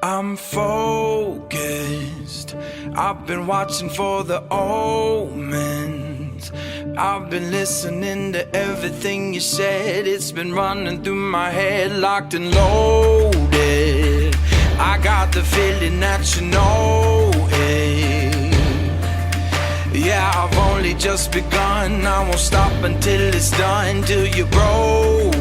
I'm focused. I've been watching for the omens. I've been listening to everything you said. It's been running through my head, locked and loaded. I got the feeling that you know it. Yeah, I've only just begun. I won't stop until it's done, till you're broken.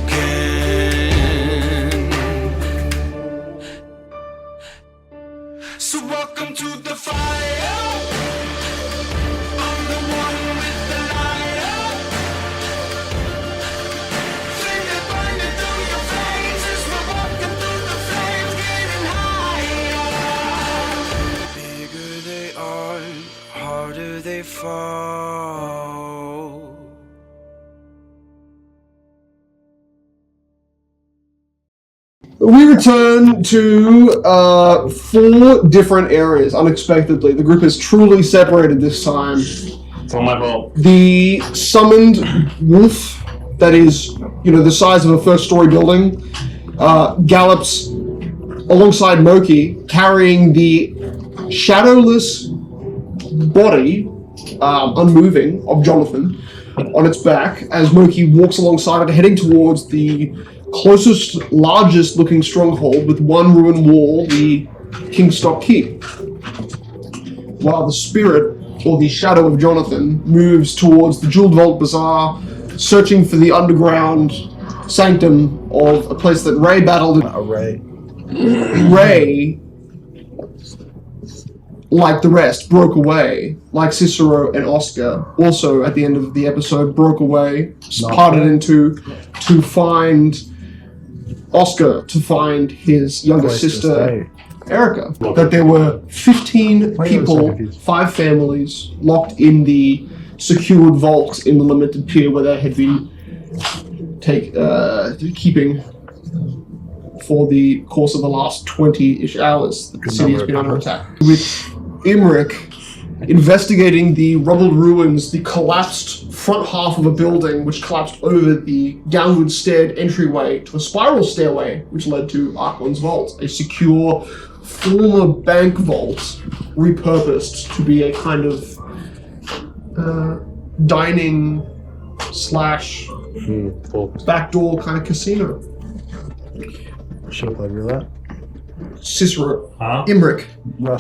So welcome to the fire. I'm the one with the lighter. Feel it burning through your veins as we're walking through the flames, getting higher. Bigger they are, harder they fall. We return to 4 different areas unexpectedly. The group has truly separated this time. It's all my fault. The summoned wolf that is, the size of a first-story building, gallops alongside Moki, carrying the shadowless body, unmoving, of Jonathan on its back as Moki walks alongside it, heading towards the closest, largest-looking stronghold with one ruined wall, the Kingstock Keep. While the spirit, or the shadow of Jonathan, moves towards the Jeweled Vault Bazaar, searching for the underground sanctum of a place that Ray battled. Ray, like the rest, broke away, like Cicero and Oscar. Also, at the end of the episode, broke away, parted into to find Oscar, to find his younger sister, Erica. That there were 15 people, 5 families, locked in the secured vault in the limited pier where they had been keeping for the course of the last 20-ish hours. The city has been under attack. With Imric investigating the rubbled ruins, the collapsed front half of a building which collapsed over the downward staired entryway to a spiral stairway which led to Archon's vault, a secure former bank vault repurposed to be a kind of dining slash backdoor kind of casino. Should have played roulette. Cicero, Imric,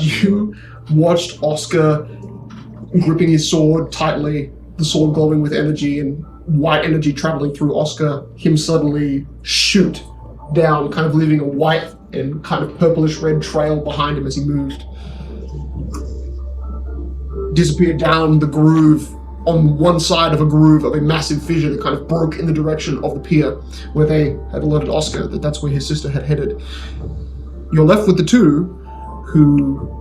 you watched Oscar gripping his sword tightly, the sword glowing with energy and white energy traveling through Oscar, him suddenly shoot down, kind of leaving a white and kind of purplish red trail behind him as he moved. Disappeared down the groove, on one side of a groove of a massive fissure that kind of broke in the direction of the pier where they had alerted Oscar that that's where his sister had headed. You're left with the two who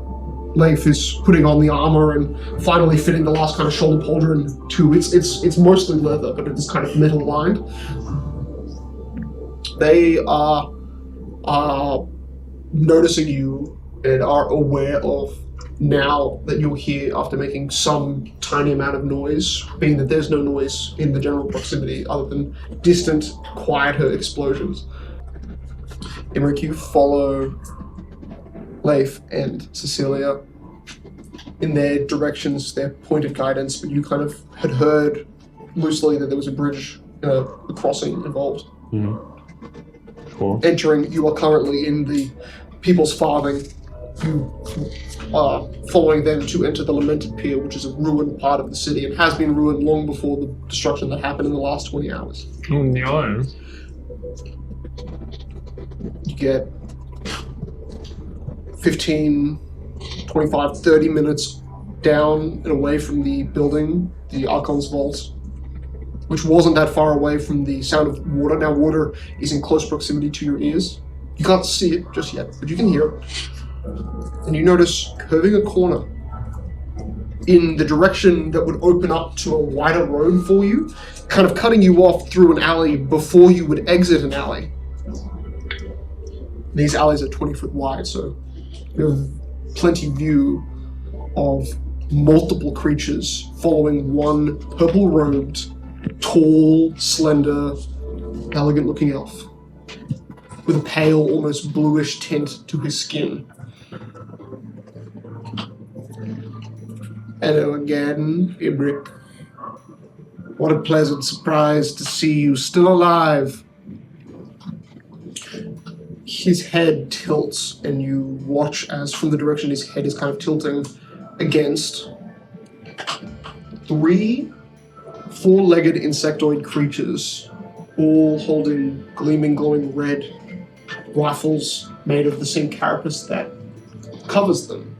Leif is putting on the armor and finally fitting the last kind of shoulder pauldron to it's mostly leather, but it is kind of metal lined. They are noticing you and are aware of now that you're here after making some tiny amount of noise, being that there's no noise in the general proximity other than distant, quieter explosions. Imric, you follow Leif and Cecilia in their directions, their point of guidance, but you kind of had heard loosely that there was a bridge, a crossing involved. Mm-hmm. Cool. Entering, you are currently in the People's Farthing. You are following them to enter the Lamented Pier, which is a ruined part of the city and has been ruined long before the destruction that happened in the last 20 hours. No. You get 15, 25, 30 minutes down and away from the building, the Archon's Vault, which wasn't that far away from the sound of water. Now water is in close proximity to your ears. You can't see it just yet, but you can hear it. And you notice curving a corner in the direction that would open up to a wider road for you, kind of cutting you off through an alley before you would exit an alley. These alleys are 20 foot wide, so you have plenty view of multiple creatures following one purple-robed, tall, slender, elegant-looking elf. with a pale, almost bluish tint to his skin. Hello again, Ibrick. What a pleasant surprise to see you still alive. His head tilts, and you watch as from the direction his head is kind of tilting against 3 4-legged insectoid creatures, all holding gleaming, glowing red rifles made of the same carapace that covers them.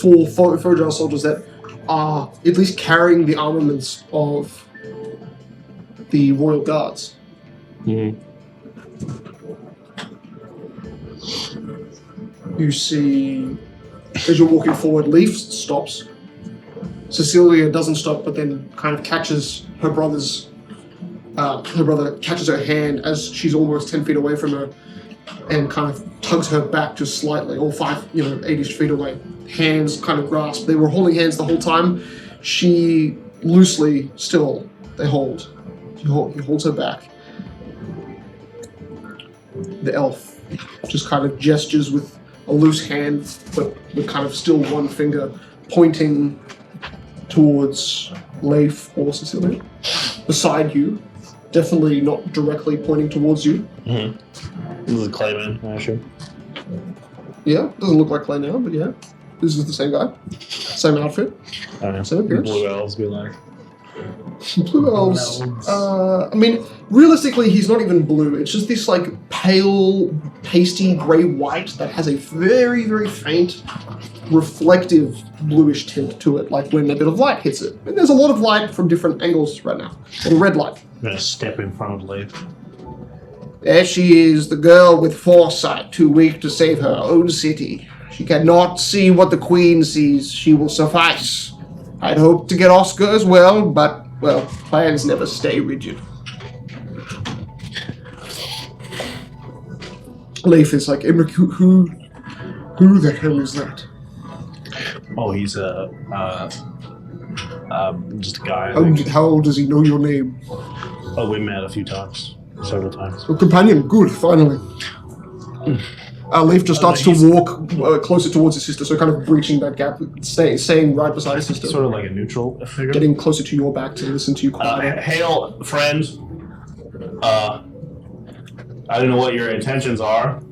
4 fragile soldiers that are at least carrying the armaments of the royal guards. Mm-hmm. You see, as you're walking forward, Leaf stops. Cecilia doesn't stop, but then kind of catches her brother's. Her brother catches her hand as she's almost 10 feet away from her, and kind of tugs her back just slightly, or 8-ish feet away. Hands kind of grasp. They were holding hands the whole time. She loosely still they hold. He holds her back. The elf just kind of gestures with a loose hand, but with kind of still one finger pointing towards Leif or Cecilia. Beside you, definitely not directly pointing towards you. Mm-hmm. This is Clayman, I assume. Yeah, doesn't look like Clay now, but yeah. This is the same guy. Same outfit. I don't know. Same appearance. Blue elves be like. Blue elves. I mean, realistically, he's not even blue. It's just this like pale, pasty grey-white that has a very, very faint, reflective bluish tint to it, like when a bit of light hits it. And there's a lot of light from different angles right now. And red light. I'm gonna step in front of Leif. There she is, the girl with foresight, too weak to save her own city. She cannot see what the Queen sees. She will suffice. I'd hoped to get Oscar as well, but, well, plans never stay rigid. Leif is like, Emmerich, who the hell is that? Oh, he's just a guy. I think. How does he know your name? Oh, we met a few times, several times. A companion, good, finally. Leif just starts to walk closer towards his sister, so kind of breaching that gap, staying right beside his sister. Sort of like a neutral figure. Getting closer to your back to listen to you quietly. Hail, friend. I don't know what your intentions are.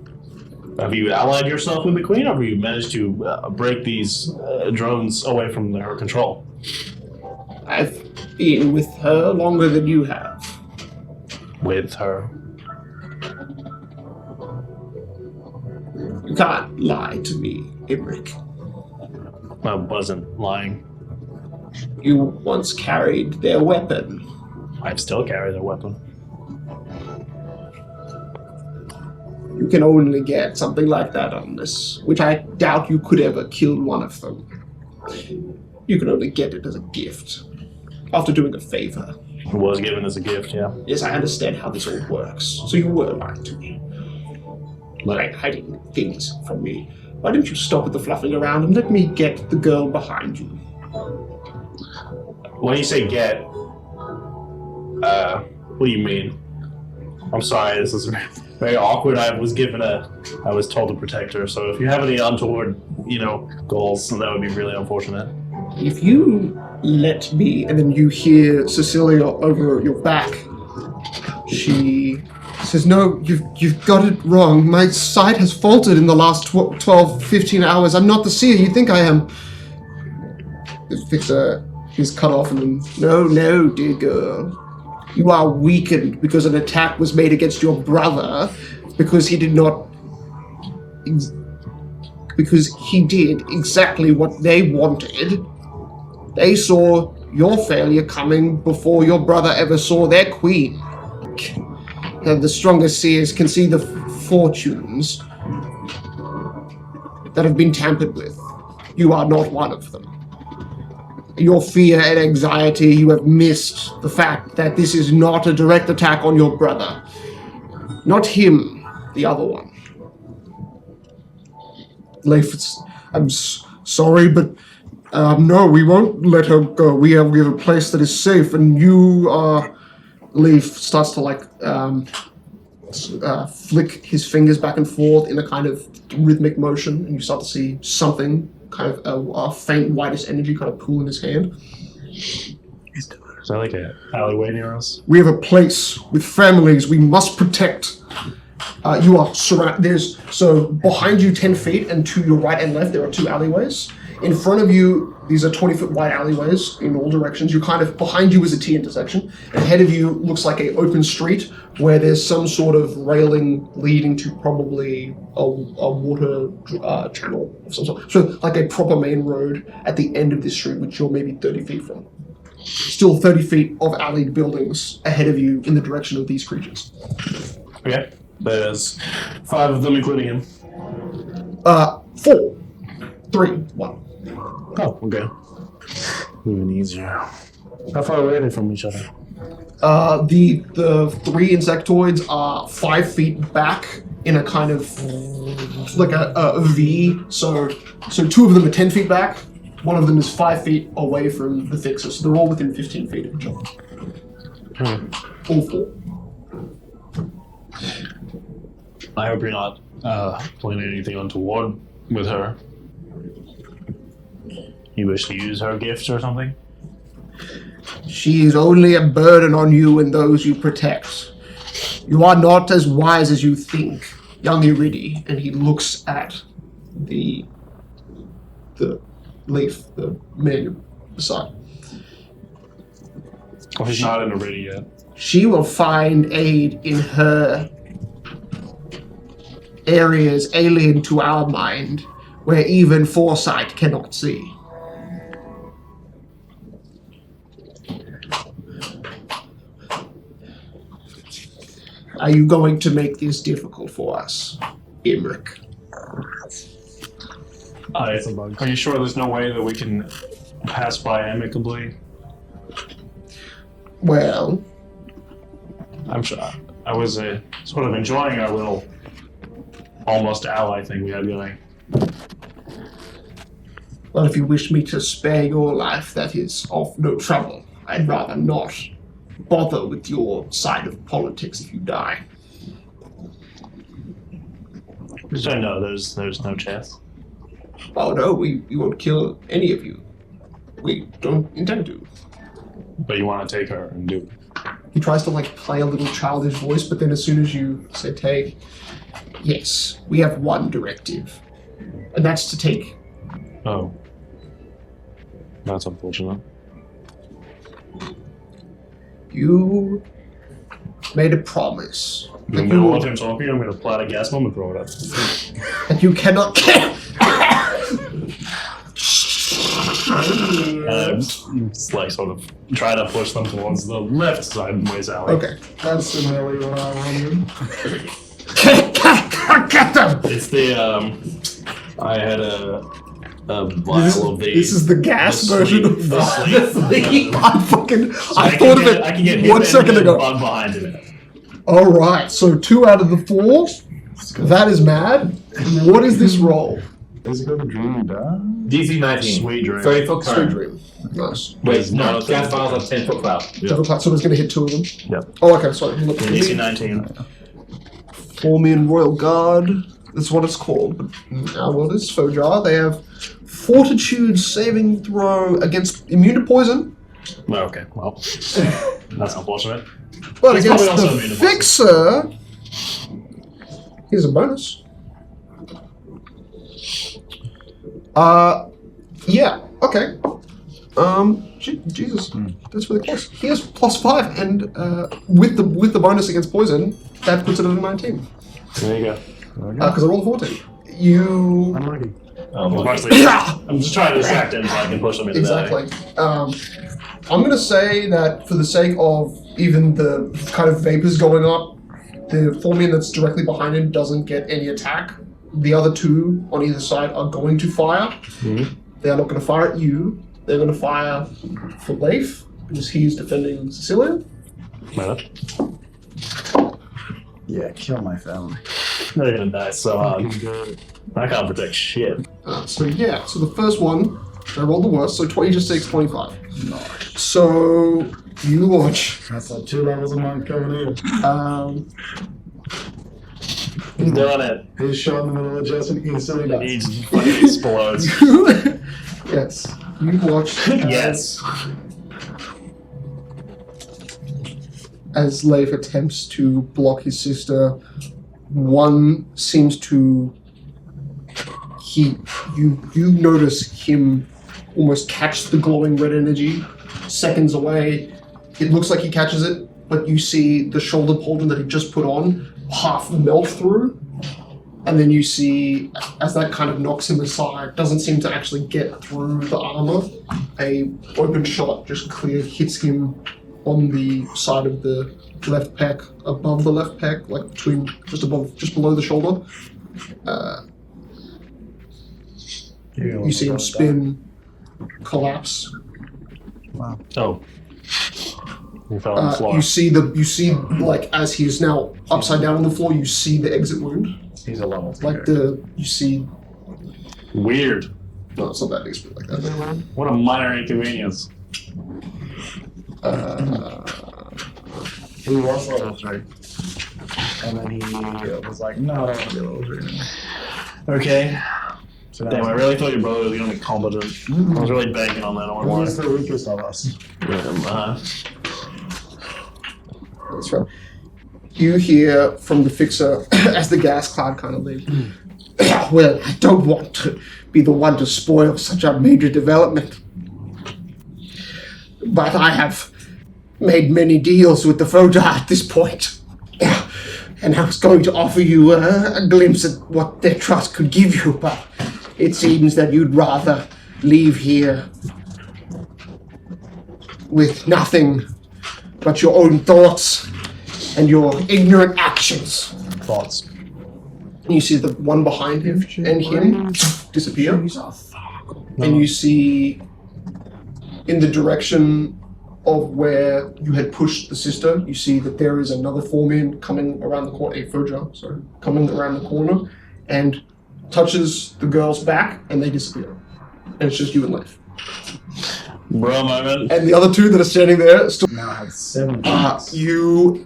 Have you allied yourself with the Queen, or have you managed to break these drones away from their control? I've been with her longer than you have. With her? You can't lie to me, Emmerich. I wasn't lying. You once carried their weapon. I still carry their weapon. You can only get something like that on this, which I doubt you could ever kill one of them. You can only get it as a gift, after doing a favor. It was given as a gift, yeah. Yes, I understand how this all works, so you were lying to me. Like hiding things from me. Why don't you stop with the fluffing around and let me get the girl behind you? When you say get, what do you mean? I'm sorry, this is very awkward. I was told to protect her, so if you have any untoward, goals, that would be really unfortunate. If you let me, and then you hear Cecilia over your back, she says, no, you've got it wrong. My sight has faltered in the last 12, 15 hours. I'm not the seer you think I am. Fixer is cut off and then, no, dear girl. You are weakened because an attack was made against your brother because he did exactly what they wanted. They saw your failure coming before your brother ever saw their queen. And the strongest seers can see the fortunes that have been tampered with. You are not one of them. Your fear and anxiety, you have missed the fact that this is not a direct attack on your brother. Not him, the other one. Leif, I'm sorry, but no, we won't let her go. We have a place that is safe, and you are... Leif starts to flick his fingers back and forth in a kind of rhythmic motion, and you start to see something, kind of a faint whitish energy kind of pool in his hand. Is that like an alleyway near us? We have a place with families we must protect. You are surrounded. So behind you 10 feet and to your right and left there are 2 alleyways. In front of you, these are 20-foot wide alleyways in all directions. You're kind of, behind you is a T intersection. Ahead of you looks like an open street where there's some sort of railing leading to probably a water channel of some sort. So like a proper main road at the end of this street, which you're maybe 30 feet from. Still 30 feet of alleyed buildings ahead of you in the direction of these creatures. Okay. There's 5 of them, including him. 4, 3, 1. Oh, okay. Even easier. How far away are they from each other? The 3 insectoids are 5 feet back in a kind of like a V. So 2 of them are 10 feet back. 1 of them is 5 feet away from the fixer. So they're all within 15 feet of each other. All 4. I hope you're not planning anything untoward with her. You wish to use her gifts or something? She is only a burden on you and those you protect. You are not as wise as you think, young Iridi. And he looks at the leaf, the manual beside. Well, he's not in Iridi yet. She will find aid in her areas alien to our mind, where even foresight cannot see. Are you going to make this difficult for us, Imric? Are you sure there's no way that we can pass by amicably? Well, I'm sure. I was sort of enjoying our little almost ally thing we had going. well, if you wish me to spare your life, that is of no trouble. I'd rather not bother with your side of politics if you die. So no, there's no chance. Oh no, we won't kill any of you. We don't intend to. But you want to take her and do it. He tries to play a little childish voice, but then as soon as you say take, yes, we have one directive. And that's to take. Oh. That's unfortunate. You made a promise. In the middle of him talking, I'm going to plat a gas bomb and throw it up. And you cannot kill. It's like sort of try to push them towards the left sideways alley. Okay. That's similarly what I wanted. Get them! It's the I had a vial of the. This is the gas the version sleep- of the sleep. I thought of it I can get 1 second ago. Bug behind it. All right, so 2 out of the 4. That is mad. What is this roll? Is it going to dream and die? DC 19. Sweet dream. 30-foot Sweet cone. dream. Nice. Wait, no, No, gas vials of 10-foot cloud. Double clap, so it's going to hit 2 of them. Yep. Oh, okay, sorry. Look, DC 19. Formian Royal Guard. That's what it's called. But our world is Fojar. They have Fortitude saving throw against immune to poison. Well, okay. Well, that's unfortunate. But He's against probably also the immune to poison. Fixer, here's a bonus. Yeah, okay. Jesus, that's really close. He has +5, and with the bonus against poison, that puts it at a 19. There you go. Because I rolled a 14. You Unlucky. Mostly, I'm just trying to distract him so I can push him into exactly. I'm gonna say that for the sake of even the kind of vapors going up, the Formian that's directly behind him doesn't get any attack. The other 2 on either side are going to fire. Mm-hmm. They're not going to fire at you. They're going to fire for Leif, because he's defending Cecilia. that. Yeah, kill my family. They're gonna die so hard. I can't protect shit. So the first one, I rolled the worst, so 20 just takes 25. Nice. So you launch. That's like 2 levels of monk coming in. He's doing it. He's shot in the middle of the chest and instantly dies. He just fucking explodes. Yes. You watch Yes. as Leif attempts to block his sister. One seems to you notice him almost catch the glowing red energy. Seconds away, it looks like he catches it, but you see the shoulder pauldron that he just put on half melt through, and then you see as that kind of knocks him aside, doesn't seem to actually get through the armor. A open shot just clear hits him on the side of the left pec, above the left pec, like between just below the shoulder. You see him spin, collapse. Wow. Oh. He fell on the floor. You see like as he's now upside down on the floor, you see the exit wound. He's a level. Like you see. Weird. No, it's not that big, but like that. What a minor inconvenience. He was level 3. And then he was like, no, I don't want to be level 3 anymore. Okay. So Damn, I really thought your brother was going to be competent. I was really banking on that. I won't He's the weakest of us. lie. That's right. You hear from the fixer as the gas cloud kind of leaves. Well, I don't want to be the one to spoil such a major development, but I have made many deals with the Foja at this point, and I was going to offer you a glimpse at what their trust could give you, but it seems that you'd rather leave here with nothing but your own thoughts and your ignorant actions. Thoughts. You see the one behind him and him disappear. And you see in the direction of where you had pushed the sister, you see that there is another foreman coming around the corner, a Foja, sorry, coming around the corner and touches the girl's back and they disappear. And it's just you and Leif. Bro moment. And the other two that are standing there still. Now I have 7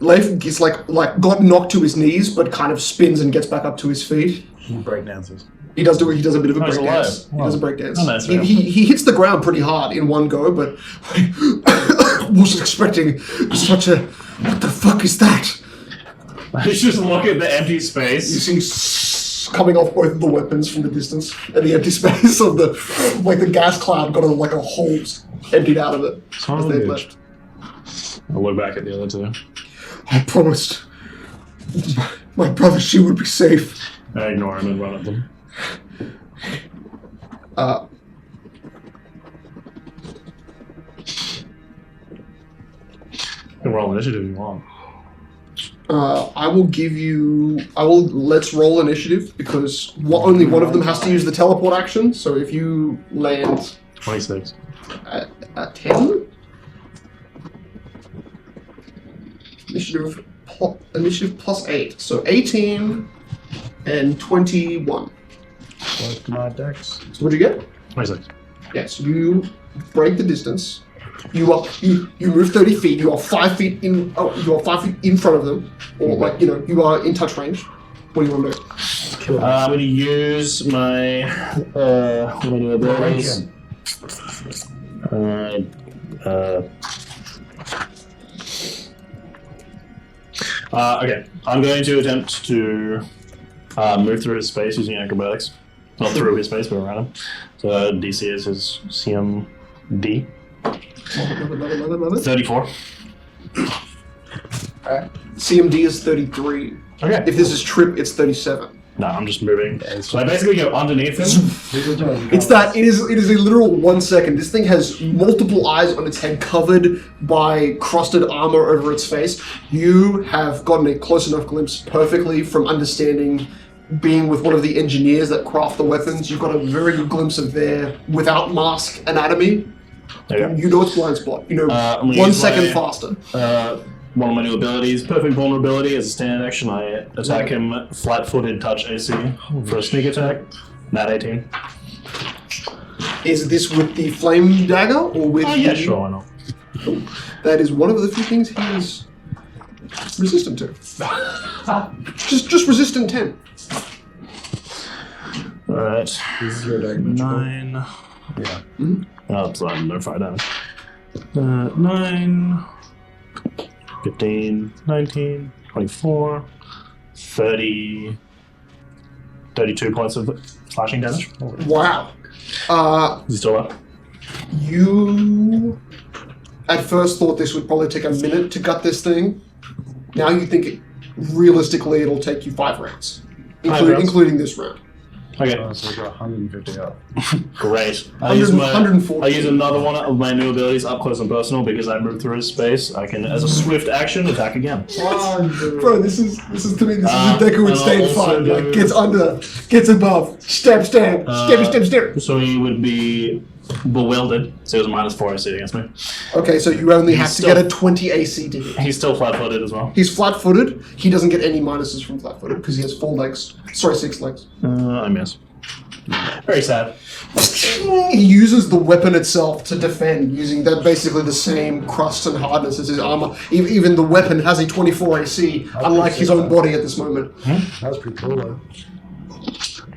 Leif gets like got knocked to his knees, but kind of spins and gets back up to his feet. break dancers. He does a bit of a he's break alive. dance. He does a break dance. Oh, nice, he, yeah. he hits the ground pretty hard in one go, but I wasn't expecting such a. What the fuck is that? I just look at the empty space. You see coming off both of the weapons from the distance, and the empty space of the the gas cloud got a hole emptied out of it Son as of a they bitch. left. I'll look back at the other two. I promised my brother she would be safe. I ignore him and run at them. You can roll initiative if you want. Let's roll initiative because only one of them has to use the teleport action. So if you land 26. at 10, initiative plus 8, so 18 and 21. What's my dex? So what'd you get? 26. Yes, you break the distance. You move 30 feet. You are 5 feet in. Oh, you are 5 feet in front of them, or you are in touch range. What do you want to do? I'm going to use my new abilities. Okay, I'm going to attempt to move through his space using acrobatics. Not through his space, but around him. So DC is his CMD. Love it. 34. Alright. CMD is 33. Okay. If this is trip, it's 37. No, I'm just moving. So I basically go underneath him. It is a literal 1 second. This thing has multiple eyes on its head covered by crusted armor over its face. You have gotten a close enough glimpse perfectly from understanding being with one of the engineers that craft the weapons. You've got a very good glimpse of their without mask anatomy. Okay. You know it's blind spot. You know I'm gonna 1 use second my- faster. One of my new abilities, Perfect Vulnerability. As a standard action, I attack him flat-footed touch AC for a sneak attack. Nat 18. Is this with the flame dagger or with? Oh yeah, sure, why not? That is one of the few things he is Resistant 2. just resistant 10. Alright. This is your deck, Mitchell. 9. Yeah. Oh, so I'm no fire damage. 9, 15, 19, 24, 30, 32 points of slashing damage. Wow. Is he still up? You at first thought this would probably take a minute to gut this thing. Now you think realistically it'll take you 5 rounds, including this round. Okay. So we're 150 up. Great. 140. I use another one of my new abilities, up close and personal, because I moved through his space. I can, as a swift action, attack again. Bro, this is to me. This is a deck would and stay I'll also fine. do- Like gets under, gets above, stab, stab. So he would be bewildered. So he has a -4 AC against me. Okay, so you only have to still- get a 20 AC to hit. He's still flat-footed as well. He's flat-footed. He doesn't get any minuses from flat-footed because he has 4 legs. Sorry, 6 legs. I miss. Very sad. He uses the weapon itself to defend, using that basically the same crust and hardness as his armor. Even the weapon has a 24 AC, unlike his own body at this moment. That was pretty cool, though.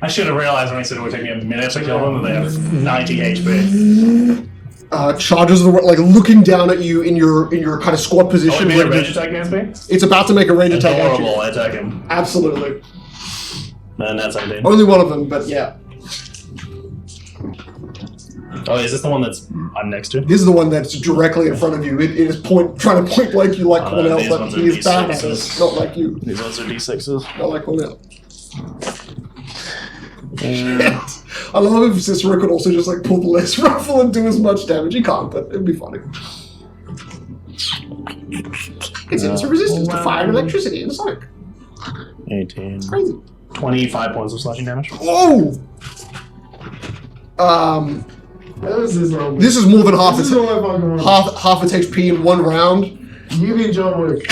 I should have realized when he said it would take me a minute to kill them, and they have 90 HP. Charges the like looking down at you in your kind of squat Oh, position. he made a where range attack against me? it's about to make a range attack at you. Horrible, I attack him. Absolutely. And that's 17. Only one of them, but yeah. Oh, is this the one that's I'm next to? This is the one that's directly in front of you. It is trying to point blank you like Cornell, these but ones he are is bad at D6s. it. Not like you. These ones are D6s. Not like Cornell. I love if Cicero could also just like pull the less rifle and do as much damage. He can't, but it'd be funny. It's instant resistance to fire and electricity and sonic. 18. Crazy. 25 points of slashing damage. Oh! This is This is more than half This its is what I fucking want. half its HP in one round. You be John Wick.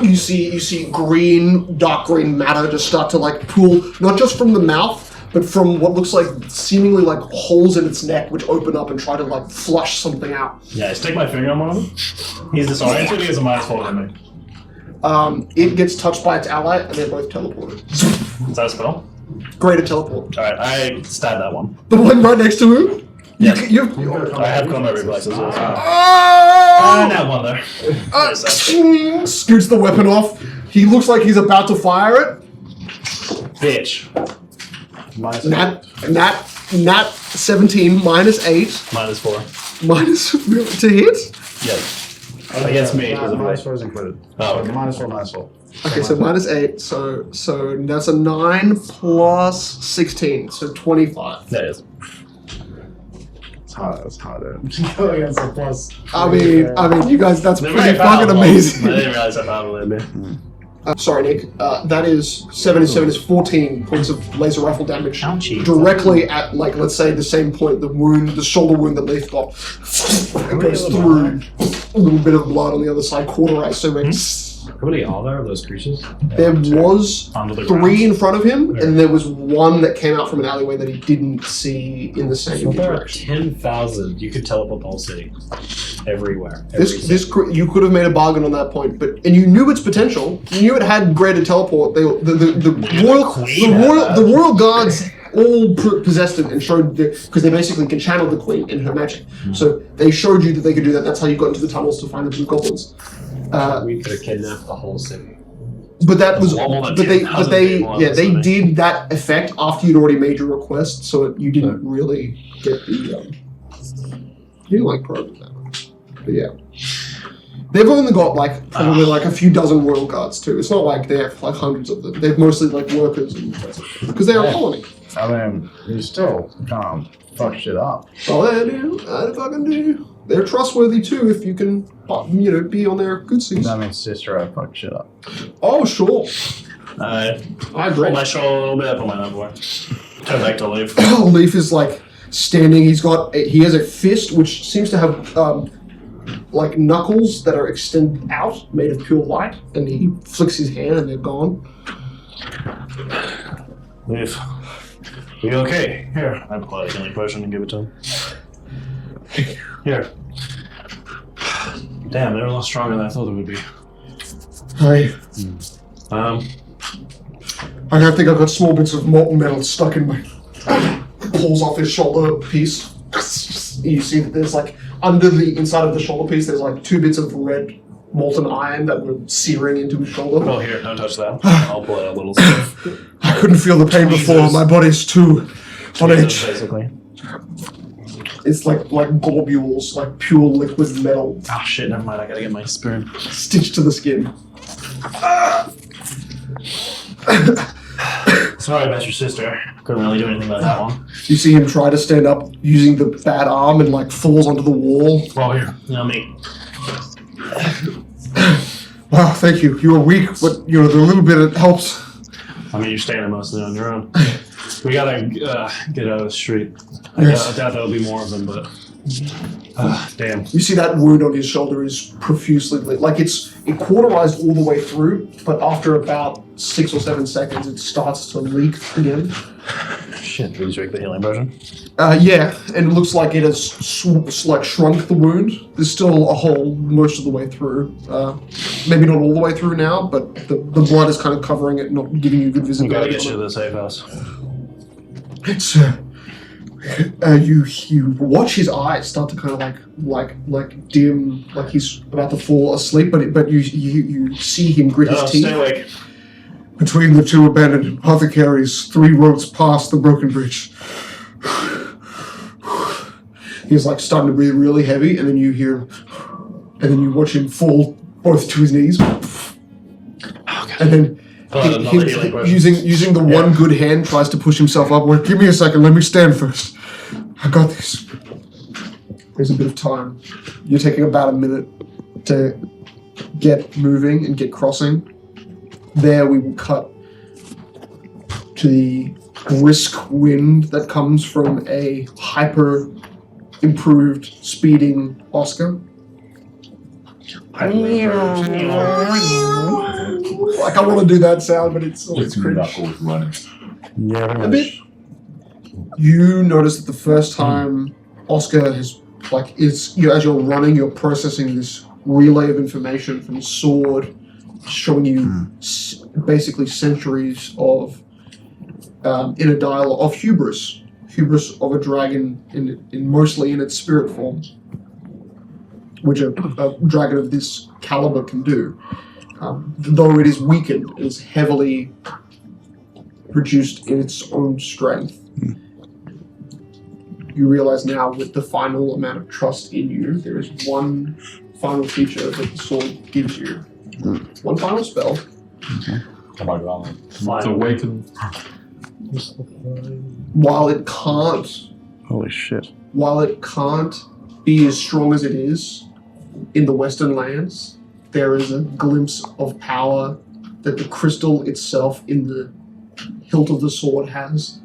You see green, dark green matter just start to like pool, not just from the mouth, but from what looks like seemingly like holes in its neck, which open up and try to like flush something out. Yeah, stick my finger on one of them. He's disoriented, he has a -4 on me. It gets touched by its ally, and they're both teleported. Is that a spell? Greater teleport. Alright, I stab that one. The one right next to him. Yeah. I I have combat reflexes also. Oh! That one there. Scoots the weapon off. He looks like he's about to fire it. Bitch. Nat 17 minus 8 -4. minus to hit. Yeah. Against me, it was a -4 is included. Oh, okay. -4. Okay, so minus 8. So that's a 9 plus 16, so 25. That is. It's harder. Go against a plus. I mean, you guys, that's They're pretty very fucking powerful. amazing. I didn't realize how powerful they'd be. Sorry, Nick. That is 77 is 14 points of laser rifle damage. Ouchie. Directly at, like, let's say the same point, the shoulder wound that Leaf got. It goes through. A little bit of blood on the other side, cauterized, so it's... How many are there of those creatures? There was Under the 3 ground. in front of him, and there was 1 that came out from an alleyway that he didn't see in the same So there are direction. 10,000. You could teleport the whole city. Everywhere. You could have made a bargain on that point, and you knew its potential. You knew it had greater teleport. The royal guards all possessed it and showed because they basically can channel the queen in her magic. So they showed you that they could do that. That's how you got into the tunnels to find the blue goblins. We could have kidnapped the whole city. But that was, Well, more than but they 10,000 people on yeah, this they city. did that effect after you'd already made your request, so you didn't really get the, you didn't like probe that much. But yeah. They've only got like, probably like a few dozen royal guards too. It's not like they have like hundreds of them. They're mostly like workers and because they're a colony. I mean, you still kind of fuck shit up. Oh, they do. They fucking do. They're trustworthy too if you can, be on their good seats. That means Cicero fucked shit up. Oh, sure. I I agree. pull my shoulder a little bit, put my envoy. Turn back to Leaf. Leaf is like standing. He has a fist which seems to have like knuckles that are extended out, made of pure light, and he flicks his hand and they're gone. Leaf. You okay? Here. I pull out a healing potion and give it to him. Here. Damn, they're a lot stronger than I thought they would be. I think I've got small bits of molten metal stuck in my... Pulls off his shoulder piece. You see that there's like, under the inside of the shoulder piece, there's like 2 bits of red molten iron that were searing into his shoulder. Oh, here, don't touch that. I'll pull out a little stuff. I couldn't feel the pain before. My body's too on edge. Basically. It's like globules, like pure liquid metal Oh shit, never mind. I gotta get my spoon. stitched to the skin. Sorry about your sister. Couldn't really do anything about that one. You see him try to stand up using the bad arm and like falls onto the wall. Oh, here. Now me. Wow, thank you. You were weak, but the little bit it helps. I mean, you're standing mostly on your own. We gotta get out of the street. Yes. I doubt there'll be more of them, but... damn. You see that wound on his shoulder is profusely like it cauterized all the way through, but after about 6 or 7 seconds, it starts to leak again. Shit, did you drink the healing version? Yeah, and it looks like it has shrunk the wound. There's still a hole most of the way through. Maybe not all the way through now, but the blood is kind of covering it, not giving you good We visibility. gotta get you to the safe house. It's you watch his eyes start to kind of like dim, like he's about to fall asleep, but you see him grit his teeth. Stay awake. Between the 2 abandoned apothecaries, 3 roads past the broken bridge. He's like starting to breathe really heavy, and then you hear, and then you watch him fall both to his knees, and then using the one good hand tries to push himself up. Wait, give me a second. Let me stand first. I got this. There's a bit of time. You're taking about a minute to get moving and get crossing. There we will cut to the brisk wind that comes from a hyper improved speeding Oscar. Like I want to do that sound, but it's cringe. Knuckles running. Yeah, pretty A much. bit. You notice that the first time Oscar has, as you're running, you're processing this relay of information from Sword, showing you basically centuries of inner dialogue of hubris of a dragon in mostly in its spirit form, which a dragon of this caliber can do. Though it is weakened, it is heavily reduced in its own strength. You realize now, with the final amount of trust in you, there is one final feature that the sword gives you. One final spell. Oh my god. Fine. Awaken. While it can't Holy shit. be as strong as it is in the Western lands, there is a glimpse of power that the crystal itself in the hilt of the sword has,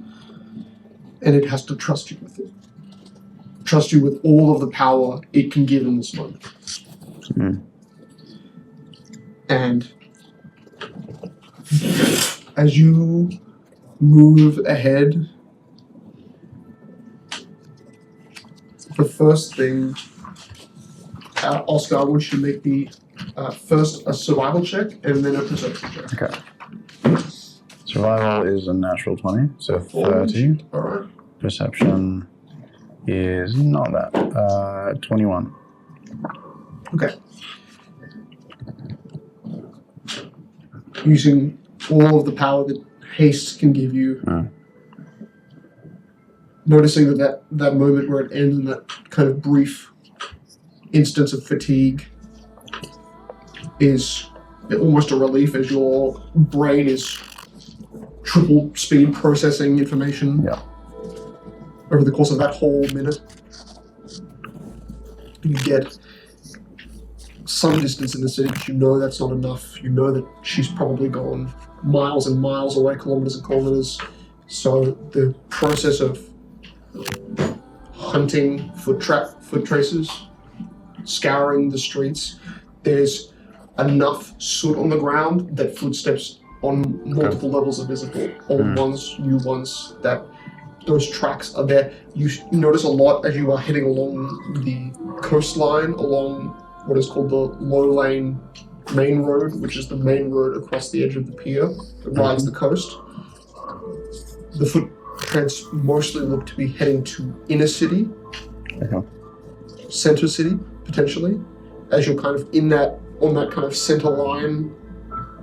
and it has to trust you with it. Trust you with all of the power it can give in this moment. And as you move ahead, the first thing, Oscar, I want you to make the first a survival check and then a perception check. Okay. Survival is a natural 20, so 30. All right. Perception is not that. 21. Okay. Using all of the power that haste can give you, noticing that moment where it ends in that kind of brief instance of fatigue is almost a relief, as your brain is triple speed processing information over the course of that whole minute. You get some distance in the city, but you know that's not enough. You know that she's probably gone miles and miles away, kilometers and kilometers. So the process of hunting foot traces, scouring the streets, there's enough soot on the ground that footsteps on multiple levels are visible. Old ones, new ones, that those tracks are there. You notice a lot as you are heading along the coastline, along what is called the low lane main road, which is the main road across the edge of the pier that lines the coast. The footprints mostly look to be heading to inner city, center city, potentially, as you're kind of on that kind of center line,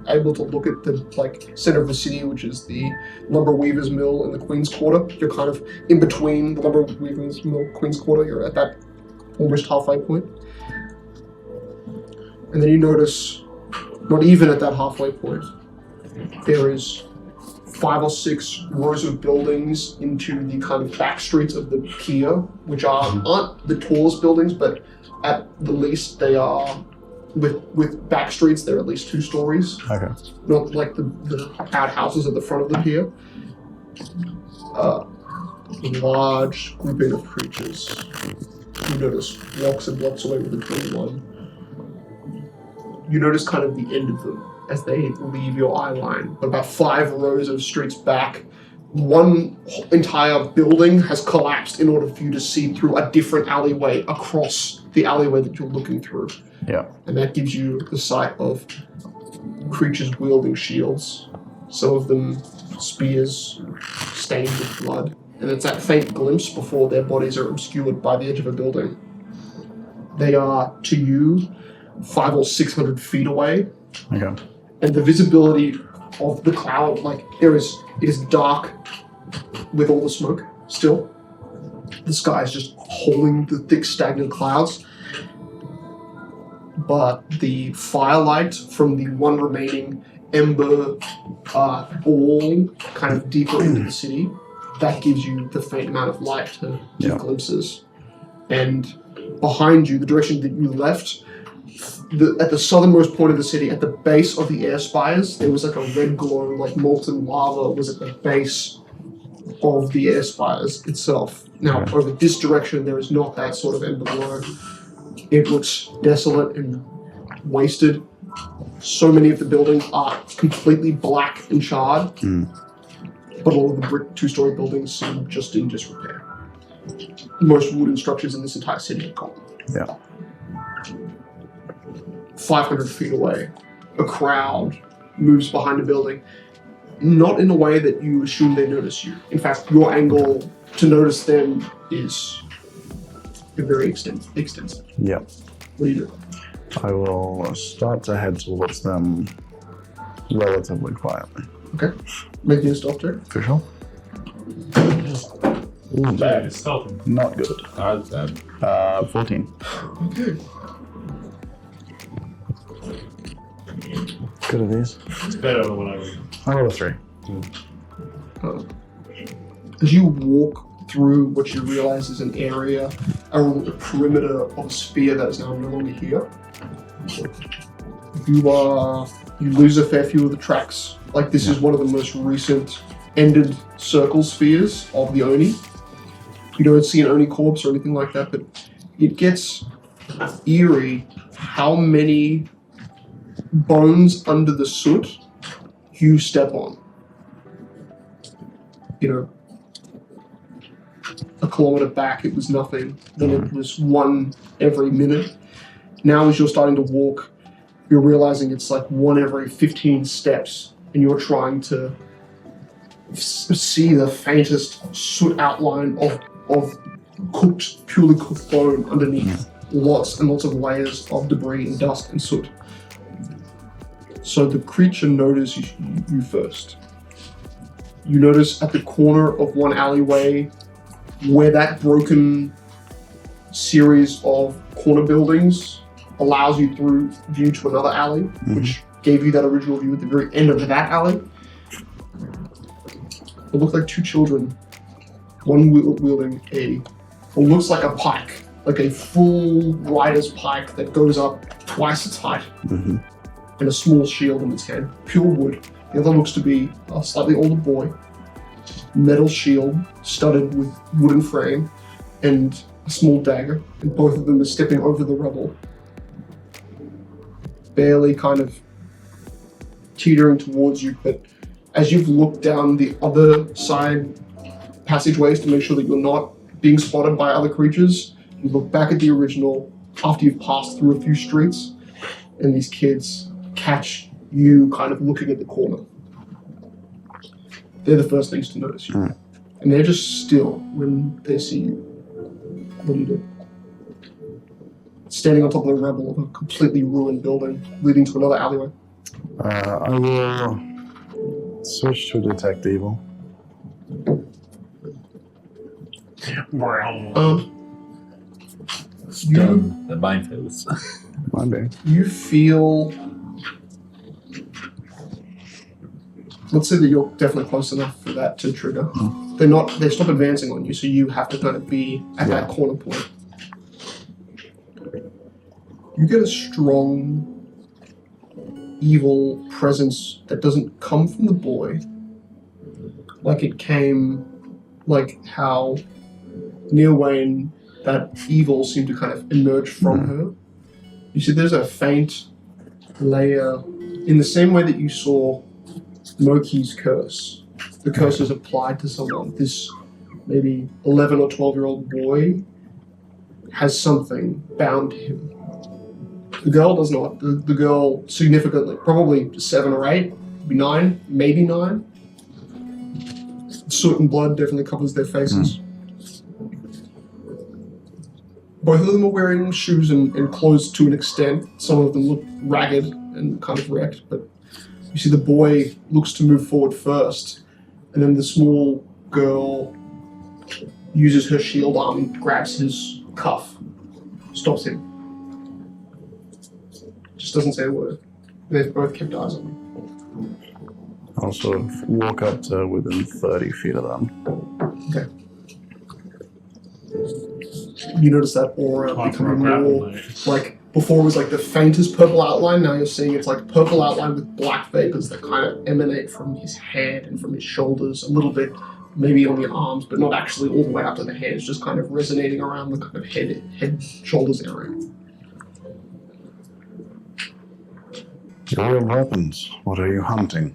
able to look at the center of the city, which is the Lumber Weavers Mill and the Queen's Quarter. You're kind of in between the Lumber Weavers Mill, Queen's Quarter. You're at that almost halfway point. And then you notice, not even at that halfway point, there is 5 or 6 rows of buildings into the kind of back streets of the pier, which aren't the tallest buildings, but at the least they are, with back streets, they're at least 2 stories. Okay. Not like the outhouses at the front of the pier. A large grouping of creatures. You notice blocks and blocks away with the 21. You notice kind of the end of them as they leave your eye line. But about 5 rows of streets back, one entire building has collapsed in order for you to see through a different alleyway across the alleyway that you're looking through. Yeah. And that gives you the sight of creatures wielding shields. Some of them spears stained with blood. And it's that faint glimpse before their bodies are obscured by the edge of a building. They are, to you, 500 or 600 feet away. Okay. And the visibility of the cloud, it is dark with all the smoke still. The sky is just holding the thick, stagnant clouds. But the firelight from the one remaining ember ball kind of deeper into the city, that gives you the faint amount of light to give glimpses. And behind you, the direction that you left, at the southernmost point of the city, at the base of the air spires, there was a red glow, like molten lava was at the base of the air spires itself. Now, over this direction, there is not that sort of ember glow. It looks desolate and wasted. So many of the buildings are completely black and charred, but all of the brick 2-story buildings seem just in disrepair. Most wooden structures in this entire city are gone. Yeah. 500 feet away, a crowd moves behind a building, not in a way that you assume they notice you. In fact, your angle to notice them is very extensive. Yeah. What do you do? I will start to head towards them relatively quietly. Okay. Make me a stealth check. For sure. Ooh, Bad. It's stealthy. not good. That's bad. 14. Okay. Good of these. It's better than what I would. I rolled a 3. As you walk through what you realize is an area, a perimeter of a sphere that is now no longer here, you lose a fair few of the tracks. This is one of the most recent ended circle spheres of the Oni. You don't see an Oni corpse or anything like that, but it gets eerie how many bones under the soot you step on. A kilometer back it was nothing, then it was 1 every minute. Now as you're starting to walk, you're realizing it's 1 every 15 steps, and you're trying to see the faintest soot outline of purely cooked bone underneath lots and lots of layers of debris and dust and soot. So the creature notices you first. You notice at the corner of one alleyway where that broken series of corner buildings allows you through view to another alley, which gave you that original view at the very end of that alley. It looked like 2 children, one wielding what looks like a pike, like a full rider's pike that goes up twice its height, and a small shield in its hand, pure wood. The other looks to be a slightly older boy, metal shield studded with wooden frame and a small dagger, and both of them are stepping over the rubble, barely kind of teetering towards you. But as you've looked down the other side passageways to make sure that you're not being spotted by other creatures, you look back at the original after you've passed through a few streets, and these kids catch you kind of looking at the corner. They're the first things to notice you. And they're just still when they see you. What do you do? Standing on top of the rubble of a completely ruined building leading to another alleyway. I will switch to detect evil. The minefields. Might be. You feel. Let's say that you're definitely close enough for that to trigger. They stop advancing on you, so you have to kind of be at that corner point. You get a strong, evil presence that doesn't come from the boy. Like it came, like how Neil Wayne, that evil seemed to kind of emerge from her. You see there's a faint layer, in the same way that you saw Moki's curse. The curse is applied to someone. This maybe 11 or 12-year-old boy has something bound to him. The girl does not. The girl significantly, probably 7 or 8, maybe 9, maybe 9. Soot and blood definitely covers their faces. Both of them are wearing shoes and clothes to an extent. Some of them look ragged and kind of wrecked, but you see the boy looks to move forward first, and then the small girl uses her shield arm and grabs his cuff, stops him. Just doesn't say a word. They've both kept eyes on him. I'll sort of walk up to within 30 feet of them. Okay. You notice that aura becoming more like before it was like the faintest purple outline. Now you're seeing it's like purple outline with black vapors that kind of emanate from his head and from his shoulders, a little bit maybe on the arms, but not actually all the way up to the head. It's just kind of resonating around the kind of head shoulders area. Your weapons. What are you hunting?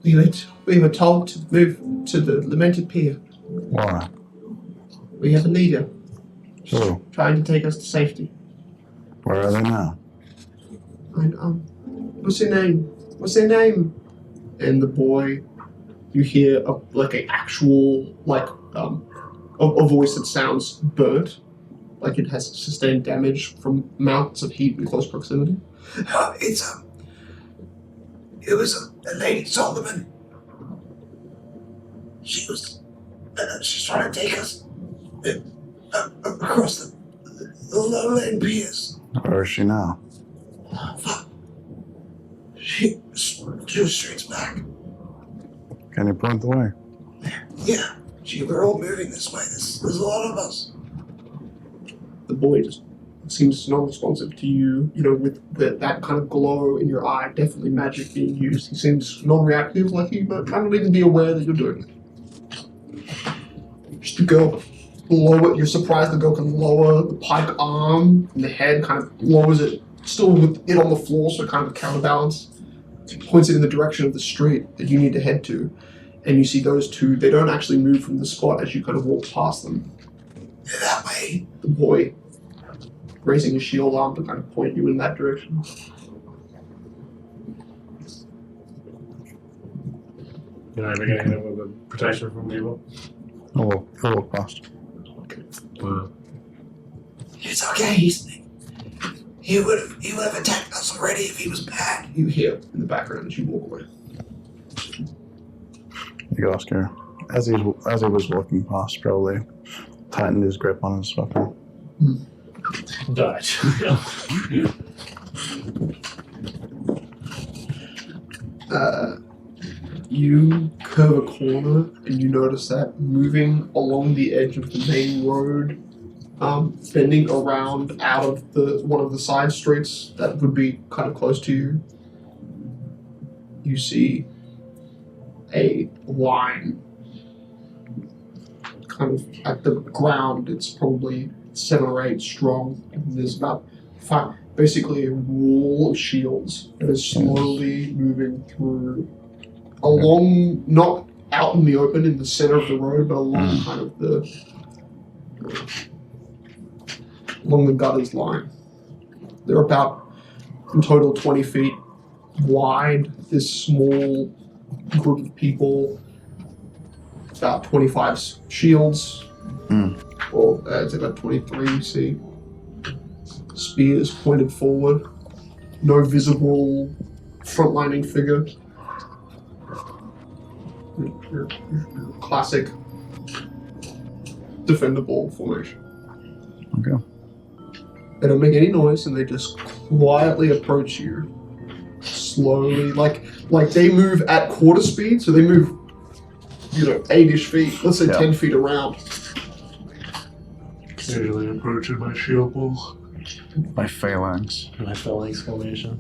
We were told to move to the lamented pier. Why? We have a leader Who? trying to take us to safety. Where are they now? And what's their name? What's their name? And the boy, you hear an actual a voice that sounds burnt, like it has sustained damage from amounts of heat in close proximity. It was a Lady Solomon. She's trying to take us across the lowland piers. Where is she now? She was straight back. Can you point the way? Yeah, we're all moving this way. There's a lot of us. The boy just seems non-responsive to you, with that kind of glow in your eye, definitely magic being used. He seems non-reactive, like he might not even be aware that you're doing it. Just the girl lower, you're surprised the girl can lower the pike arm, and the head kind of lowers it, still with it on the floor, so kind of a counterbalance. Points it in the direction of the street that you need to head to, and you see those two, they don't actually move from the spot as you kind of walk past them. That way. The boy raising his shield arm to kind of point you in that direction. You're not even getting hit with the protection from evil? Oh, we'll walk past. It's okay. He would have attacked us already if he was bad. You hear in the background as you walk away. You ask her. As he was walking past, probably tightened his grip on his weapon. Dodge. You curve a corner and you notice that moving along the edge of the main road, bending around out of one of the side streets that would be kind of close to you, you see a line kind of at the ground. It's probably 7 or 8 strong, and there's about 5, basically a wall of shields that is slowly moving through along, not out in the open in the center of the road, but along kind of along the gutters line. They're about in total 20 feet wide. This small group of people, about 25 shields, or it's about 23, you see. Spears pointed forward. No visible frontlining figure. Your classic defendable formation. Okay. They don't make any noise, and they just quietly approach you. Slowly, like they move at quarter speed, so they move, 8-ish feet, let's say 10 feet around. Usually approaching my shield wall. My phalanx. My phalanx formation.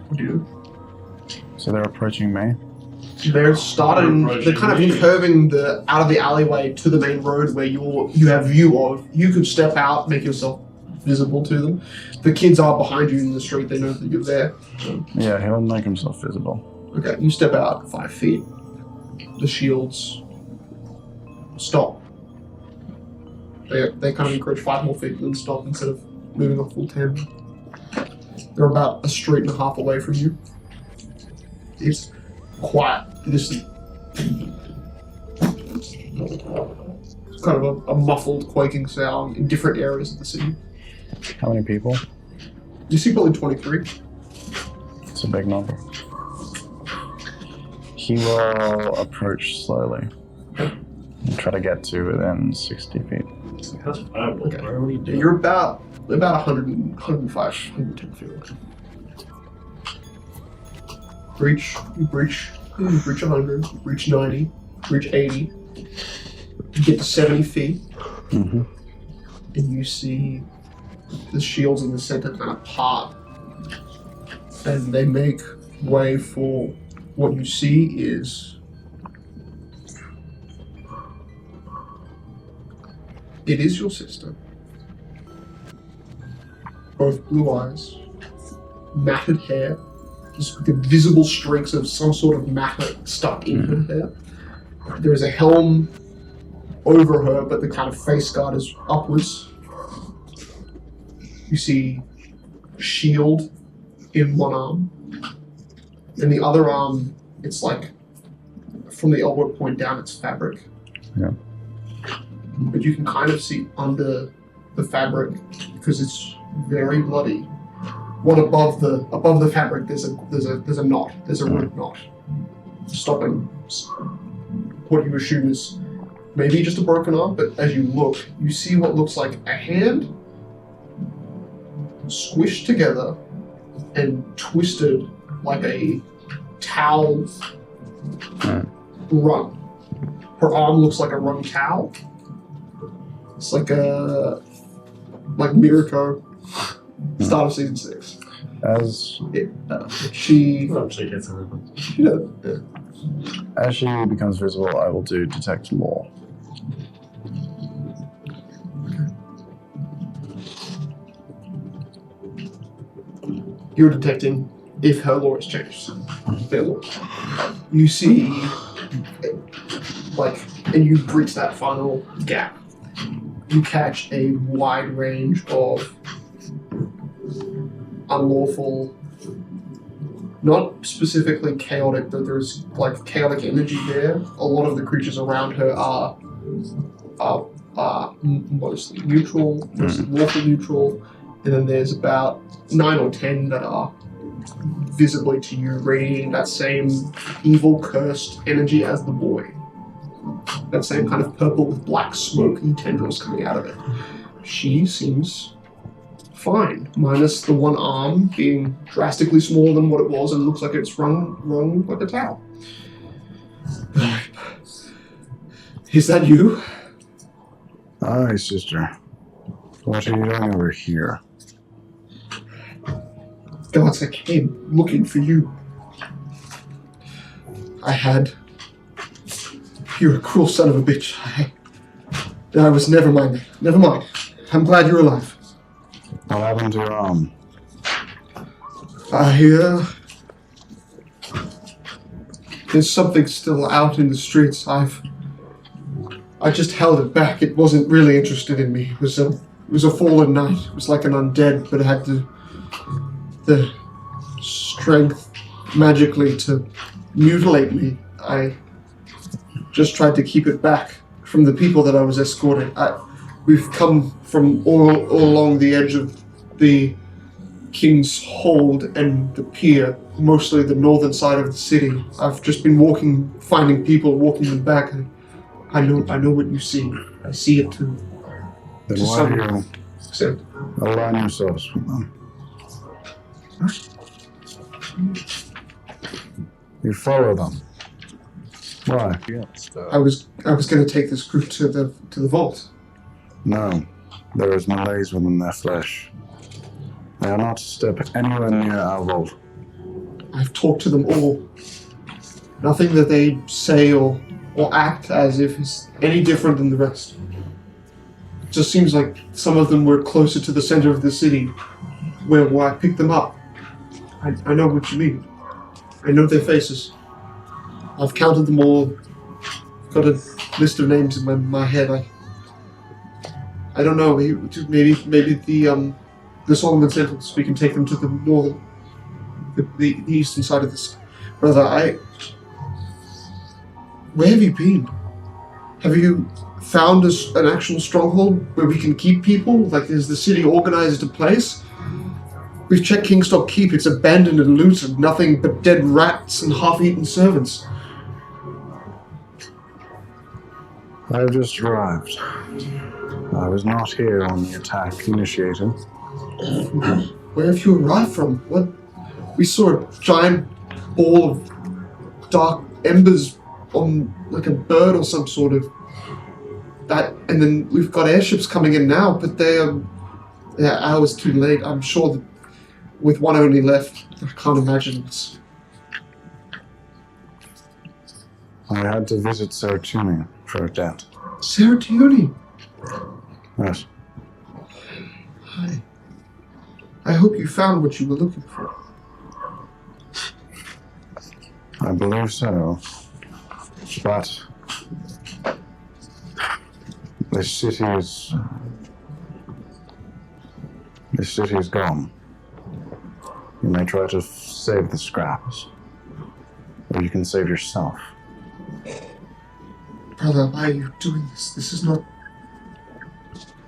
What do you do? So they're approaching me. They're starting. They're kind of curving out of the alleyway to the main road where you have view of. You could step out, make yourself visible to them. The kids are behind you in the street. They know that you're there. So. Yeah, he'll make himself visible. Okay, you step out 5 feet. The shields stop. They kind of encourage 5 more feet and then stop instead of moving a full 10. They're about a street and a half away from you. It's quiet. It's kind of a muffled quaking sound in different areas of the city. How many people? You see probably 23. It's a big number. He will approach slowly and try to get to within 60 feet. That's fine. Okay. What are you doing? You're about 105, 110 feet away. You breach 100, you breach 90, you breach 80, you get to 70 feet, Mm-hmm. and you see the shields in the center kind of part, and they make way for what you see is it is your sister. Both blue eyes, matted hair, just the visible streaks of some sort of matter stuck in her hair. There is a helm over her, but the kind of face guard is upwards. You see shield in one arm. In the other arm, it's like from the elbow point down, it's fabric. Yeah. But you can kind of see under the fabric because it's very bloody. What above the fabric? There's a knot. There's a root knot stopping what you assume is maybe just a broken arm. But as you look, you see what looks like a hand squished together and twisted like a towel run. Her arm looks like a run towel. It's like Mirko, start of season 6. As She as she becomes visible, I will do detect lore. You're detecting if her lore has changed. Their lore. You see, and you breach that final gap. You catch a wide range of unlawful, not specifically chaotic, but there's chaotic energy there. A lot of the creatures around her are mostly neutral, mostly lawful neutral, and then there's about 9 or 10 that are visibly to you radiating that same evil, cursed energy as the boy. That same kind of purple with black smoky tendrils coming out of it. She seems fine, minus the one arm being drastically smaller than what it was and looks like it's run like a towel. Is that you? Hi, sister. What are you doing over here? Gods, I came looking for you. You're a cruel son of a bitch. I was never mind. Never mind. I'm glad you're alive. What happened to your arm? There's something still out in the streets. I just held it back. It wasn't really interested in me. It was It was a fallen knight. It was like an undead, but it had the strength magically to mutilate me. I just tried to keep it back from the people that I was escorting. We've come from all along the edge of the King's Hold and the pier, mostly the northern side of the city. I've just been finding people, walking them back. I know what you see. I see it too. Then To why some do you extent. align yourselves with them? You follow them. Why? I was going to take this group to the vault. No, there is malaise within their flesh. They are not to step anywhere near our vault. I've talked to them all. Nothing that they say or act as if it's any different than the rest. It just seems like some of them were closer to the center of the city, where I picked them up. I know what you mean. I know their faces. I've counted them all. Got a list of names in my head. I don't know. Maybe the Solomon sentence. We can take them to the northern, the eastern side of this. Brother, where have you been? Have you found an actual stronghold where we can keep people? Like, is the city organized a place? We've checked Kingstock Keep. It's abandoned and looted. Nothing but dead rats and half-eaten servants. I have just arrived. I was not here when the attack initiated. Where have you arrived from? What? We saw a giant ball of dark embers on like a bird or some sort of that, and then we've got airships coming in now, but they're hours too late. I'm sure that with one only left, I can't imagine it's... I had to visit Saratuni for a debt. Saratuni! Yes. I hope you found what you were looking for. I believe so. But this city is gone. You may try to save the scraps, or you can save yourself. Brother, why are you doing this? This is not...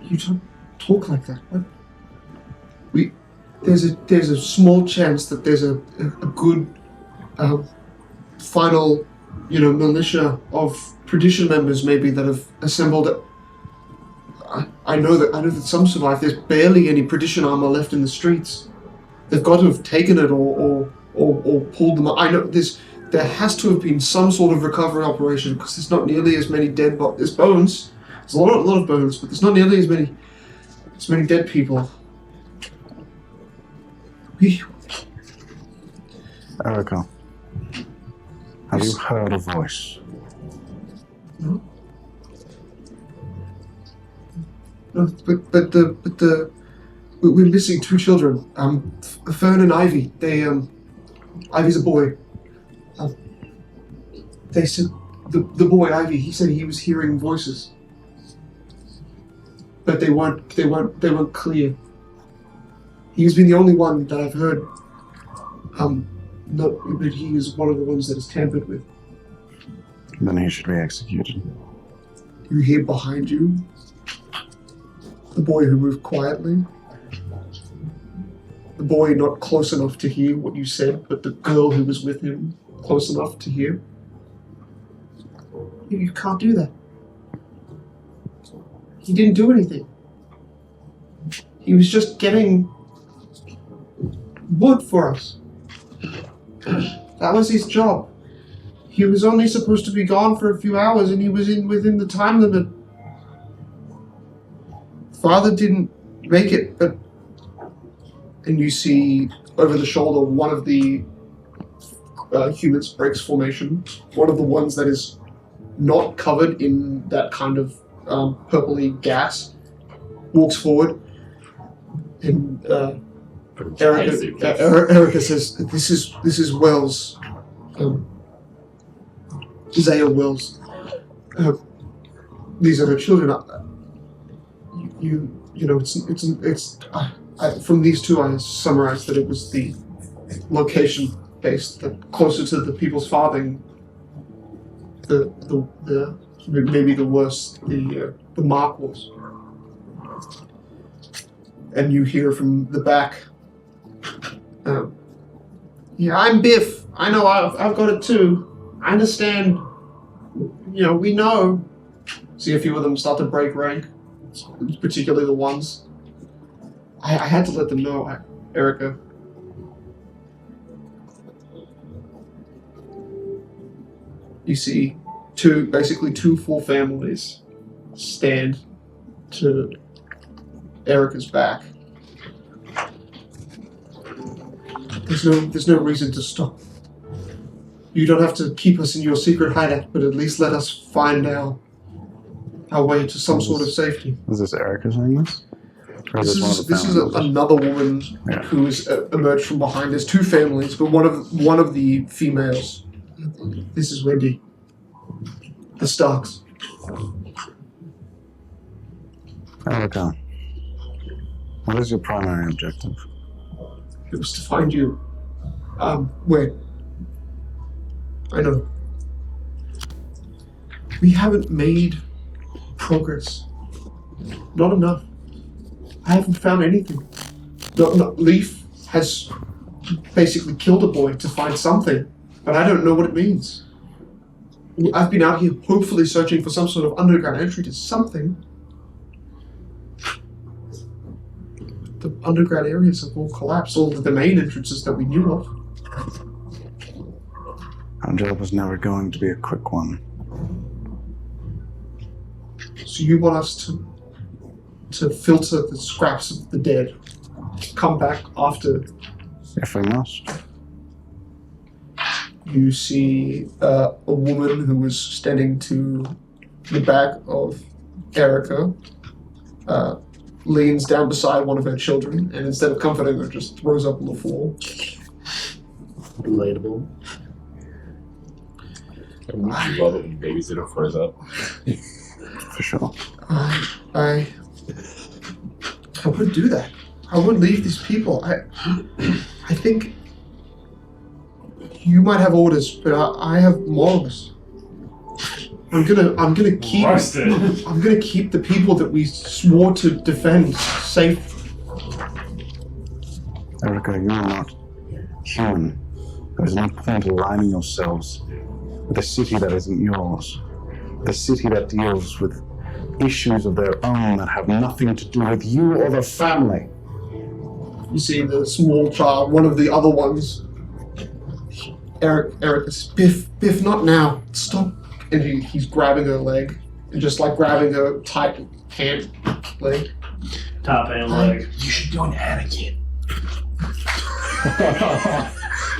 You don't talk like that. What? There's a small chance that there's a good final, militia of tradition members maybe that have assembled. I know that some survive. There's barely any tradition armor left in the streets. They've got to have taken it or pulled them up. I know there has to have been some sort of recovery operation because there's not nearly as many dead there's bones. There's a lot of bones, but there's not nearly as many dead people. Erica, have you heard a voice? No. No, but we're missing two children. Fern and Ivy. Ivy's a boy. They said the boy Ivy. He said he was hearing voices, but they weren't clear. He's been the only one that I've heard. But he is one of the ones that is tampered with. Then he should be executed. You hear behind you the boy who moved quietly. The boy not close enough to hear what you said, but the girl who was with him close enough to hear. You can't do that. He didn't do anything. He was just getting wood for us. That was his job. He was only supposed to be gone for a few hours, and he was within the time limit. Father didn't make it, but... And you see over the shoulder one of the humans breaks formation. One of the ones that is not covered in that kind of purpley gas walks forward, and Erica says, "This is Wells, Isaiah Wells. These are her children. You from these two, I summarized that it was the location based, the closer to the people's farthing, the maybe the worse the mark was. And you hear from the back, yeah, I'm Biff. I know I've got it too. I understand. We know. See a few of them start to break rank, particularly the ones. I had to let them know, Erica. You see basically two full families stand to Erica's back. There's no reason to stop. You don't have to keep us in your secret hideout, but at least let us find our way to some sort of safety. Is this Erica saying this? Or This is another woman who has emerged from behind. There's two families, but one of the females. This is Wendy. The Starks. Erica, what is your primary objective? It was to find you. Wait. I know. We haven't made progress. Not enough. I haven't found anything. No, Leaf has basically killed a boy to find something, but I don't know what it means. I've been out here hopefully searching for some sort of underground entry to something. The underground areas have all collapsed, all of the main entrances that we knew of. Our job was never going to be a quick one. So you want us to filter the scraps of the dead, come back after? If we must. You see a woman who was standing to the back of Erica, leans down beside one of her children, and instead of comforting her, just throws up on the floor. Relatable. I love it when babysitter throws up. For sure. I wouldn't do that. I wouldn't leave these people. I think you might have orders, but I have morals. I'm gonna keep the people that we swore to defend safe. Erica, you are not human. There's no point aligning yourselves with a city that isn't yours. The city that deals with issues of their own that have nothing to do with you or the family. You see the small child, one of the other ones. Erica says, Biff, not now. Stop. And he's grabbing her leg, and just like grabbing her tight hand leg. Top hand leg. You should join Anakin.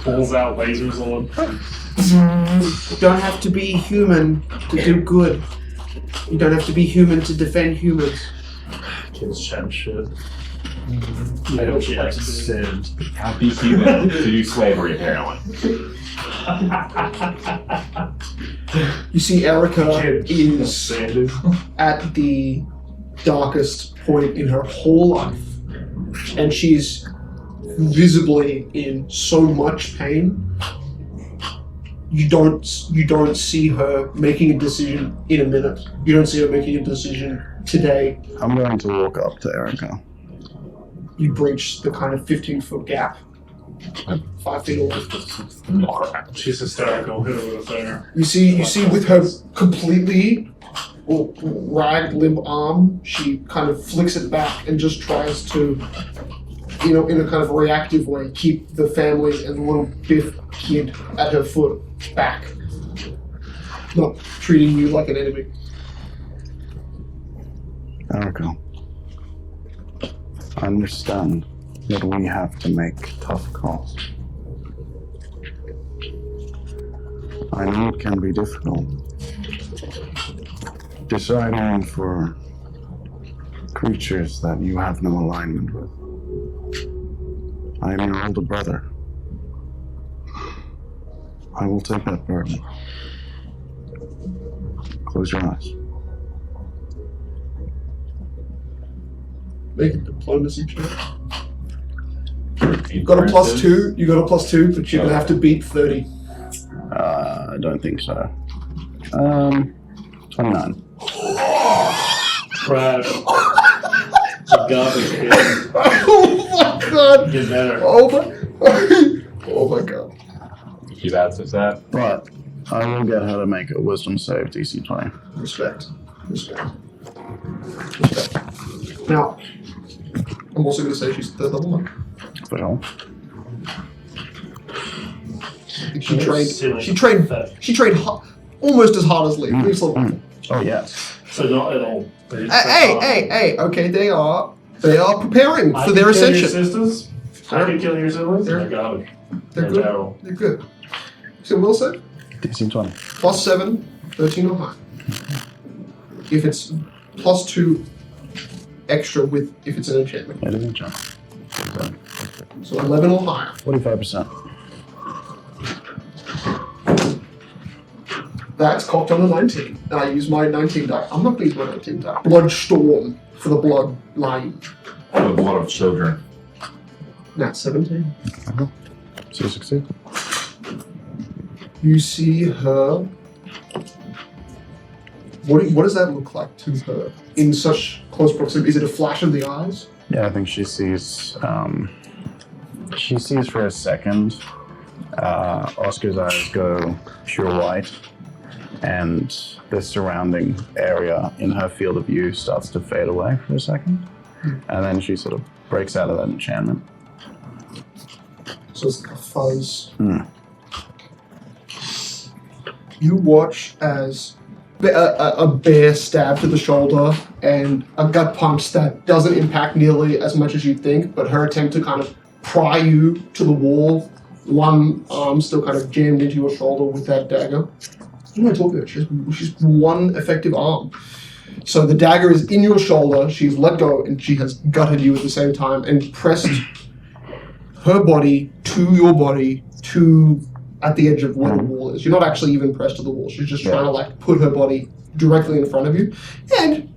Pulls out lasers on. You don't have to be human to do good. You don't have to be human to defend humans. Kids chat shit. I hope she likes sin. Can't be human to do slavery, apparently. You see Erica is at the darkest point in her whole life, and she's visibly in so much pain. You don't see her making a decision in a minute. You don't see her making a decision today. I'm going to walk up to Erica. You breach the kind of 15-foot gap. 5 feet away. She's hysterical. Hit her with a finger. You see with her completely ragged limp arm, she kind of flicks it back and just tries to, in a kind of reactive way, keep the family and the little Biff kid at her foot back. Not treating you like an enemy. Erica, I understand that we have to make tough calls. I know it can be difficult. Deciding for creatures that you have no alignment with. I am your older brother. I will take that burden. Close your eyes. Make a diplomacy check. You got a +2. You got a +2, but you're gonna have to beat 30. I don't think so. 29. Trash. Garbage kid. Oh my god! Get better. Oh my god. He answers that. But I will get her to make a wisdom save DC 20. Respect. Now, I'm also going to say she's 3rd level monk. For sure. She trained almost as hard as Lee. Lee's level. Oh, yes. So not at all. Hey! Okay, they are preparing for their Kill your ascension. sisters? I can kill your siblings? They're garbage. They're good. terrible. They're good. So will save. DC 20. +7, 13 or higher. If it's +2 extra with if it's an enchantment. It is enchantment. So 11 or higher. 45%. That's cocked on a 19. And I use my 19 die. I'm not beating my 19 die. Bloodstorm for the blood line. The blood of children. Nat 17. So you succeed. You see her. What does that look like to her in such close proximity? Is it a flash of the eyes? Yeah, I think she sees for a second, Oscar's eyes go pure white, and the surrounding area in her field of view starts to fade away for a second, and then she sort of breaks out of that enchantment. So it's like a fuzz. You watch as a bear stabbed to the shoulder and a gut punch that doesn't impact nearly as much as you'd think, but her attempt to kind of pry you to the wall, one arm still kind of jammed into your shoulder with that dagger. What am I talking about? She's one effective arm. So the dagger is in your shoulder, she's let go, and she has gutted you at the same time and pressed her body to your body to at the edge of where the wall is. You're not actually even pressed to the wall. She's just trying to like put her body directly in front of you. And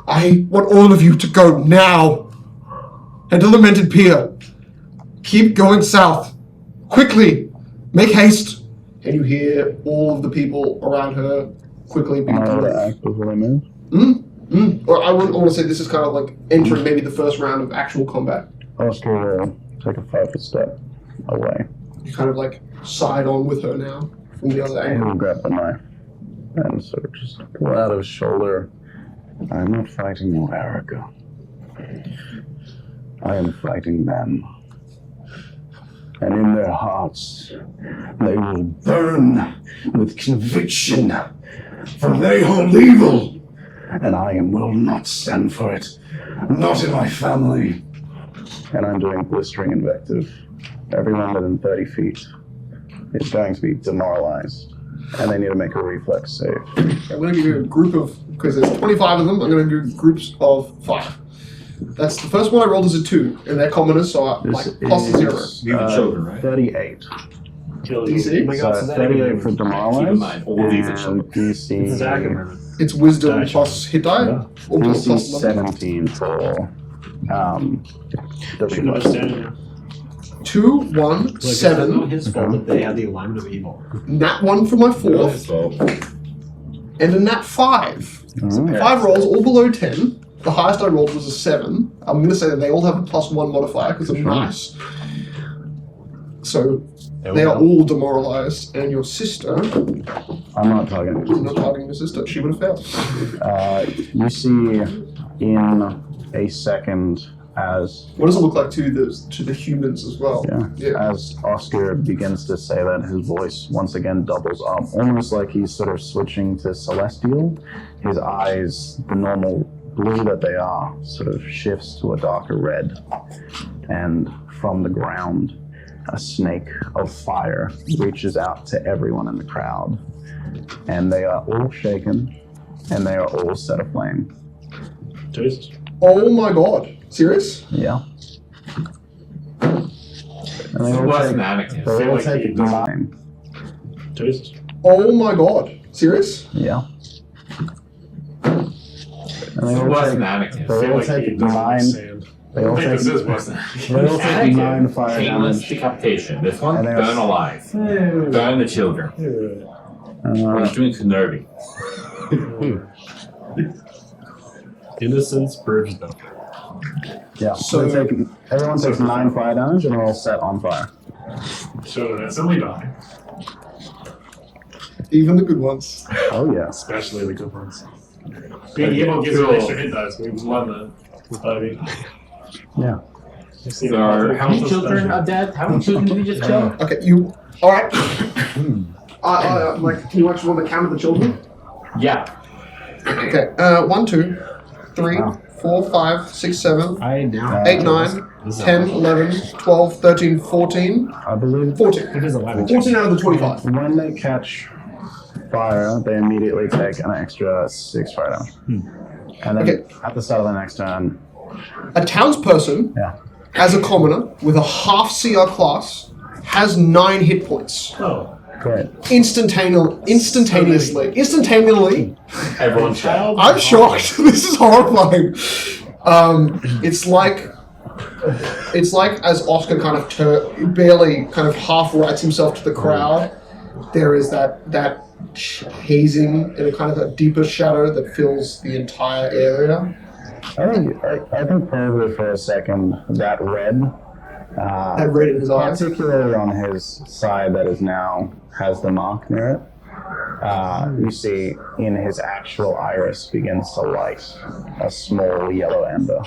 I want all of you to go now. And to Lamented Pier. Keep going south. Quickly. Make haste. And you hear all of the people around her quickly begin to move. Act before they move. Or I want to say this is kind of like entering maybe the first round of actual combat. Oscar will take a 5-foot step away. You kind of like side on with her now from the other And angle. he'll grab the knife and sort of just pull out of his shoulder. I'm not fighting you, Erica. I am fighting them. And in their hearts, they will burn with conviction, for they hold evil, and I will not stand for it. Not in my family. And I'm doing blistering invective. Everyone within 30 feet is going to be demoralized, and they need to make a reflex save. I'm going to give you a group of, because there's 25 of them, I'm going to do groups of 5. That's the first one I rolled as a 2, and they're commoners, so I like plus 0. Even children, right? 38. Kill DC? you. my God, So so that 38 even- for Keep in demoralized, mind, all of these are and children. DC, It's wisdom Dash. plus hit die, Yeah. or plus DC 11. 17 for the Shouldn't have reflex. been standing there. 2, 1, Like, it's 7. not his fault that they had the alignment of evil. Nat 1 for my 4th, So, and a Nat 5. Alright. 5 rolls, all below 10. The highest I rolled was a 7. I'm going to say that they all have a +1 modifier because they're nice. So they are all demoralized, and your sister, I'm not targeting I'm not targeting your sister, she would have failed. You see in a second as What does it look like to the humans as well? Yeah. as Oscar begins to say that, his voice once again doubles up, almost like he's sort of switching to celestial. His eyes, the normal blue that they are, sort of shifts to a darker red. And from the ground, a snake of fire reaches out to everyone in the crowd. And they are all shaken, and they are all set aflame. Jesus. Oh my god. Serious? Yeah. And they all What's take, Anakin? they feel all like take he doesn't- 9. Jesus. Oh my god. Serious? Yeah. And they It all wasn't take, Anakin. they all like take he doesn't like 9. sand. They I all think this take, is Western. they all take 9 fire Painless damage. decapitation. This one, And there's- burn alive. Burn the children. We're doing Kenobi. Innocence purged them. Yeah. So- Everyone takes 9 fire damage and they're all set on fire. Children instantly die. Even the good ones. Oh yeah. Especially the good ones. Being evil gives you extra hit dice. We love that. With Ivy. Yeah. You see So how many children are dead? How many children did we just kill? Okay, you. Alright. Like, can you actually want to count the children? Yeah. Okay, 1, 2, 3, 4, 5, 6, 7, I now 8, 9, 10, 11, 12, 13, 14. I believe 14. It is 11. 14 out of the 25. when they catch fire, they immediately take an extra 6 fire damage. And then Okay. at the start of the next turn, A townsperson, yeah. as a commoner, with a half CR class, has 9 hit points. Oh. Great. Instantaneously. Everyone shout. I'm shocked. This is horrifying. It's like as Oscar kind of barely kind of half rights himself to the crowd, there is that hazing and a kind of a deeper shadow that fills the entire area. I think probably for a second that red, That red in his eyes. particularly on his side that is now has the mark near it, you see in his actual iris begins to light a small yellow ember.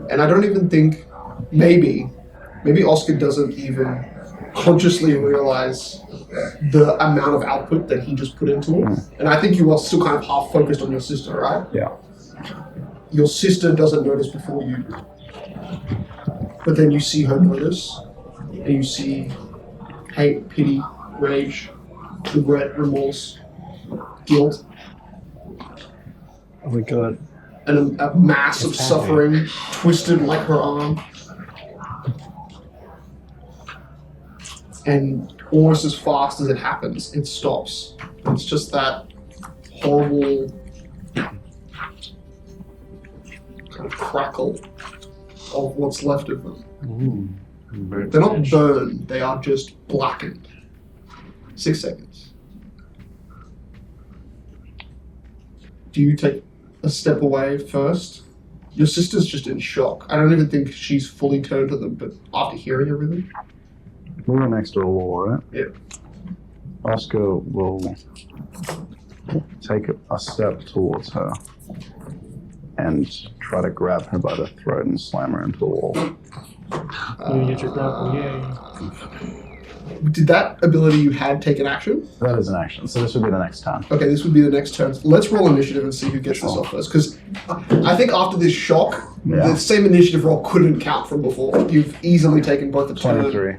And I don't even think, maybe Oscar doesn't even consciously realize the amount of output that he just put into it. And I think you are still kind of half focused on your sister, right? Yeah. Your sister doesn't notice before you do. But then you see her notice, and you see hate, pity, rage, regret, remorse, guilt, Oh my god. and a mass of suffering twisted like her arm. And almost as fast as it happens, it stops. It's just that horrible kind of crackle of what's left of them. They're not burned, they are just blackened. 6 seconds. Do you take a step away first? Your sister's just in shock. I don't even think she's fully turned to them, but after hearing everything. We were next to a wall, right? Yeah. Oscar will take a step towards her and try to grab her by the throat and slam her into the wall. You get your grapple, yay. Did that ability you had take an action? That is an action, so this would be the next turn. Okay, this would be the next turn. Let's roll initiative and see who gets this off first. Because I think after this shock, Yeah. the same initiative roll couldn't count from before. You've easily taken both the turn. 23.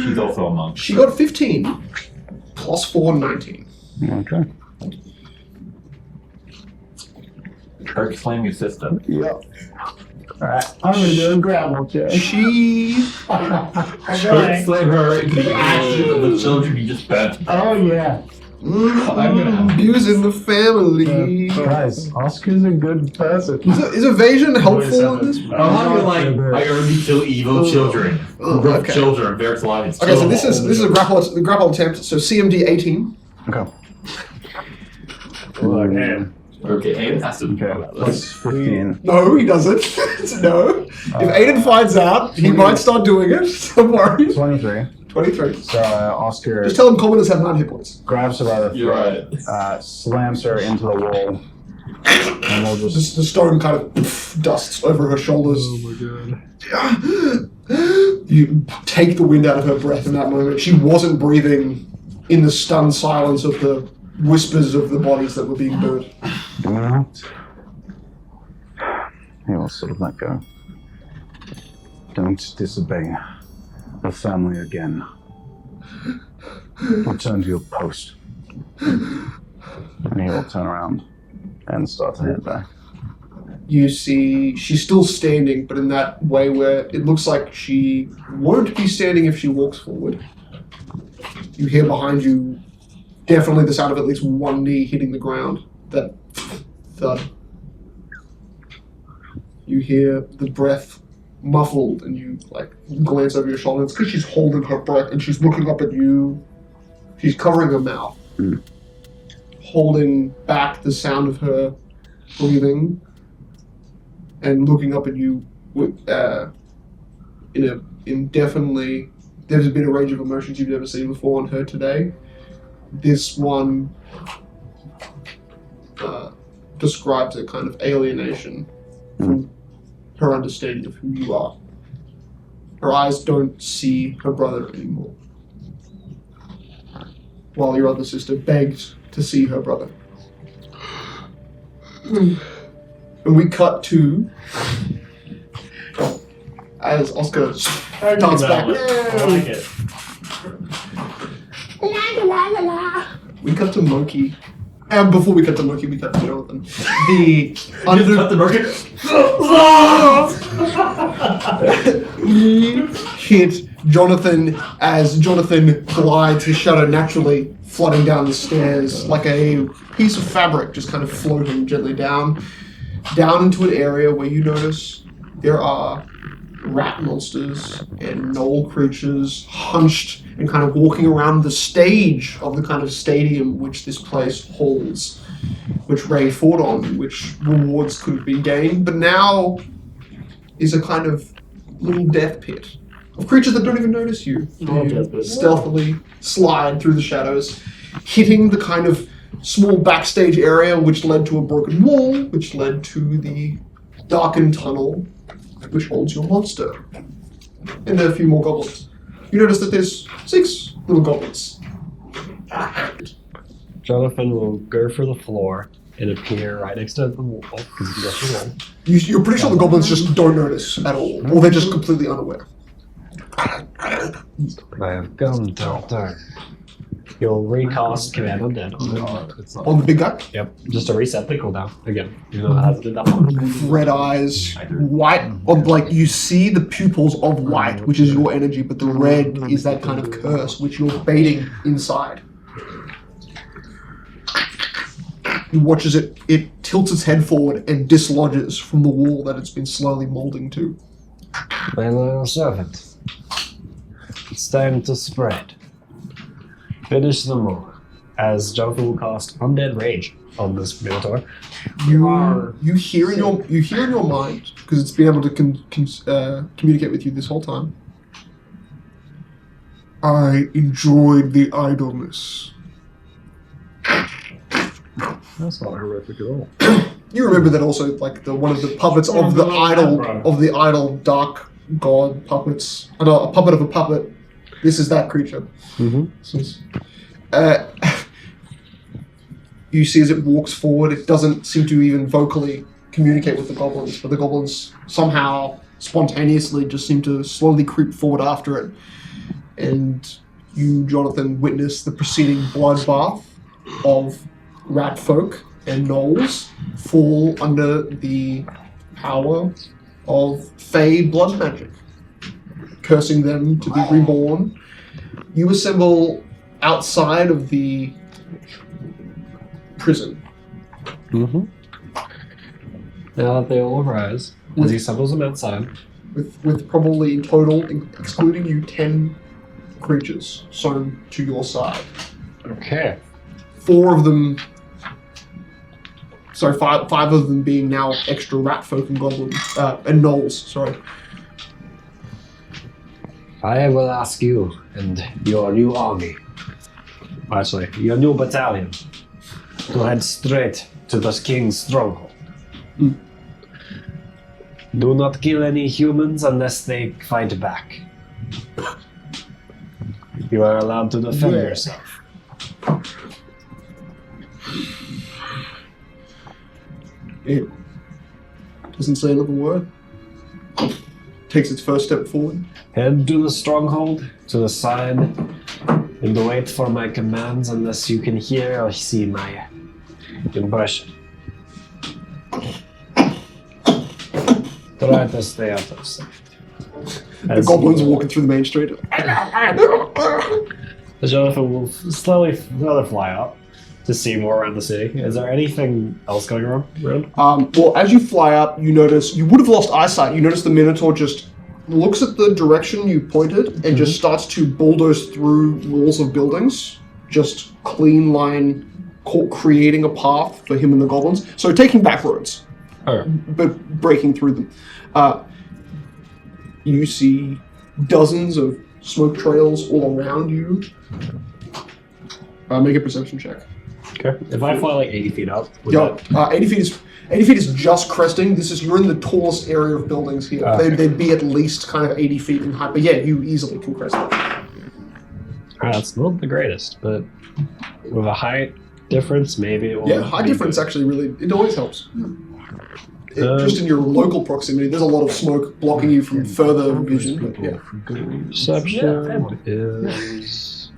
She's also a monk. She got 15. Plus 4, 19. Okay. Kirk slam your sister. Yep. Alright, I'm gonna do a grapple check. She... Kirk slam her into the ashes of the children you just burnt. Oh yeah. Abuse in the family. Guys, Oscar's a good person. Is evasion helpful in this? I'm like, I only kill evil children. Oh, Rough okay. children, various lines. Okay, so this is a grapple attempt. So CMD 18. Okay. Look, man. Okay, Aiden has to Okay, plus 15. No, he doesn't. No. If Aiden finds out, he might start doing it. Don't worry. 23. 23. So Oscar Just tell him commoners have 9 hit points. grabs her by the You're throat, slams her into the wall, and we'll just The stone kind of dusts over her shoulders. Oh my god. You take the wind out of her breath in that moment. She wasn't breathing in the stunned silence of the whispers of the bodies that were being burned. do not. He will sort of let go. Don't disobey the family again. Return to your post. And he will turn around and start to head back. You see, she's still standing, but in that way where it looks like she won't be standing if she walks forward. You hear behind you definitely the sound of at least one knee hitting the ground. That thud. You hear the breath muffled, and you like glance over your shoulder. It's because she's holding her breath and she's looking up at you. She's covering her mouth, holding back the sound of her breathing, and looking up at you with indefinitely. There's been a range of emotions you've never seen before on her today. This one describes a kind of alienation from her understanding of who you are. Her eyes don't see her brother anymore, while your other sister begged to see her brother. And we cut to as Oscar starts back. I like it. We cut to Moki. And before we cut to Moki, we cut to Jonathan. The he hit Jonathan as Jonathan glides his shadow naturally, flooding down the stairs like a piece of fabric, just kind of floating gently down into an area where you notice there are rat monsters and gnoll creatures hunched and kind of walking around the stage of the kind of stadium which this place holds, which Ray fought on, which rewards could have been gained, but now is a kind of little death pit of creatures that don't even notice you. You stealthily slide through the shadows, hitting the kind of small backstage area which led to a broken wall, which led to the darkened tunnel which holds your monster. And there are a few more goblins. You notice that there's 6 little goblins. Jonathan will go for the floor and appear right next to the wall, because he does the wall. You're pretty sure the goblins just don't notice at all, or they're just completely unaware. I have come to return. You'll recast Command Undead On the big guy? Yep, just to reset the cooldown again. You know how to do that one. Red eyes, white, like you see the pupils of white, which is your energy, but the red is that kind of curse which you're baiting inside. He watches it tilts its head forward and dislodges from the wall that it's been slowly molding to. My loyal servant. It's time to spread. Finish them all. As Jonathan will cast Undead Rage on this Minotaur. You hear in your mind, because it's been able to communicate with you this whole time. I enjoyed the idleness. That's not horrific at all. You remember that also, like one of the puppets of the idol dark god puppets. A puppet of a puppet. This is that creature. Mm-hmm. You see as it walks forward, it doesn't seem to even vocally communicate with the goblins, but the goblins somehow spontaneously just seem to slowly creep forward after it. And you, Jonathan, witness the preceding bloodbath of rat folk and gnolls fall under the power of fey blood magic, cursing them to be reborn. You assemble outside of the prison. Mm-hmm. Now that they all arise, as he assembles them outside. With probably in total, excluding you, 10 creatures sewn to your side. Okay. 5 of them being now extra rat folk and goblins, and gnolls, sorry. I will ask you and your new army, actually, your new battalion, to head straight to the king's stronghold. Mm. Do not kill any humans unless they fight back. You are allowed to defend yourself. It doesn't say another word. Takes its first step forward. Head to the stronghold, to the side, and wait for my commands unless you can hear or see my impression. Try to stay out of sight. The goblins are walking through the main street. Jonathan will slowly fly up to see more around the city. Is there anything else going around? Well, as you fly up, you notice you would have lost eyesight. You notice the Minotaur just looks at the direction you pointed and just starts to bulldoze through walls of buildings, just clean line, creating a path for him and the goblins. So taking back roads, but breaking through them. You see dozens of smoke trails all around you. Make a perception check. Okay. If I fly like 80 feet up, 80 feet is just cresting. You're in the tallest area of buildings here. They'd be at least kind of 80 feet in height, but yeah, you easily can crest it. That's not the greatest, but with a height difference, maybe it will. Yeah, height difference actually it always helps. Just in your local proximity, there's a lot of smoke blocking you from further vision. But yeah. Perception is.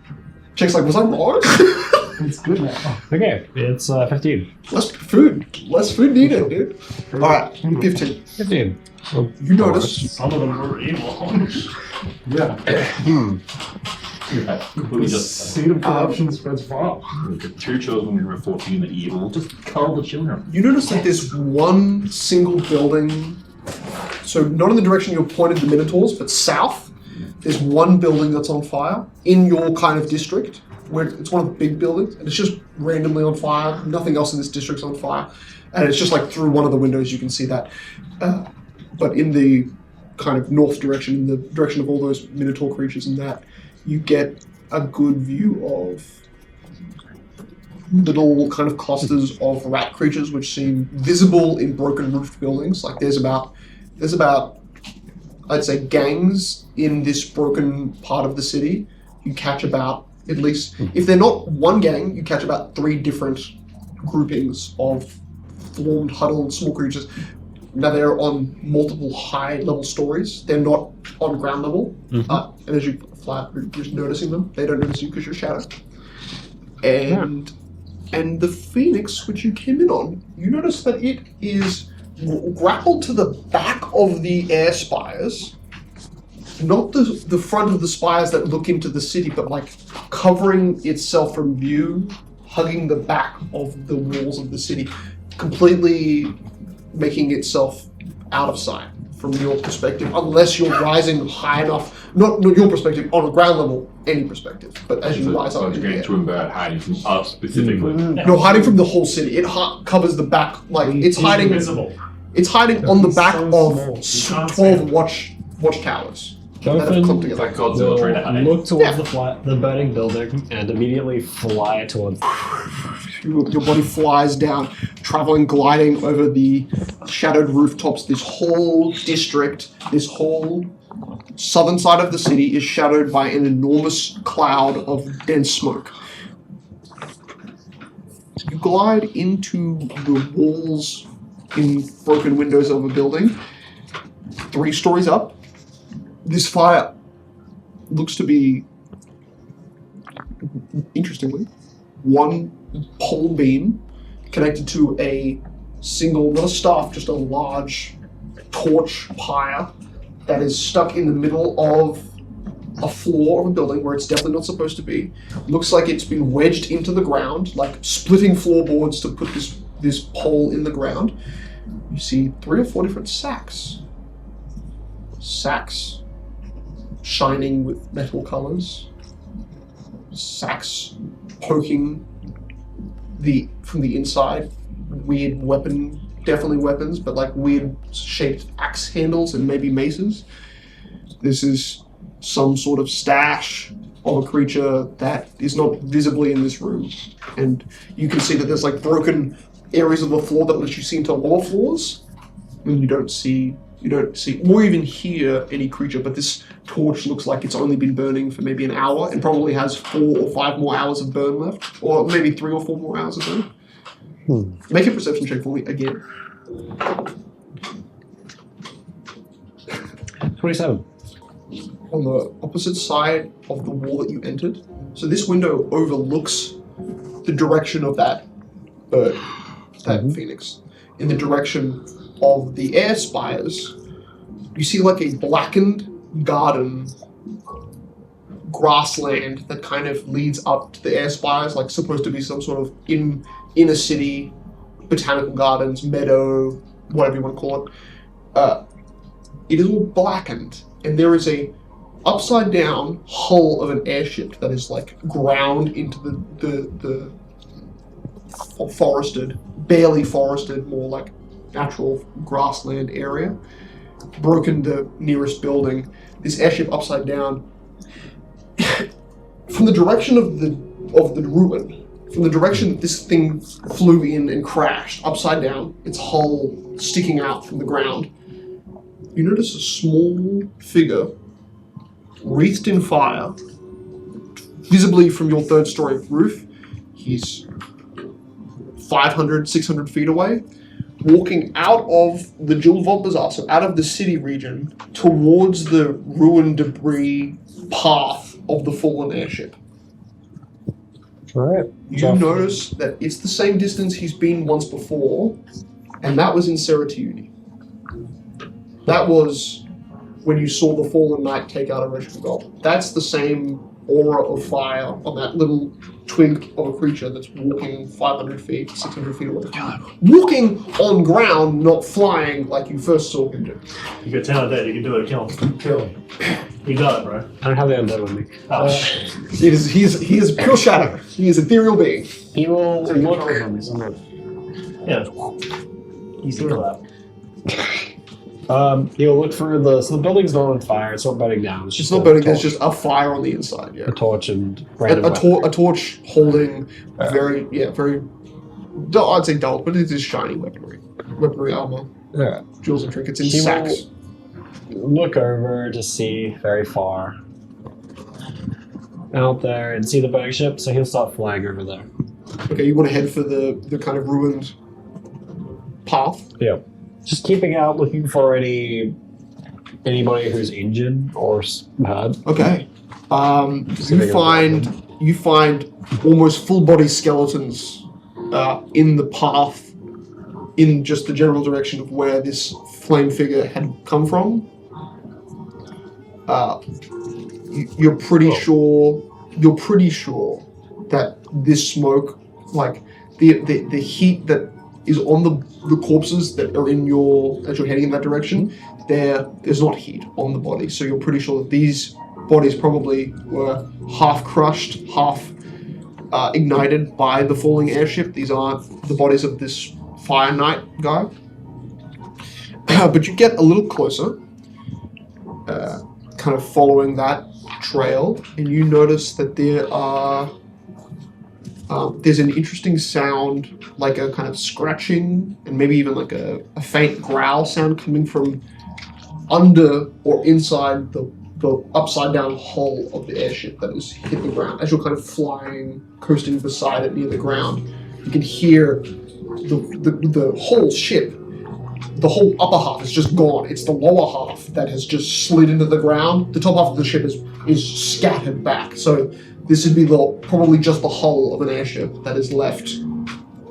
Chick's like, was I wrong? It's good now. Okay, it's 15. Less food needed, dude. All right, 15. 15. Well, You notice Some of them were evil. Yeah. We just Seed of corruption spreads far. the two chosen when we were 14 the evil, just kill the children. You notice that there's one single building, so not in the direction you pointed the Minotaurs, but south, there's one building that's on fire in your kind of district, where it's one of the big buildings, and it's just randomly on fire. Nothing else in this district's on fire. And it's just like through one of the windows you can see that. But in the kind of north direction, in the direction of all those Minotaur creatures and that, you get a good view of little kind of clusters of rat creatures which seem visible in broken roofed buildings. Like there's about I'd say gangs in this broken part of the city. You catch about, at least if they're not one gang, you catch about 3 different groupings of formed, huddled small creatures. Now they're on multiple high level stories. They're not on ground level. And as you fly, you're just noticing them. They don't notice you because you're shadow. And the Phoenix, which you came in on, you notice that it is grappled to the back of the air spires. Not the front of the spires that look into the city, but like covering itself from view, hugging the back of the walls of the city, completely making itself out of sight from your perspective, unless you're rising high enough, not your perspective, on a ground level, any perspective, but as you rise up in the air. To invert hiding from us specifically. No, hiding from the whole city. It covers the back, like it's hiding. Invisible. It's hiding on the back so of small. 12 watchtowers. Jonathan Thank Godzilla trying to hide. will look towards the burning building and immediately fly towards. Your body flies down, traveling, gliding over the shadowed rooftops. This whole district, this whole southern side of the city is shadowed by an enormous cloud of dense smoke. You glide into the walls in broken windows of a building, 3 stories up. This fire looks to be, interestingly, one pole beam connected to a single, not a staff, just a large torch pyre that is stuck in the middle of a floor of a building where it's definitely not supposed to be. Looks like it's been wedged into the ground, like splitting floorboards to put this pole in the ground. You see 3 or 4 different sacks. Sacks shining with metal colors. Sacks poking from the inside. Weird weapon, definitely weapons, but like weird shaped axe handles and maybe maces. This is some sort of stash of a creature that is not visibly in this room. And you can see that there's like broken areas of the floor that let you see into lower floors. And you don't see or even hear any creature, but this torch looks like it's only been burning for maybe an hour and probably has 4 or 5 more hours of burn left, or maybe 3 or 4 more hours of burn. Make a perception check for me again. 27. On the opposite side of the wall that you entered, so this window overlooks the direction of that bird, that phoenix. In the direction of the air spires, you see like a blackened garden grassland that kind of leads up to the air spires, like supposed to be some sort of inner city, botanical gardens, meadow, whatever you want to call it. It is all blackened, and there is a upside down hull of an airship that is like ground into the forested, barely forested, more like natural grassland area. Broken the nearest building. This airship upside down. From the direction of the ruin, from the direction that this thing flew in and crashed, upside down, its hull sticking out from the ground, you notice a small figure wreathed in fire, visibly from your third story roof. He's 500, 600 feet away, walking out of the Jewel Vault Bazaar, so out of the city region, towards the ruined debris path of the fallen airship. Alright. You notice that it's the same distance he's been once before, and that was in Seratiuni. That was when you saw the fallen knight take out a regiment gold. That's the same aura of fire on that little twig of a creature that's walking 500 feet, 600 feet away. Walking on ground, not flying like you first saw him do. You could tell that you can do it. Kill him. You got it, bro. I don't have the undead with me. He is pure shadow. He is ethereal being. He will look over me. Yeah. He's doing that. He'll look for so the building's not on fire, it's not burning down. It's not burning, there's just a fire on the inside, yeah. A torch and random a torch holding very, I'd say dull, but it is shiny weaponry. Weaponry armor. Yeah. Jewels and trinkets in He sacks. Look over to see very far out there and see the burning ship, so he'll start flying over there. Okay, you want to head for the kind of ruined path? Yeah. Just keeping out, looking for anybody who's injured or hurt. Okay. You find almost full body skeletons in the path, in just the general direction of where this flame figure had come from. You're pretty sure that this smoke, like the heat that is on the corpses that are as you're heading in that direction, there's not heat on the body. So you're pretty sure that these bodies probably were half crushed, half ignited by the falling airship. These aren't the bodies of this Fire Knight guy. But you get a little closer, kind of following that trail, and you notice that there's an interesting sound, like a kind of scratching, and maybe even like a faint growl sound coming from under or inside the upside down hull of the airship that has hit the ground. As you're kind of flying, coasting beside it near the ground, you can hear the whole ship. The whole upper half is just gone. It's the lower half that has just slid into the ground. The top half of the ship is scattered back. So this would be probably just the hull of an airship that is left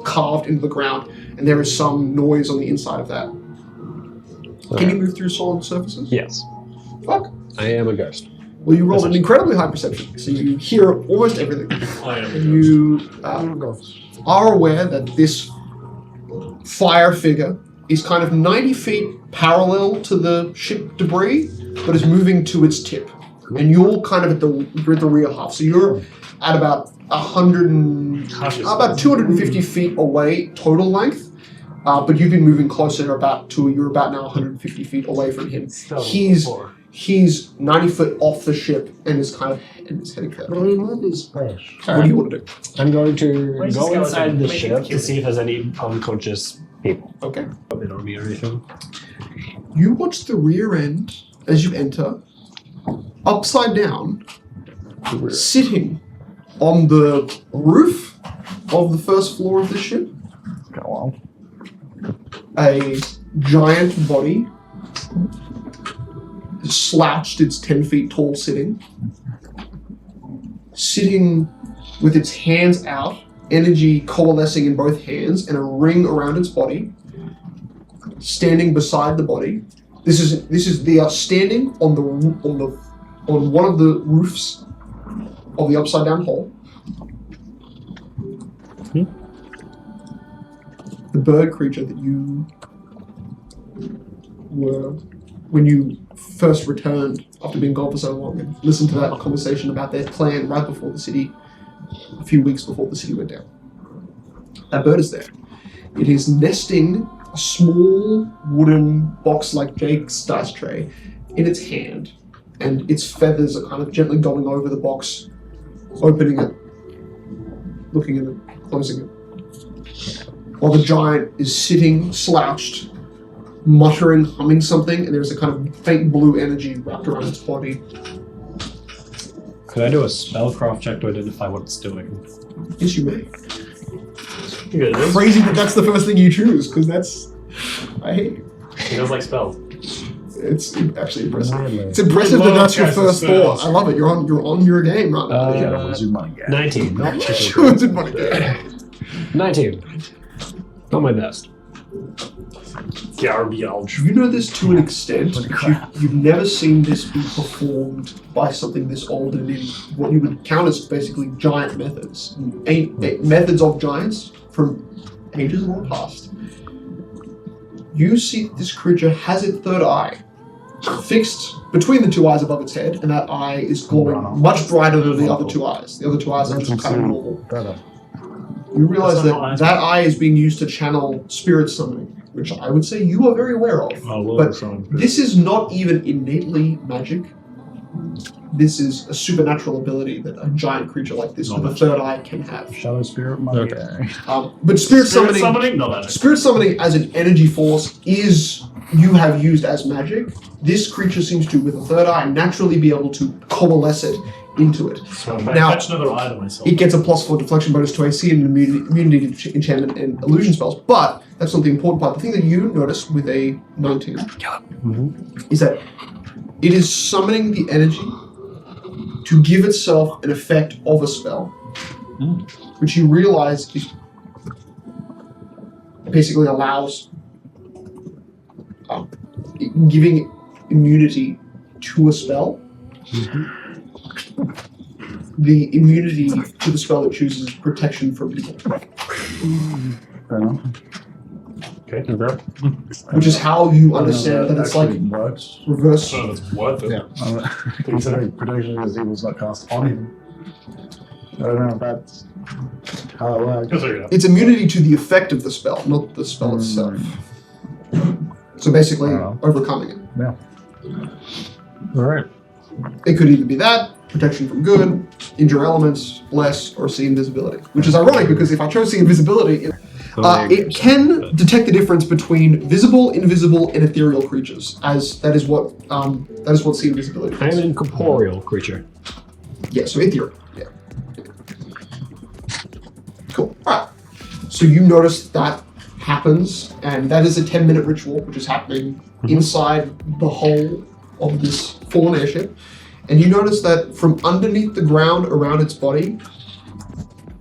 carved into the ground, and there is some noise on the inside of that. Can you move through solid surfaces? Yes. Fuck. I am a ghost. Well, you rolled an incredibly high perception, so you hear almost everything. I am a And you are aware that this fire figure is kind of 90 feet parallel to the ship debris, but is moving to its tip. And you're kind of at the rear half, so you're at about 250 feet away total length, but you've been moving closer you're about now 150 feet away from him. He's 90 foot off the ship and is kind of heading there. What do you want to do? I'm going to go inside the ship to see if there's any unconscious people. Okay. They don't need anything. You watch the rear end as you enter, upside down, sitting on the roof of the first floor of the ship. Go on. A giant body, slouched, it's 10 feet tall, sitting with its hands out, energy coalescing in both hands, and a ring around its body, standing beside the body. They are standing on one of the roofs of the upside down hole. The bird creature that you were, when you first returned after being gone for so long, and listened to that conversation about their plan right before the city, a few weeks before the city went down. That bird is there. It is nesting a small wooden box like Jake's dice tray in its hand, and its feathers are kind of gently going over the box, opening it, looking at it, closing it. While the giant is sitting slouched, muttering, humming something, and there's a kind of faint blue energy wrapped around its body. Could I do a spellcraft check to identify what it's doing? Yes, you may. Good. Crazy that that's the first thing you choose, because that's... I hate you. He does like spells. It's actually impressive. Really? It's impressive that that's your Cast first spells. thought. I love it. You're on your game right now. What's your money gap? 19. Not It's in my game. 19. Not my best. Garbage. You know this to an extent. You've never seen this be performed by something this old and in what you would count as basically giant methods. Methods of giants from ages long past. You see this creature has its third eye fixed between the two eyes above its head, and that eye is glowing much brighter than the other two eyes. The other two eyes are just kind of normal. You realize that that eye is being used to channel spirit summoning, which I would say you are very aware of. But this is not even innately magic. This is a supernatural ability that a giant creature like this with a third eye can have. Shadow spirit money. But spirit summoning, No magic. spirit summoning as an energy force is you have used as magic. This creature seems to, with a third eye, naturally be able to coalesce it into it. So if I Now- catch another eye to myself. It gets a +4 deflection bonus to AC and immunity to enchantment and illusion spells. But that's not the important part. The thing that you notice with a 19 is that it is summoning the energy to give itself an effect of a spell, which you realize is basically allows giving immunity to a spell. The immunity to the spell it chooses is protection from evil, Fair enough. Okay, fair. which is how you understand that it's like works. reverse. So that's what? Yeah. Considering protection is evil's not cast on him. I don't know if that's how it works. Go figure it out. It's immunity to the effect of the spell, not the spell itself. So basically, overcoming it. Yeah. Alright. It could either be that, protection from good, injure elements, bless, or see invisibility. Which is ironic because if I chose see invisibility, it can detect the difference between visible, invisible, and ethereal creatures, as that is what see invisibility I am is. an incorporeal creature. Yeah, so ethereal. Yeah. Cool. Alright. So you notice that happens, and that is a 10-minute ritual, which is happening inside the hull of this fallen airship. And you notice that from underneath the ground around its body,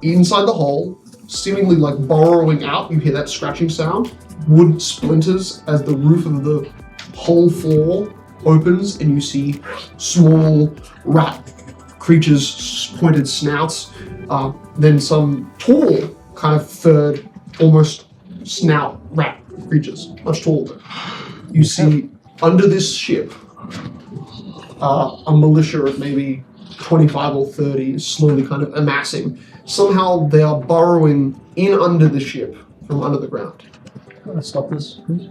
inside the hole, seemingly like burrowing out, you hear that scratching sound. Wood splinters as the roof of the whole floor opens, and you see small rat creatures' pointed snouts. Then some tall, kind of furred, almost snout rat creatures, much taller. You see under this ship a militia of maybe 25 or 30 is slowly kind of amassing. Somehow they are burrowing in under the ship from under the ground. Stop this, please.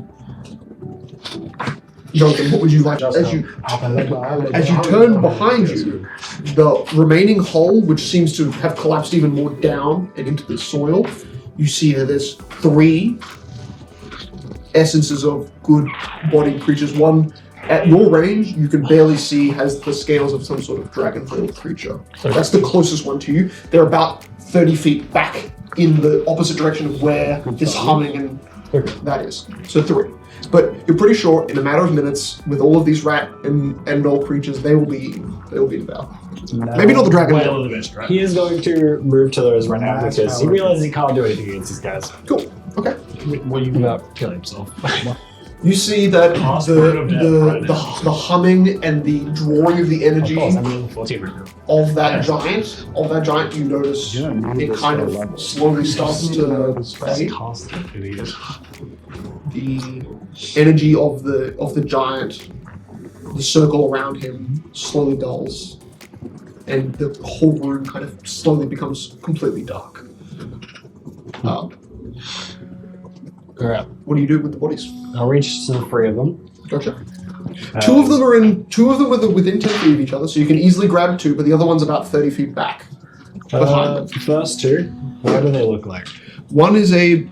Jonathan, what would you like? As you turn behind you, the remaining hull, which seems to have collapsed even more down and into the soil, you see that there's 3 essences of good-bodied creatures. One, at your range, you can barely see has the scales of some sort of dragon-tailed creature. That's the closest one to you. They're about 30 feet back in the opposite direction of where this humming and that is. So 3. But you're pretty sure in a matter of minutes, with all of these rat and gnoll creatures, they will be devoured. Maybe not the dragon. Well, the best, right? He is going to move to those right now because he realizes he can't do anything against these guys Cool. Okay. What you without killing himself. You see that Hospital of death right the now. humming and the drawing of the Of energy course, I'm level 14 right now. of that giant, you notice You don't need it this kind low of level. slowly starts to fade. Toss that idiot. The energy of the giant, the circle around him, slowly dulls, and the whole room kind of slowly becomes completely dark. Alright, What do you do with the bodies? I'll reach to the 3 of them. Gotcha. Two of them are within 10 feet of each other, so you can easily grab 2, but the other one's about 30 feet back. Behind them. First 2, what do they look like? One is a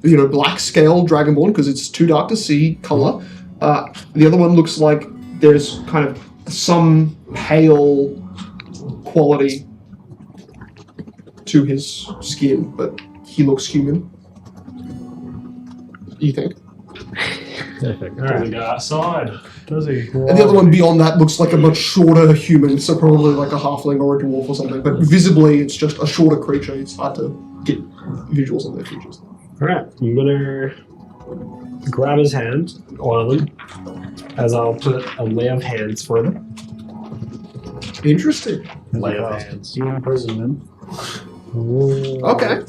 black scale dragonborn because it's too dark to see color. The other one looks like there's kind of some pale quality to his skin, but he looks human. You think? Perfect. Does he go outside? Does he? And the other one beyond that looks like a much shorter human, so probably like a halfling or a dwarf or something. But visibly, it's just a shorter creature. It's hard to get visuals on their features. Alright, I'm gonna grab his hand, one of them, as I'll put a lay of hands for them. Interesting. Lay of hands. You imprison them. Okay.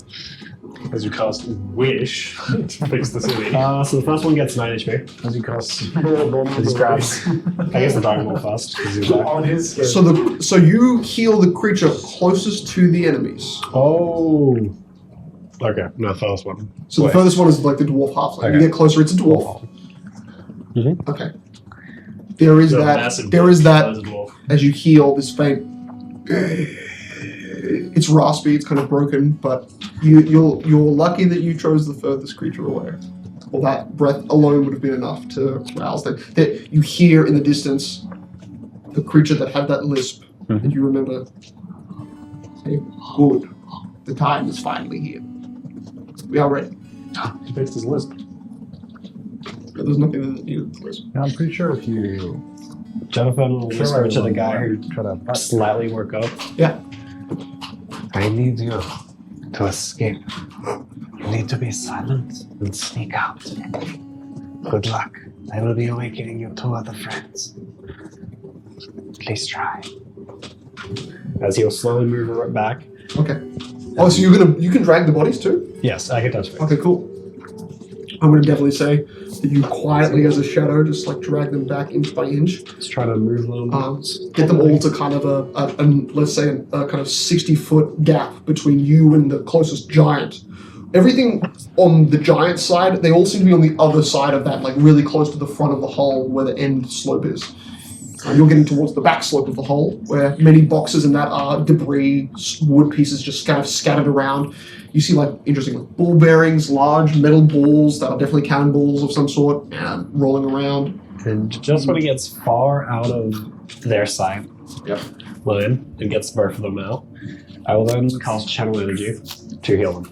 As you cast Wish to fix the city. So the first one gets 9 HP. As you cast He just grabs, I guess the diagonal first, because he's back. On his skin. So you heal the creature closest to the enemies. Oh! Okay, no, first one. So the furthest one is like the dwarf halfling. Okay. You get closer, it's a dwarf. Mhm. Okay. There is So that. massive There is that. as a dwarf. As you heal this faint, it's raspy. It's kind of broken, but you're lucky that you chose the furthest creature away. Well, that breath alone would have been enough to rouse them. That you hear in the distance the creature that had that lisp that you remember. Say, "Good, the time is finally here. We are ready." He fixed his list. There's nothing that needed the lisp. Yeah, I'm pretty sure if you Jonathan will whisper to the guy who try to slightly woke up. Yeah. I need you to escape. You need to be silent and sneak out. Good luck. I will be awakening your 2 other friends. Please try. As he'll slowly move it back. Okay. Oh, so you can drag the bodies too? Yes, I can touch it. Okay, cool. I'm gonna definitely say that you quietly, as a shadow, just like drag them back inch by inch. Just try to move a little bit. Get them all to kind of a let's say a kind of 60-foot gap between you and the closest giant. Everything on the giant side, they all seem to be on the other side of that, like really close to the front of the hull where the end slope is. You're getting towards the back slope of the hull, where many boxes in that are debris, wood pieces just kind of scattered around. You see, like, interesting like ball bearings, large metal balls that are definitely cannonballs of some sort, rolling around. And just when he gets far out of their sight line and gets both of them out, I will then cast Channel Energy to heal them.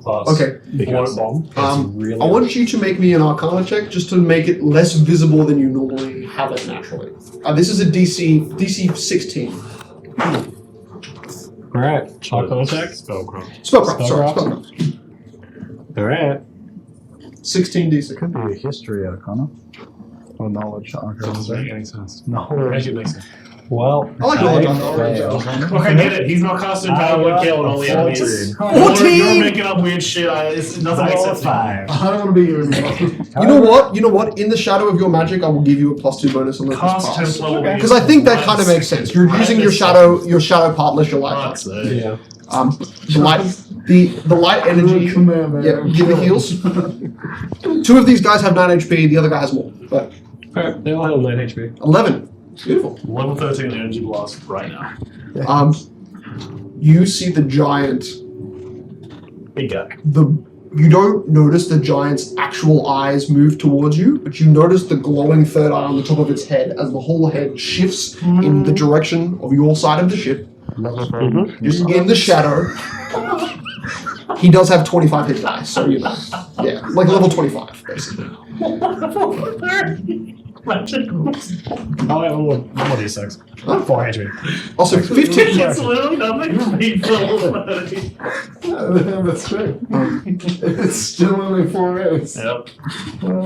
Plus, Okay. because it's really I want you to make me an Arcana check just to make it less visible than you normally have it naturally. This is a DC 16. Alright, Arcana check. Spellcraft. Spellcraft. Alright. 16 DC. could be a history arcana. Or knowledge arcana. Doesn't make any sense. Knowledge. Actually, it makes sense. Well, I like knowledge on failed. knowledge. Okay, get it. He's not casting power would kill and only enemies. 14! You're making up weird shit. It doesn't make sense. 5. I don't want to be here anymore. You know what? In the shadow of your magic, I will give you a +2 bonus on the Cast pass. 10th level. Because I think that kind of makes sense. You're using your shadow part less your light. Fuck's sake. Yeah. The light energy. Yeah, give me heals. 2 of these guys have 9 HP. The other guy has more. But Alright, they all have 9 HP. 11. Beautiful. Level 13 energy blast right now. You see the giant. Big guy. You don't notice the giant's actual eyes move towards you, but you notice the glowing third eye on the top of its head as the whole head shifts in the direction of your side of the ship. Just in the shadow. He does have 25 hit dice, so you know. Yeah, like level 25, basically. Oh, I have one more D6. 4 HP. Also, 15. It's literally nothing for me for level 30. That's true. It's still only 4 minutes. Yep.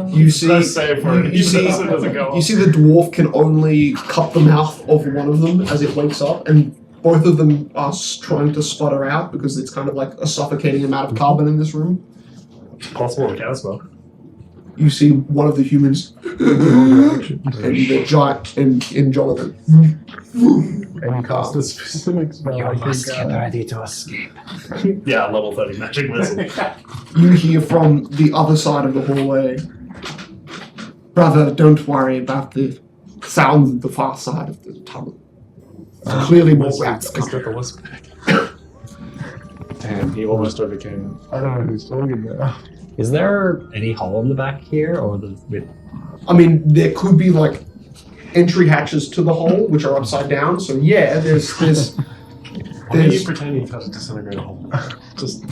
You see, Let's say for you see, doesn't go you see the dwarf can only cut the mouth of one of them as it wakes up, and both of them are trying to sputter out because it's kind of like a suffocating amount of carbon in this room. Possible cat smoke. You see one of the humans and the giant in Jonathan. And cast a specific spell. You must get ready to escape. Yeah, level 30 magic missile. You hear from the other side of the hallway, brother, don't worry about the sounds at the far side of the tunnel. Clearly more rats Is coming. that the whisper? Damn, he almost overcame. I don't know who's talking now. Is there any hole in the back here, or I mean, there could be like entry hatches to the hole, which are upside down. So yeah, there's Why are you pretending to disintegrate a hole? Just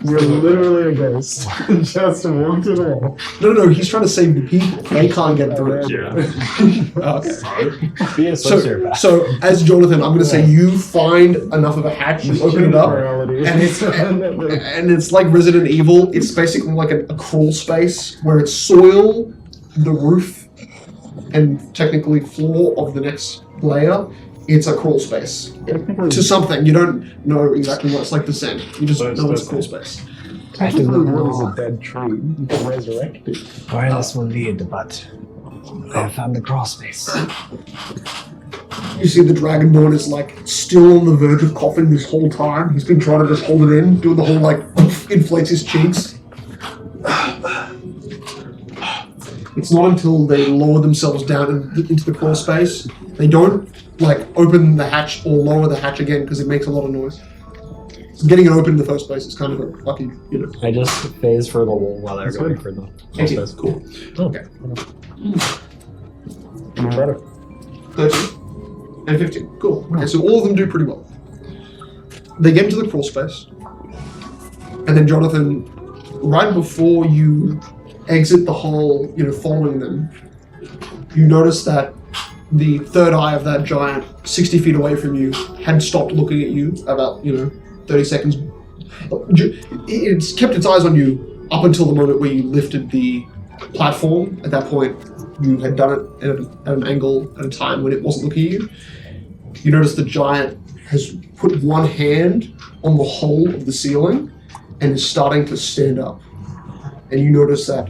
we're literally a ghost. Just walk to the wall. no. He's trying to save the people. They can't get through it. Yeah. Okay. be a sociopath? So as Jonathan, I'm going to say you find enough of a hatch, you open it up, and it's like Resident Evil. It's basically like a crawl space where it's soil, the roof, and technically floor of the next layer. It's a crawl space to something. You don't know exactly what it's like to send. You just know it's a crawl space. I do not It was know a dead tree. You can resurrect it. where this will lead, but I have found the crawl space. You see the Dragonborn is like still on the verge of coughing this whole time. He's been trying to just hold it in, doing the whole like inflates his cheeks. It's not until they lower themselves down into the crawl space. They don't like open the hatch or lower the hatch again because it makes a lot of noise. So getting it open in the first place is kind of a lucky, you know. I just phase for the wall while they're going for the. 18, cool. Okay. 13 and 15, cool. Okay, so all of them do pretty well. They get into the crawl space, and then Jonathan, right before you exit the hole, you know, following them, you notice that the third eye of that giant, 60 feet away from you, had stopped looking at you about, 30 seconds. It's kept its eyes on you up until the moment where you lifted the platform. At that point, you had done it at an angle at a time when it wasn't looking at you. You notice the giant has put one hand on the hole of the ceiling and is starting to stand up. And you notice that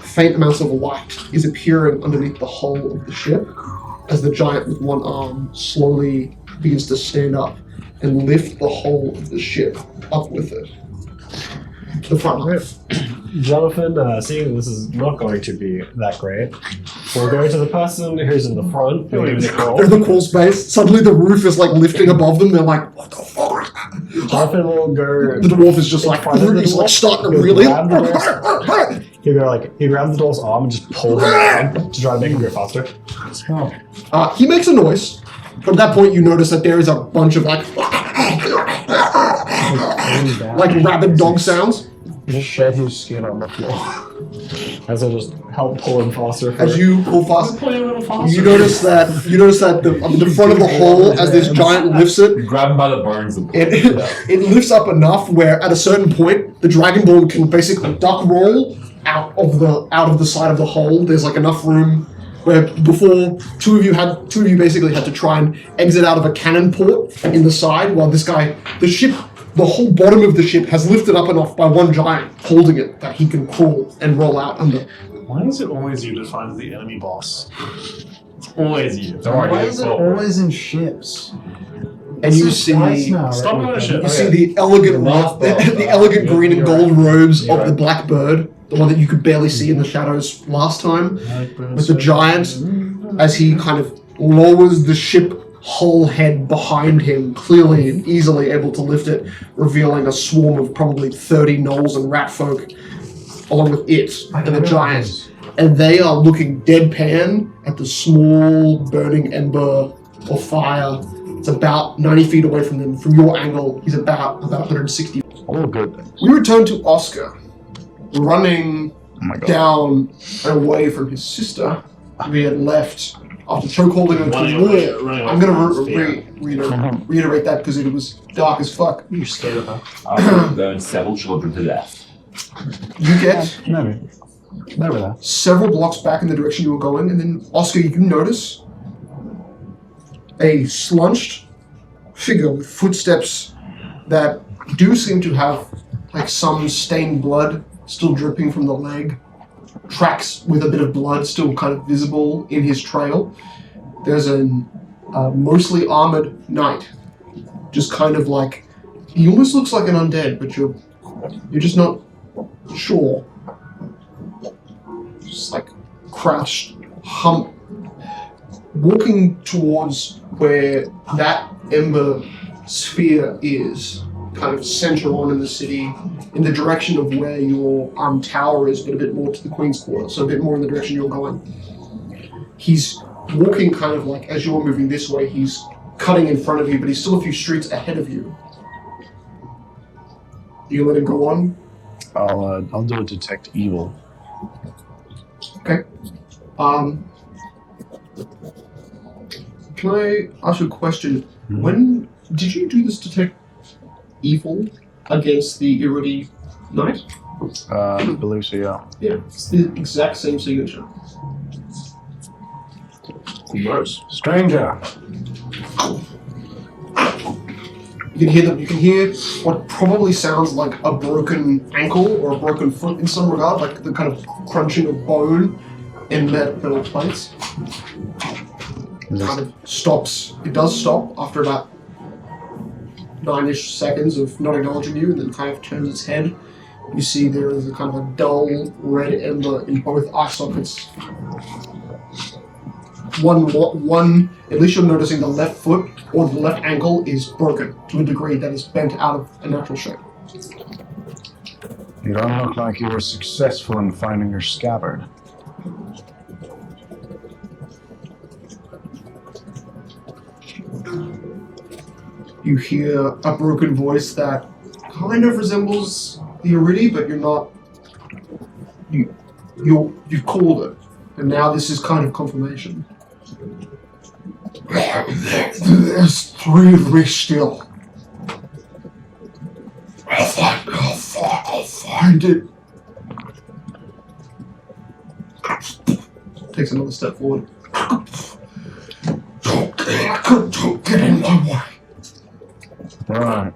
faint amounts of light is appearing underneath the hull of the ship as the giant with one arm slowly begins to stand up and lift the hull of the ship up with it. The front half. Jonathan, seeing this is not going to be that great, we're going to the person who's in the front. They're in the crawl space. Suddenly the roof is like lifting above them. They're like, what the fuck? Jonathan will go. The dwarf is just like, he's like starting to really. He grabs the dwarf's arm and just pulls him down to try to make him go faster. He makes a noise. From that point, you notice that there is a bunch of like rabid dog sounds. Just shed his skin on the floor. As I just help pull him faster. As you pull fast, you notice that the front of the hole, as this giant lifts it, Grab him by the burns and it lifts up enough where at a certain point the Dragonborn can basically duck roll out of the side of the hole. There's like enough room where before two of you basically had to try and exit out of a cannon port in the side, while this guy, the whole bottom of the ship has lifted up enough by one giant holding it that he can crawl and roll out under. Why is it always you that finds the enemy boss? It's always you. Why is it always in ships? And you see, Stop on a ship. you see the elegant green and gold robes of the Blackbird, the one that you could barely see in the shadows last time, with the giant as he kind of lowers the ship hull head behind him, clearly and easily able to lift it, revealing a swarm of probably 30 gnolls and rat folk, along with it and the giant. And they are looking deadpan at the small burning ember of fire. It's about 90 feet away from them. From your angle, he's about 160. Oh, good. We return to Oscar, running down and away from his sister. We had left after chokeholding him to Running the away- wall. running away I'm gonna from reiterate that because it was dark as fuck. You're scared of her. I'll burn several children to death. You get Maybe. Maybe that. several blocks back in the direction you were going, and then Oscar, you notice a slunched figure with footsteps that do seem to have like some stained blood still dripping from the leg, tracks with a bit of blood still kind of visible in his trail. There's a mostly armored knight, just kind of like, he almost looks like an undead, but you're just not sure. Just like crouched, hump, walking towards where that ember sphere is, kind of center on in the city, in the direction of where your tower is, but a bit more to the Queen's Quarter, so a bit more in the direction you're going. He's walking kind of like, as you're moving this way, he's cutting in front of you, but he's still a few streets ahead of you. You let him go on? I'll do a detect evil. Okay. Can I ask you a question? Mm-hmm. When did you do this detect evil against the Irudi Knight? I believe so, yeah. Yeah, it's the exact same signature. Gross. Stranger! You can hear what probably sounds like a broken ankle or a broken foot in some regard, like the kind of crunching of bone in metal plates. It kind of stops. It does stop after about 9-ish seconds of not acknowledging you, and then kind of turns its head. You see there is a kind of a dull red ember in both eye sockets. One, at least you're noticing the left foot or the left ankle is broken to a degree that is bent out of a natural shape. You don't look like you were successful in finding your scabbard. You hear a broken voice that kind of resembles the Iridi, but you're not. You've called it, and now this is kind of confirmation. There's 3 of me still. I'll find it. Takes another step forward. Don't get in my way. Right.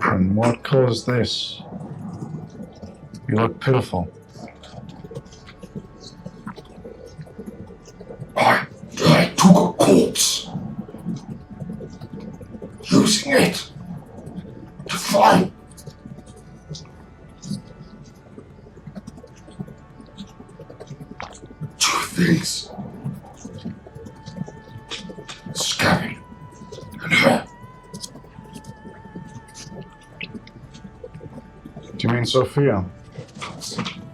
And what caused this? You look pitiful. I took a corpse, using it to fight. Two things. Scabbard and her. Do you mean Sophia?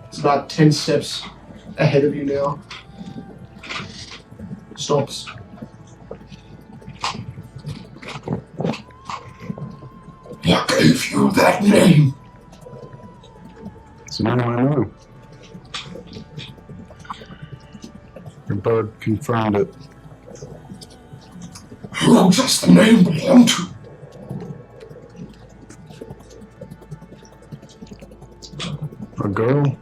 It's about 10 steps ahead of you now. Stops. I gave you that name. It's a name I know. Your bird confirmed it. Who does the name belong to? A girl?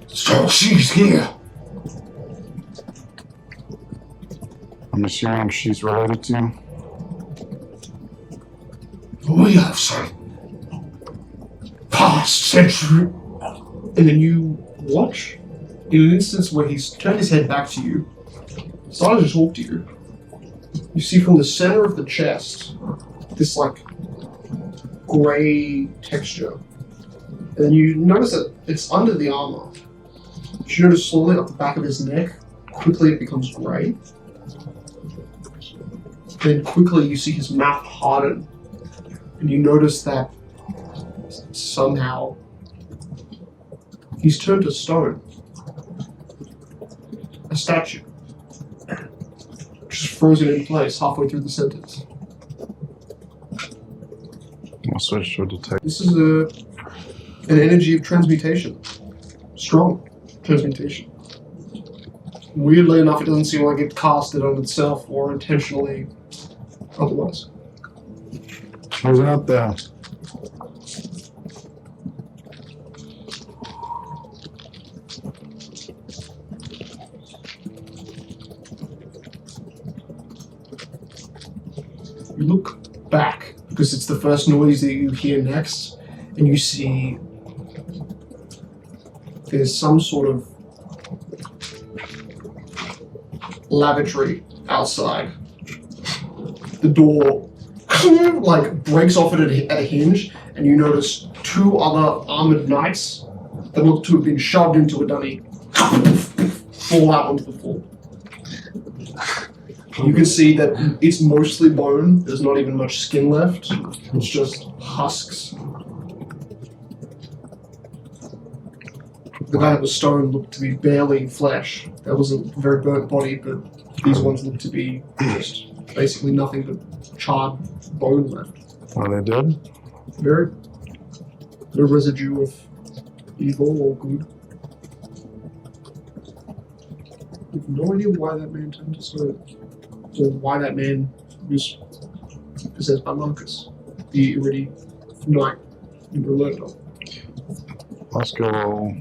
So she's here. I'm assuming she's related to you. We have some past century. And then you watch in an instance where he's turned his head back to you, started to talk to you. You see from the center of the chest this like gray texture. And then you notice that it's under the armor. You notice slowly up the back of his neck, quickly it becomes gray. Then quickly you see his mouth harden. And you notice that somehow he's turned to stone. A statue. Just frozen in place halfway through the sentence. I'll switch to a detect. This is a an energy of transmutation. Strong transmutation. Weirdly enough, it doesn't seem like it casted on itself or intentionally otherwise. Who's out there? You look back, because it's the first noise that you hear next, and you see there's some sort of lavatory outside. The door like breaks off at a hinge, and you notice two other armored knights that look to have been shoved into a dunny fall out onto the floor. You can see that it's mostly bone. There's not even much skin left. It's just husks. The guy that was stoned looked to be barely flesh. That was a very burnt body, but these ones look to be just basically nothing but charred bone left. Are they dead? Very no residue of evil or good. I have no idea why that man turned to stone. Or why that man was possessed by Marcus, the already knight you were learned of. Oscar will,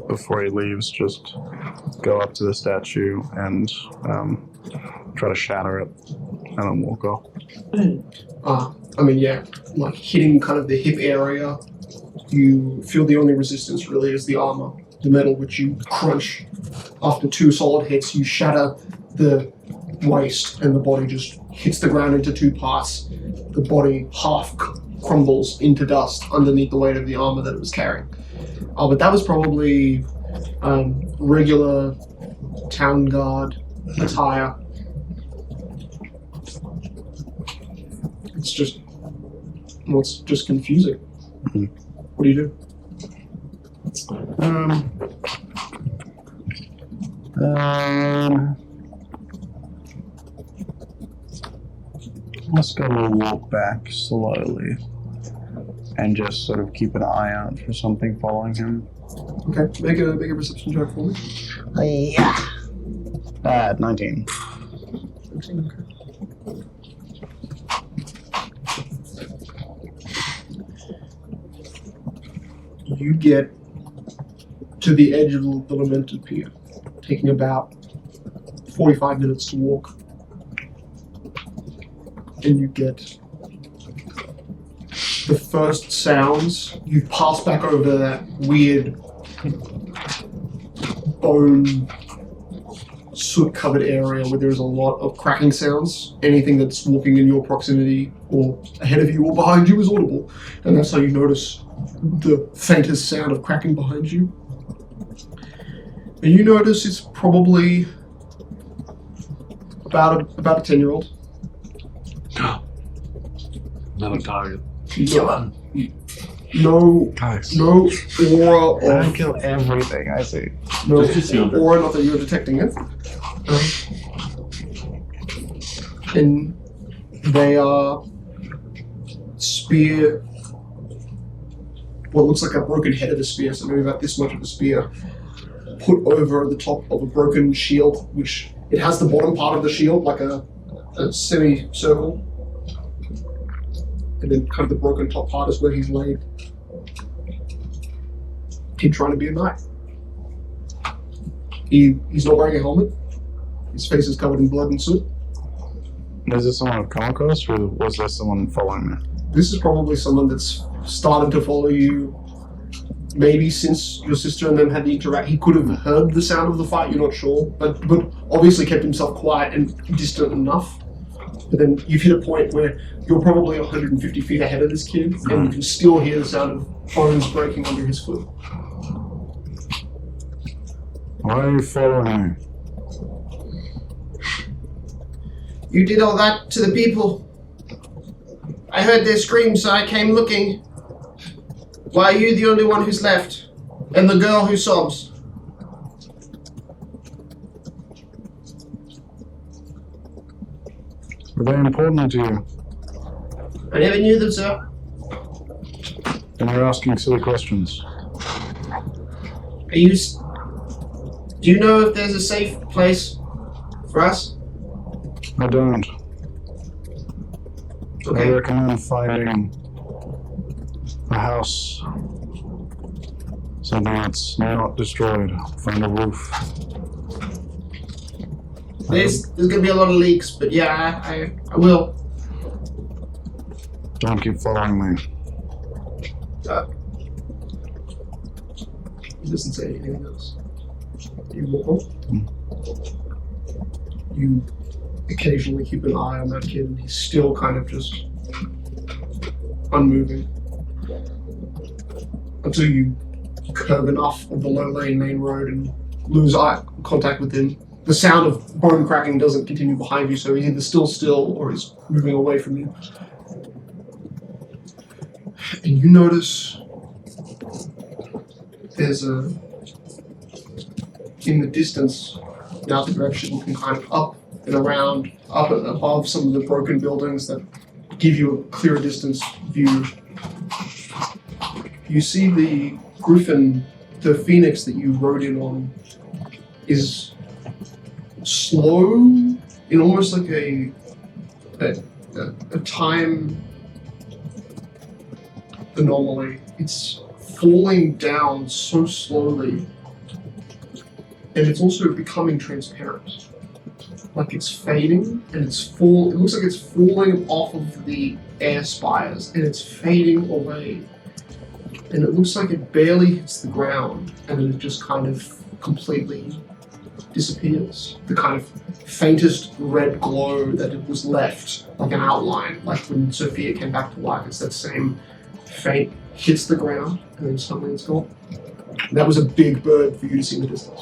before he leaves, just go up to the statue and try to shatter it, and then walk off. Like hitting kind of the hip area, you feel the only resistance really is the armor, the metal, which you crunch. After 2 solid hits, you shatter the waist, and the body just hits the ground into 2 parts. The body half crumbles into dust underneath the weight of the armor that it was carrying. But that was probably regular town guard attire. It's just confusing. Mm-hmm. What do you do? Oscar will walk back slowly and just sort of keep an eye out for something following him. Okay, make a perception check for me. Yeah. 19. Okay. You get to the edge of the lamented pier, taking about 45 minutes to walk. And you get the first sounds. You pass back over that weird bone soot-covered area where there's a lot of cracking sounds. Anything that's walking in your proximity or ahead of you or behind you is audible. And that's how you notice the faintest sound of cracking behind you. And you notice it's probably about a 10-year-old. Another target. No aura I of kill everything I see. no Just aura, not that you're detecting it. And they are spear. What looks like a broken head of a spear, so maybe about this much of a spear, put over the top of a broken shield, which it has the bottom part of the shield like a semicircle. And then kind of the broken top part is where he's laid. Kid trying to be a knight. He's not wearing a helmet. His face is covered in blood and soot. Is this someone I've come across, or was there someone following me? This is probably someone that's started to follow you maybe since your sister and them had the interact. He could have heard the sound of the fight, you're not sure, but obviously kept himself quiet and distant enough. But then you've hit a point where you're probably 150 feet ahead of this kid, and you can still hear the sound of bones breaking under his foot. Why are you following me? You did all that to the people. I heard their screams, so I came looking. Why are you the only one who's left? And the girl who sobs? Were they important to you? I never knew them, sir. And you're asking silly questions. Do you know if there's a safe place for us? I don't. I Okay. recommend finding a house. Something that's not destroyed. Find a roof. There's gonna be a lot of leaks, but yeah, I will. Don't keep following me. He doesn't say anything else. You walk on. You occasionally keep an eye on that kid, and he's still kind of just unmoving. Until you curve enough of the low lane main road and lose eye contact with him. The sound of bone cracking doesn't continue behind you, so he's either still or he's moving away from you. And you notice there's in the distance, now the direction, and kind of up and around, up and above some of the broken buildings that give you a clear distance view. You see the griffin, the phoenix that you rode in on, is slow in almost like a time anomaly. It's falling down so slowly, and it's also becoming transparent. Like it's fading, and it looks like it's falling off of the air spires, and it's fading away. And it looks like it barely hits the ground, and then it just kind of completely disappears. The kind of faintest red glow that it was left, like an outline, like when Sophia came back to life. It's that same faint, hits the ground, and then suddenly it's gone. And that was a big bird for you to see in the distance.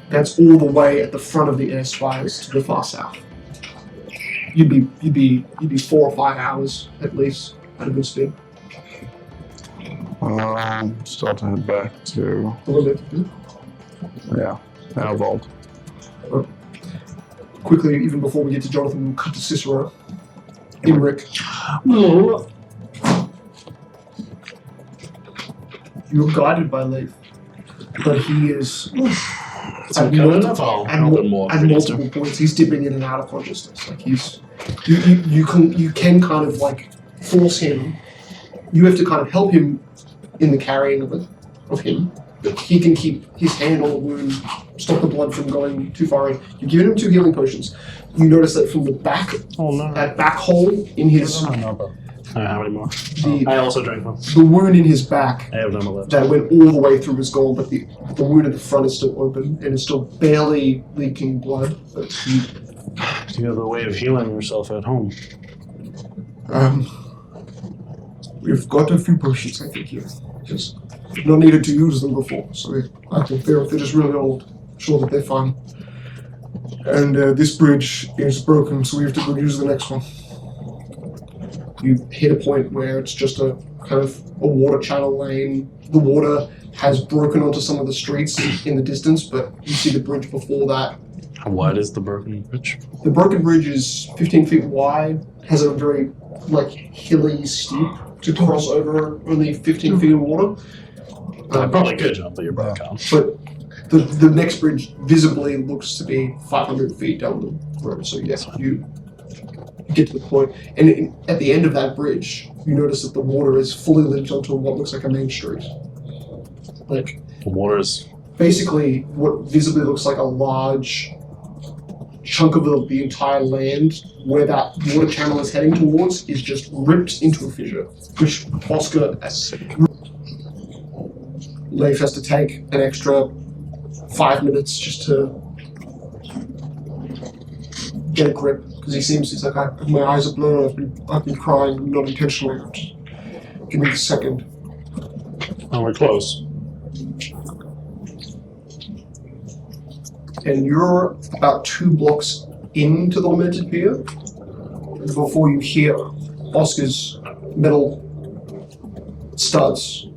That's all the way at the front of the air spires to the far south. You'd be 4 or 5 hours at least at a good speed. Start to head back to A little bit. our vault. Quickly, even before we get to Jonathan, we'll cut to Cicero. Imric. You're guided by Leif, but he is at multiple points. He's dipping in and out of consciousness. Like you can kind of like force him. You have to kind of help him in the carrying of him. But he can keep his hand on the wound, stop the blood from going too far in. You've given him 2 healing potions. You notice that from the back, that back hole in his. I don't have any more. I also drank one. The wound in his back I have no more left. that went all the way through his gone, but the wound at the front is still open and it's still barely leaking blood. But Do you have a way of healing yourself at home? we've got a few potions, I think, here. Just not needed to use them before, so I think they're just really old. Sure that they're fine. And this bridge is broken, so we have to go use the next one. You hit a point where it's just a kind of a water channel lane. The water has broken onto some of the streets in the distance, but you see the bridge before that. How wide is the broken bridge? The broken bridge is 15 feet wide, has a very hilly steep to cross over only 15 feet of water. I probably could jump, but you're back on. But the next bridge visibly looks to be 500 feet down the road, so yes, you get to the point. And at the end of that bridge, you notice that the water is fully linked onto what looks like a main street. Like The water is... basically what visibly looks like a large chunk of the entire land where that water channel is heading towards is just ripped into a fissure, which Oscar Leif has to take an extra 5 minutes just to get a grip, because he's like, my eyes are blurred, I've been crying, not intentionally. Just give me a second. Oh, we're close. And you're about 2 blocks into the lamented pier before you hear Oscar's metal studs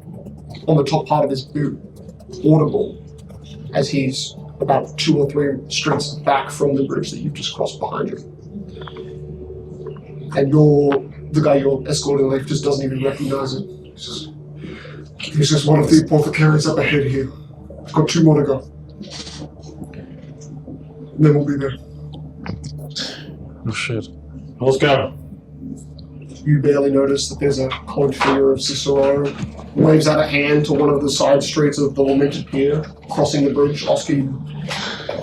on the top part of his boot audible as he's about 2 or 3 streets back from the bridge that you've just crossed behind you. And you're the guy you're escorting left just doesn't even recognize it. He's just one of the apothecaries up ahead here. I've got 2 more to go. And then we'll be there. Oh shit. Let's go. You barely notice that there's a cloaked figure of Cicero. Waves out a hand to one of the side streets of the lamented pier, crossing the bridge. Oscar, you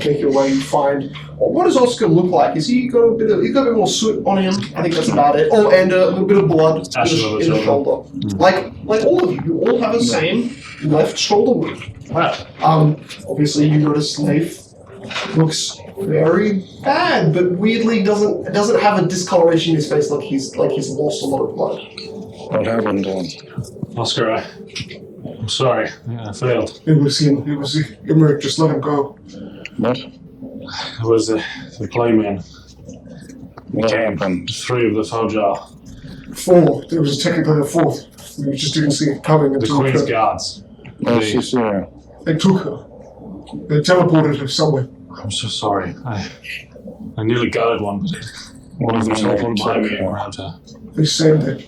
make your way, you find... What does Oscar look like? He's got a bit more soot on him. I think that's about it. Oh, and a little bit of blood in the shoulder. Like all of you. You all have the same left shoulder wound. Wow. Obviously you notice Leif looks very bad, but weirdly doesn't have a discoloration in his face like he's lost a lot of blood. What happened? Oscar, I'm sorry. Yeah, I failed. It was him. Emmerich, just let him go. What? It was the playman. What happened? 3 of the Fojar. 4. There was technically a 4th. We just didn't see it coming The until Queen's guards. Where's Cicero? They took her. They teleported her somewhere. I'm so sorry. I nearly got one, but one of them teleported behind me and grabbed her. They said that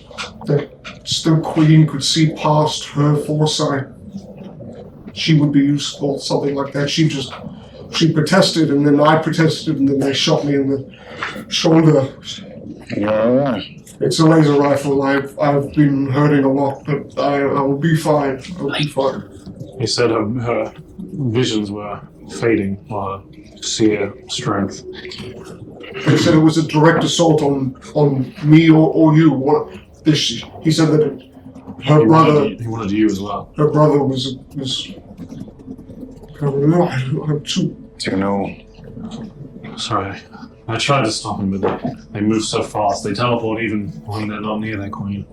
the Queen could see past her foresight. She would be useful, something like that. She protested, and then I protested, and then they shot me in the shoulder. You're alright. It's a laser rifle. I've been hurting a lot, but I will be fine. I'll be fine. He said her visions were fading, or her seer strength. They said it was a direct assault on me or you. He said that her brother... He wanted you as well. Her brother was I don't know. Do you know? Sorry. I tried to stop him, but they move so fast. They teleport even when they're not near their queen.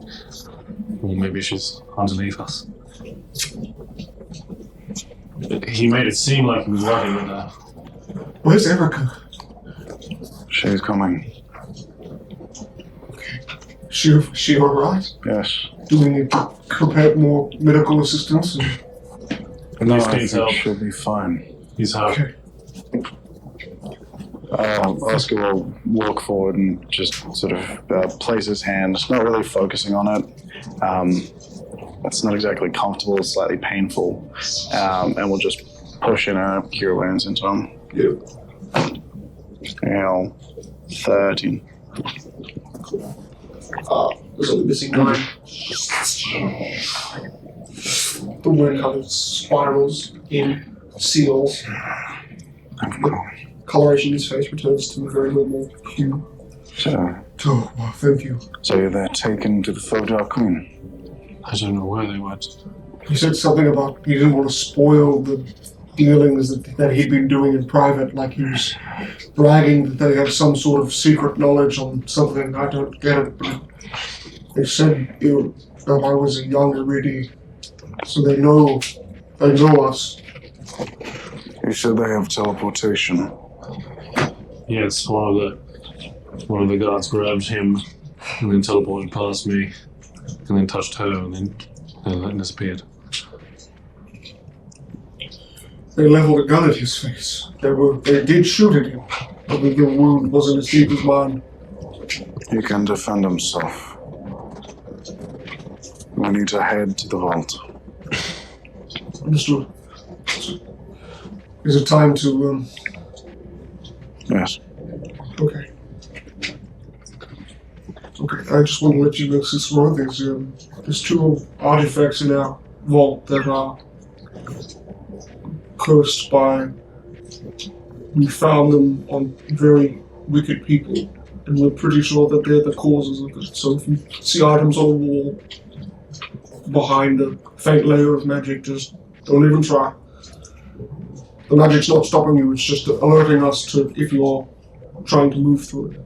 Or maybe she's underneath us. He made it seem like he was working with her. Where's Erica? She's coming. She alright? Yes. Do we need to prepare more medical assistance? No, Please I need think help. she'll be fine. He's hurt. Okay. Oscar will walk forward and just sort of place his hand, not really focusing on it. It's not exactly comfortable, it's slightly painful. And we'll just push in our cure wounds into him. Yeah. 13. There's only missing 9. The wound kind of spirals in, seals. Coloration in his face returns to a very normal hue. So Well, thank you. they're taken to the Fojar Queen. I don't know where they went. He said something about he didn't want to spoil the dealings that he'd been doing in private, like he was bragging that they had some sort of secret knowledge on something. I don't get it, but they said that I was a young Iridi, so they know us. You said they have teleportation. Yes, one of the guards grabbed him and then teleported past me and then touched her and then disappeared. They leveled a gun at his face. They did shoot at him, but the wound wasn't as deep as mine. He can defend himself. We need to head to the vault. Understood. Is it time to, Yes. Okay. I just want to let you know, Cicero, there's 2 artifacts in our vault that are cursed by... We found them on very wicked people, and we're pretty sure that they're the causes of it. So if you see items on the wall behind a faint layer of magic, just don't even try. The magic's not stopping you, it's just alerting us to if you're trying to move through it.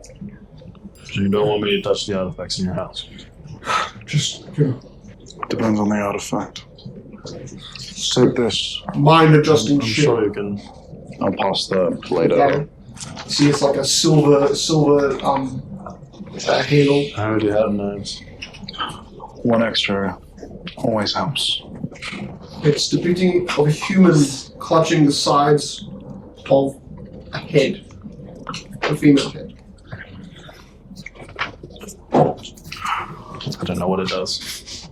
So you don't want me to touch the artifacts in your house? Just, Depends on the artifact. Take this. mind adjusting I'm shit. sure you can. I'll pass the blade over. See, it's like a silver handle. I already have knives. 1 extra always helps. It's depicting of a human clutching the sides of a head, a female head. don't know what it does.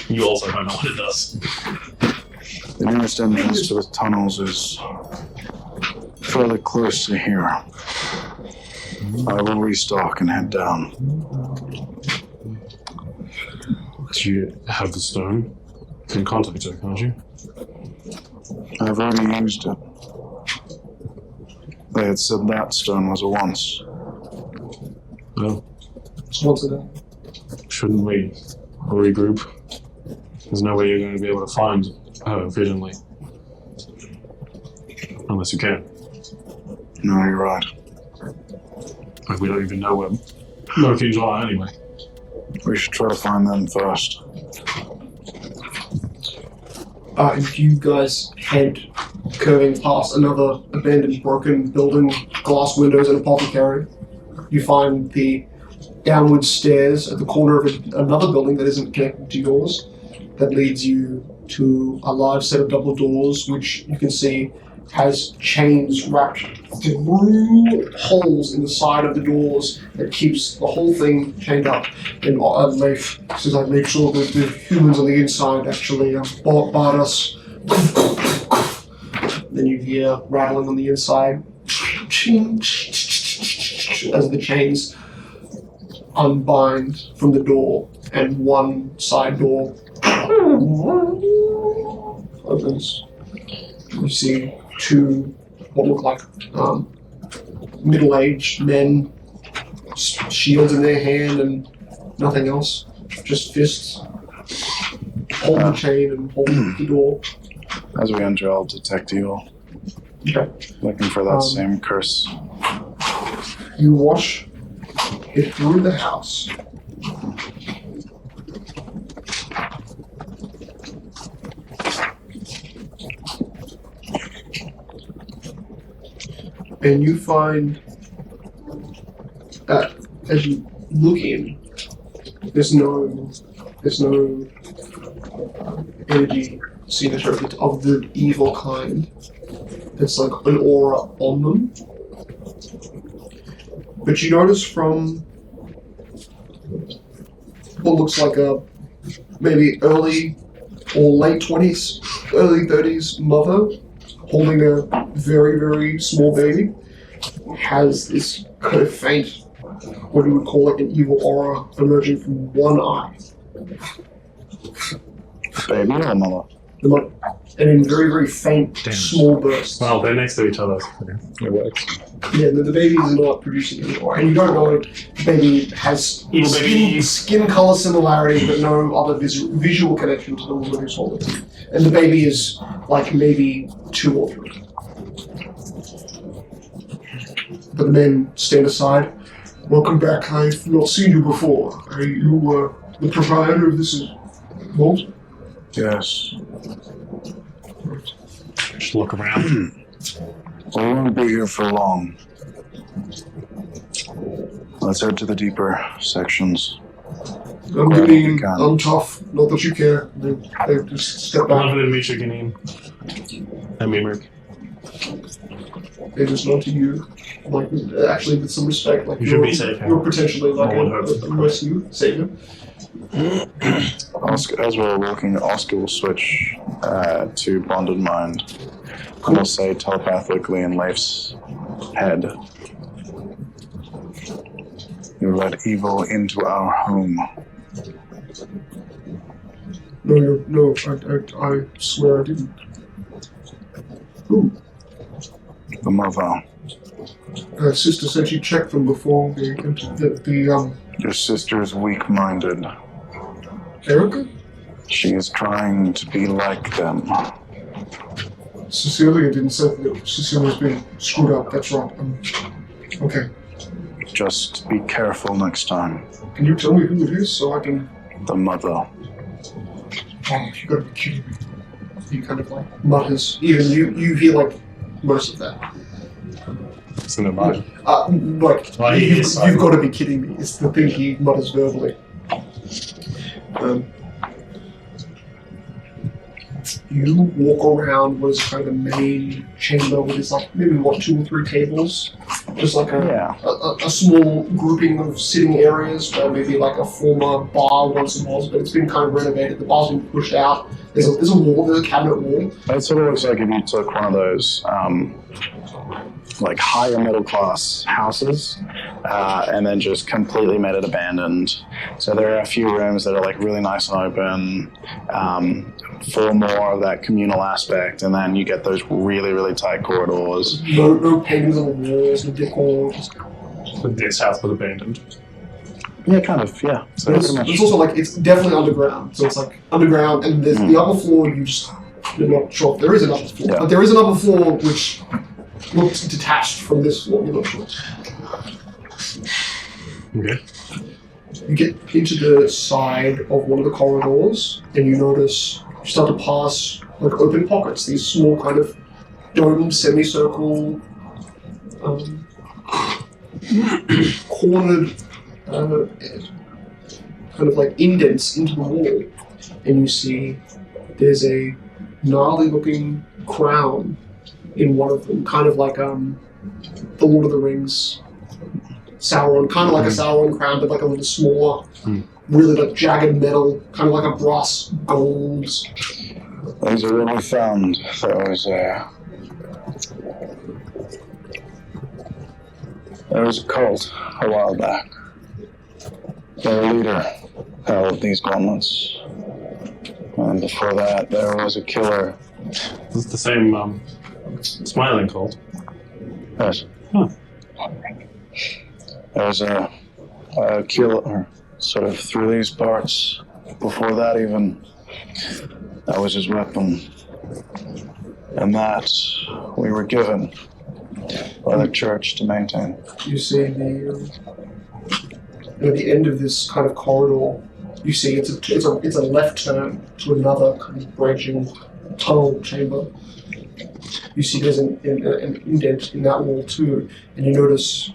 You also don't know what it does. The nearest entrance to the tunnels is fairly close to here. I will restock and head down. Do you have the stone? You can contact it, can't you? I've already used it. They had said that stone was a once. No. Just once a day. Shouldn't we regroup? There's no way you're going to be able to find her efficiently. Unless you can. No, you're right. Like, we don't even know where Mokings are anyway. We should try to find them first. And you guys head curving past another abandoned, broken building, glass windows and apothecary. You find the downward stairs at the corner of another building that isn't connected to yours, that leads you to a large set of double doors, which you can see has chains wrapped through holes in the side of the doors that keeps the whole thing chained up. And Leif says, I make sure that the humans on the inside actually bar us. Then you hear rattling on the inside as the chains unbind from the door, and one side door opens. You see two what look like middle-aged men, shields in their hand and nothing else, just fists, hold the chain and hold the door. As we enter, I'll detect evil. Okay. Looking for that same curse. You wash it through the house. And you find that as you look in, there's no energy signature of the evil kind. It's like an aura on them. But you notice from what looks like a maybe early or late 20s, early 30s mother holding a very, very small baby, has this kind of faint, what you would call like an evil aura emerging from one eye. Baby or mother? The mother. And in very, very faint, small bursts. Well, they're next to each other. It works. Yeah, the baby is not producing anymore. And you don't know if the baby has skin color similarity, but no other visual connection to the woman who's holding it. And the baby is like maybe 2 or 3. But the men stand aside. Welcome back. I've not seen you before. Are you the proprietor of this vault? Yes. Just look around. We won't be here for long. Let's head to the deeper sections. I'm getting tough. Not that you care. They just step back. Love it, Misha Ganim. And Mimric. They just nod to you, like actually with some respect. Like you should be safe. You're potentially like a rescue savior. As we're walking, Oscar will switch to Bonded Mind. And will say telepathically in Leif's head, "You let evil into our home." No, I swear I didn't. Who? The mother. Sister said she checked them before the Your sister is weak-minded. Erica? She is trying to be like them. Cecilia didn't say that Cecilia's been screwed up. That's right. Okay. Just be careful next time. Can you tell me who it is so I can... The mother. Oh, you gotta be kidding me. He kind of like mutters. Even you hear like most of that. It's in the mind. Like, you've got to be kidding me. It's the thing he mutters verbally. you walk around what is kind of the main chamber, which is like maybe 2 or 3 tables, just like a small grouping of sitting areas where maybe like a former bar once was, but it's been kind of renovated. The bar's been pushed out. There's a wall, there's a cabinet wall. It sort of looks like if you took one of those like higher middle class houses and then just completely made it abandoned. So there are a few rooms that are like really nice and open for more of that communal aspect, and then you get those really, really tight corridors. No paintings on the walls, no decor. This house was abandoned. Yeah, kind of, yeah. So it's also like, it's definitely underground. So it's like underground, and there's the upper floor, you're not sure if there is an upper floor. Yeah. But there is an upper floor which looks detached from this floor, you're not sure. Okay. You get into the side of one of the corridors, and you notice, you start to pass like open pockets, these small kind of domed semicircle, cornered kind of like indents into the wall, and you see there's a gnarly looking crown in one of them, kind of like the Lord of the Rings Sauron, kind of like a Sauron crown, but like a little smaller, really like jagged metal, kind of like a brass gold. Those are really found. There was a cult a while back. Their leader held these gauntlets. And before that, there was a killer. This is the same smiling cult. Yes. Huh. There was a killer sort of through these parts. Before that even, that was his weapon. And that we were given by the church to maintain. You see at the end of this kind of corridor, you see it's a left turn to another kind of branching tunnel chamber. You see there's an indent in that wall too, and you notice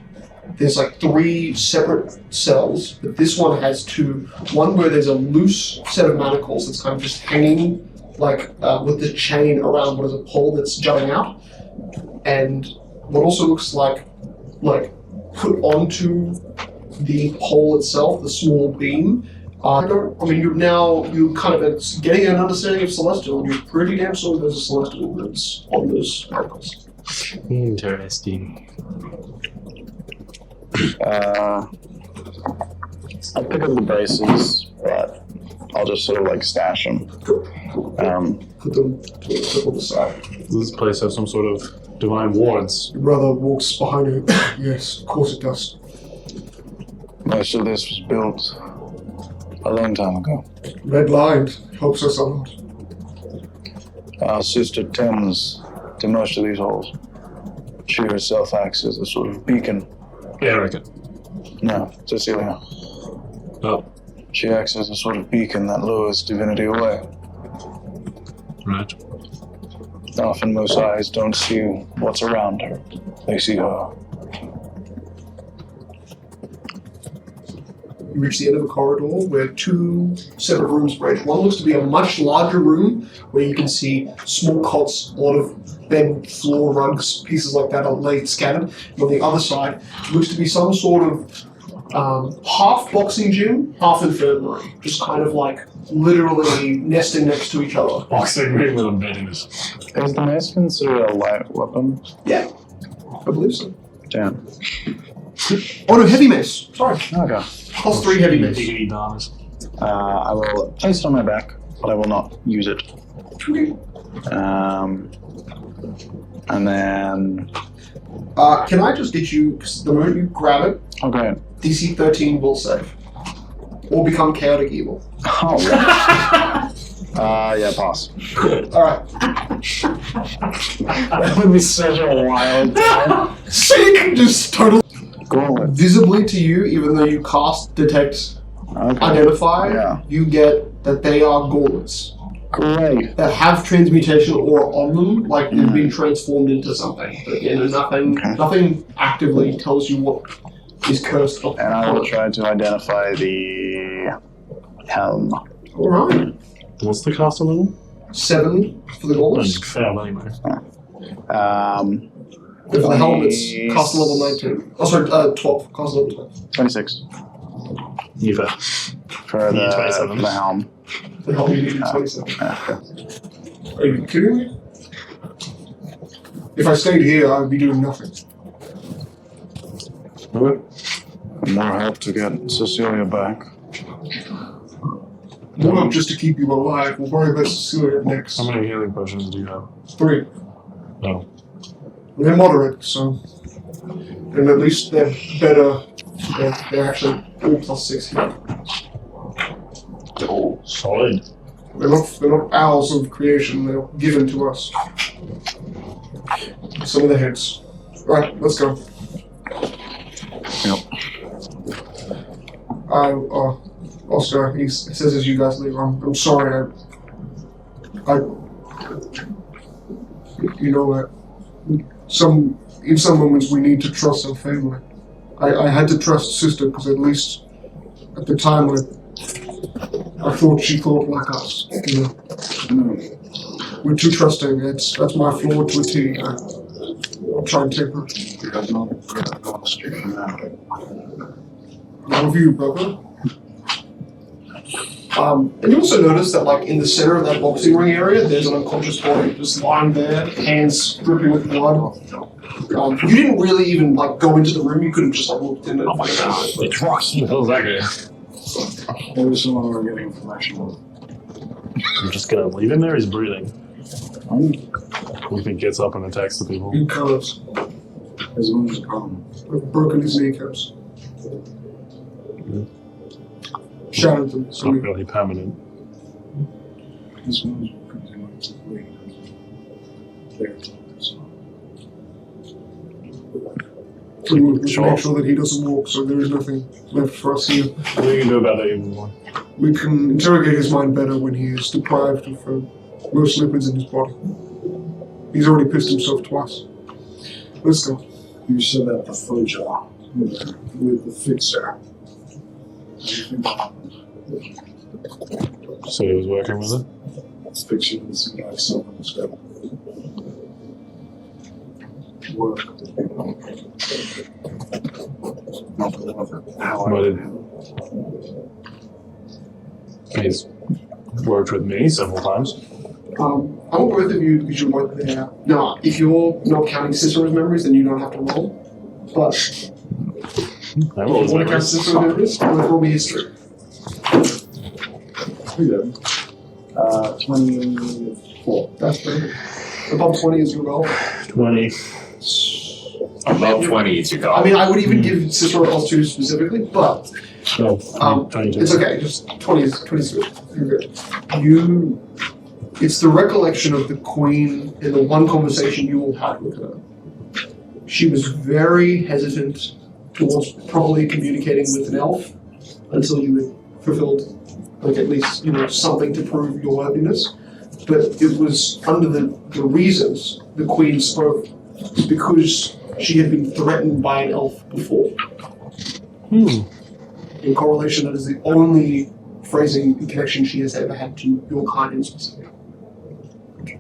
there's like 3 separate cells, but this one has 2. One where there's a loose set of manacles that's kind of just hanging, like with the chain around what is a pole that's jutting out, and what also looks like put onto the pole itself, the small beam. You're kind of getting an understanding of Celestial, and you're pretty damn sure there's a Celestial that's on those manacles. Interesting. I'll pick up the braces, but I'll just sort of like stash them. Put them on the side. Does this place have some sort of divine wards? Your brother walks behind you. Yes, of course it does. Most of this was built a long time ago. Red lined helps us a lot. Our sister tends to most of these holes. She herself acts as a sort of beacon. Erica. No, Cecilia. Oh. She acts as a sort of beacon that lures divinity away. Right. Often most eyes don't see what's around her. They see her. You reach the end of a corridor where 2 separate rooms branch. One looks to be a much larger room where you can see small cots, a lot of bed, floor, rugs, pieces like that are laid scattered. And on the other side, it looks to be some sort of half boxing gym, half infirmary. Just kind of like literally nesting next to each other. Boxing ring with embeddings. Is the mace considered a light weapon? Yeah, I believe so. Damn. Oh no, heavy mace. Sorry. Okay. +3 heavy mace. Diggity dollars. I will place it on my back, but I will not use it. And then... can I just get you, because the moment you grab it, Okay. DC 13 will save. Or become chaotic evil. Oh, yeah, pass. Alright. That would be such a wild time. Sick! Just totally Gauntlet. visibly to you, even though you cast detect identify, Yeah. you get that they are gauntlets Great. that have transmutation aura on them, like they've been transformed into something. But again, nothing actively tells you what is cursed. And I will try to identify the helm. Alright. What's the cost of them? 7 for the gauntlets. Fail anyway. And for the helmets, cost level 19. Oh, sorry, 12. Cost level 12. 26 You bet. for the 27. helm. The helm you need 27. Are you kidding me? If I stayed here, I'd be doing nothing. More help to get Cecilia back. More just to keep you alive. We'll worry about Cecilia next. How many healing potions do you have? 3. No. They're moderate, so. And at least they're better. They're actually all +6 here. Oh, solid. They're not owls of creation, they're given to us. Some of the heads. Right, let's go. Yep. Oscar, he says as you guys leave, I'm sorry, you know that in some moments we need to trust our family. I had to trust sister because at least at the time I thought she thought like us. You know? We're too trusting. That's my flaw to a T. I'll try and take her. Love you, brother. And you also notice that, like, in the center of that boxing ring area, there's an unconscious body just lying there, hands dripping with blood. You didn't really even, like, go into the room. You could have just, like, looked in it. Oh my god, it's Rocky. What the hell is that guy? There's someone we're getting information on. I'm just gonna leave him there. He's breathing. If he gets up and attacks the people. He curves. There's one who's a problem. I've broken his kneecaps. Shattered them. It's not really permanent. This one's pretty much complete. So we'll make sure that he doesn't walk, so there is nothing left for us here. What do you do about that even more? We can interrogate his mind better when he is deprived of most lipids in his body. He's already pissed himself twice. Let's go. You said that the Foja with the fixer. So he was working with it? This fixer doesn't seem like someone who's got work. Not the one that He's worked with me several times. I want both of you, because you weren't there. Now, if you're not counting Cicero's memories, then you don't have to roll. But if you want to count Cicero's memories, both roll me history. 24. That's perfect. Above 20 is your goal. 20. Above 20 is your goal. I mean, I would even give Cicero +2 specifically, but it's okay. Just 20 is good. You're good. It's the recollection of the Queen in the one conversation you all had with her. She was very hesitant towards probably communicating with an elf until you had fulfilled, like, at least, something to prove your worthiness. But it was under the reasons the Queen spoke because she had been threatened by an elf before. In correlation, that is the only phrasing and connection she has ever had to your kind in specific.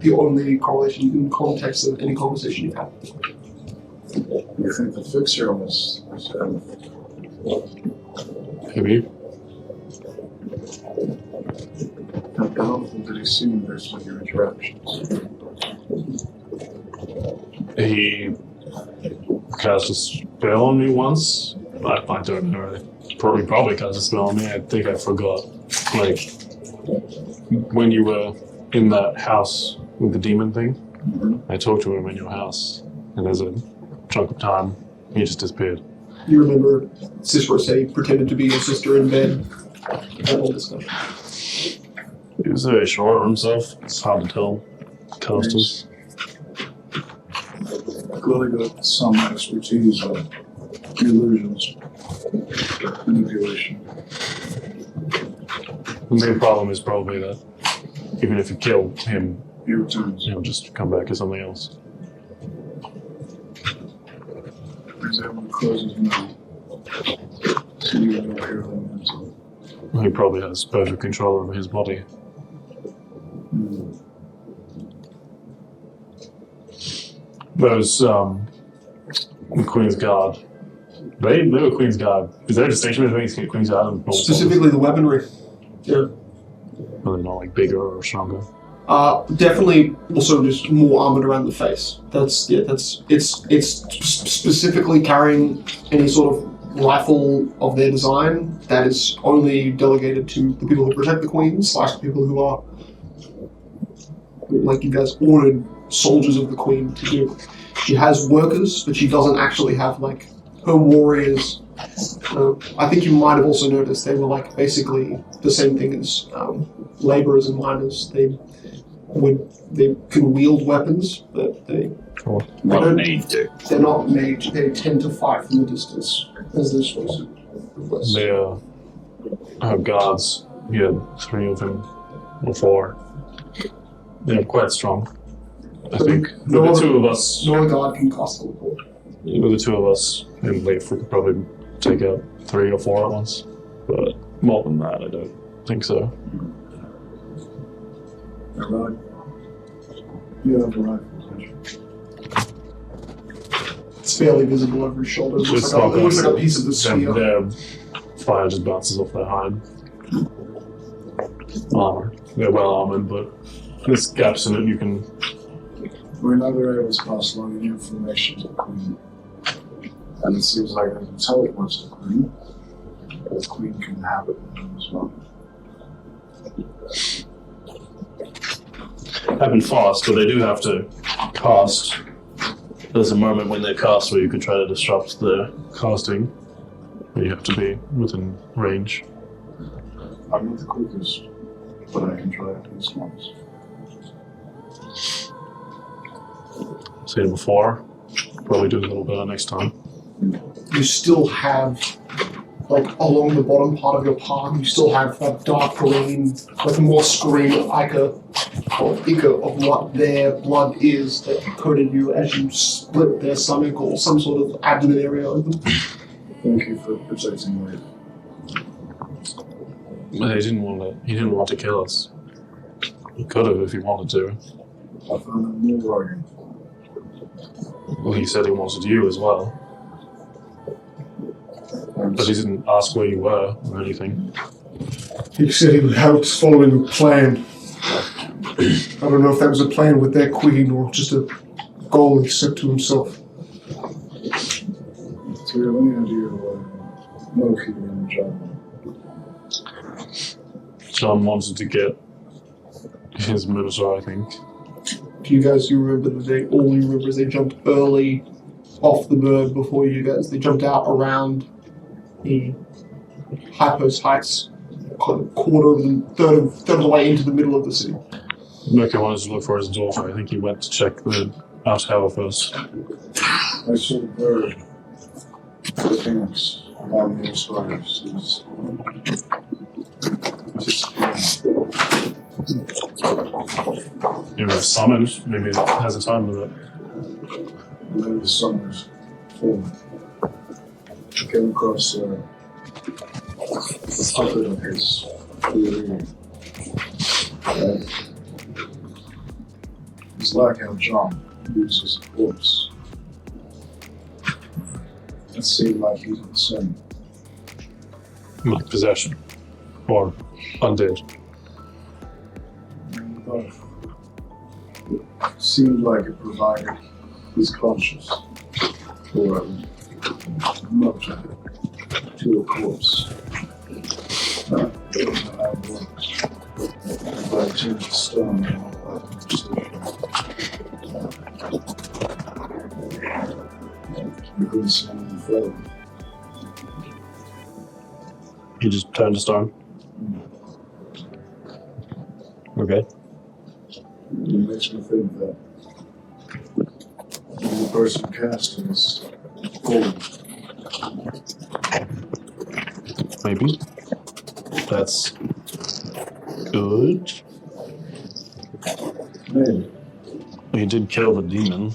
The only correlation in context of any conversation you've had. You think the fixer was Maybe. how powerful did he seem based on your interactions? He cast a spell on me once. I don't know. Probably cast a spell on me. I think I forgot. Like, when you were in that house with the demon thing, I talked to him in your house, and there's a chunk of time, he just disappeared. You remember Cicero said he pretended to be your sister in bed. That whole discussion. He was very sure of himself. It's hard to tell. Casters. Clearly got some expertise on illusions, manipulation. The main problem is probably that even if you kill him, He returns. he'll just come back as something else. He's able to close his mouth. So you don't hear them. He probably has perfect control over his body. Those the Queen's Guard. They were Queen's Guard. Is there a distinction between Queen's Guard and normal Specifically the weaponry. Yeah. soldiers? Are they not like bigger or stronger? Definitely also just more armored around the face. It's specifically carrying any sort of rifle of their design that is only delegated to the people who protect the Queen / the people who are, like you guys ordered soldiers of the Queen to do. She has workers, but she doesn't actually have like her warriors. I think you might have also noticed they were like basically the same thing as laborers and miners. They can wield weapons, but they're not made to. They're not made. They tend to fight from a distance, as this was. They have guards. You had 3 of them, or 4. They're quite strong. I think with the 2 of us, no guard can cast teleport. with the 2 of us in Leaf, we could probably take out 3 or 4 at once. But more than that, I don't think so. You have a rifle. It's barely visible over his shoulder. It looks like a piece of the sphere. Their fire just bounces off their hide. Armor. They're well armored, but there's gaps in it. You can. We're never able to pass along any information to the Queen. And it seems like I can teleport to the Queen. The Queen can inhabit them as well. Happen fast, but they do have to cast. There's a moment when they cast where you could try to disrupt the casting. You have to be within range. I'm not the quickest, but I can try to do this once. Seen it before. Probably do a little better next time. You still have, like, along the bottom part of your palm, you still have that dark green, like more screen ichor of what their blood is that coated you as you split their stomach or some sort of abdomen area open. Thank you for protecting me. But he didn't want to kill us. He could have if he wanted to. I found a new organ. Well, he said he wanted you as well. But he didn't ask where you were or anything. He said he helped following a plan. I don't know if that was a plan with their queen or just a goal he set to himself. So you have any idea why Loki and John? John wanted to get his murder, I think. Do you guys remember that all you remember is they jumped early off the bird before you guys. They jumped out around the Hypos Heights, quarter of the third of the way into the middle of the city. Mercury wanted to look for his daughter. I think he went to check the out tower first. I saw the bird. The phoenix along the stars. Maybe it's summoned. Maybe it has a time limit. Maybe the summer's full. I came across a puppet of his theory. It's like how John uses a corpse. It seemed like he's insane. Like possession. Or undead. But it seemed like it provided his conscience for a motor to a corpse. I don't know how it works. But I changed the stone and all that. We couldn't see anything further. He just turned to stone. Okay. It makes me think that the person casting is golden. Maybe. That's good. Maybe. He did kill the demon.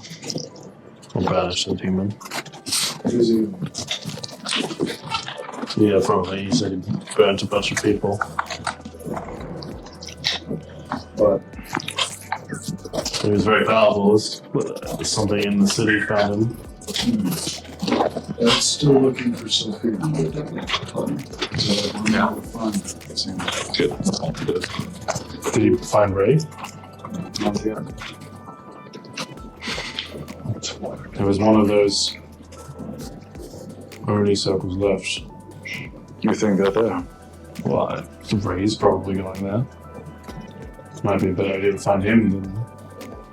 Or banish the demon. Is he? Yeah, probably. He said he burnt a bunch of people. But He was very powerful. Something in the city found him. That's still looking for something. But we're now to find it seems. Good. Did you find Ray? Not yet. There was one of those only circles left. You think they're there? Well, Ray's probably going there. Might be a better idea to find him than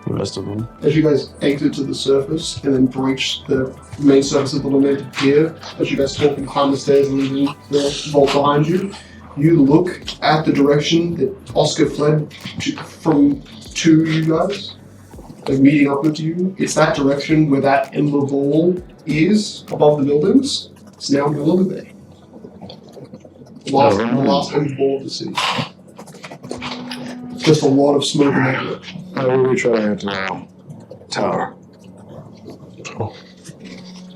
the rest of them. As you guys exit to the surface and then breach the main surface of the lamented pier, as you guys talk and climb the stairs and leaving the vault behind you, you look at the direction that Oscar fled to you guys, like meeting up with you. It's that direction where that ember ball is above the buildings. It's now no longer there. The last ember ball of the city. Just a lot of smoke in that direction. How will we try to head to the tower?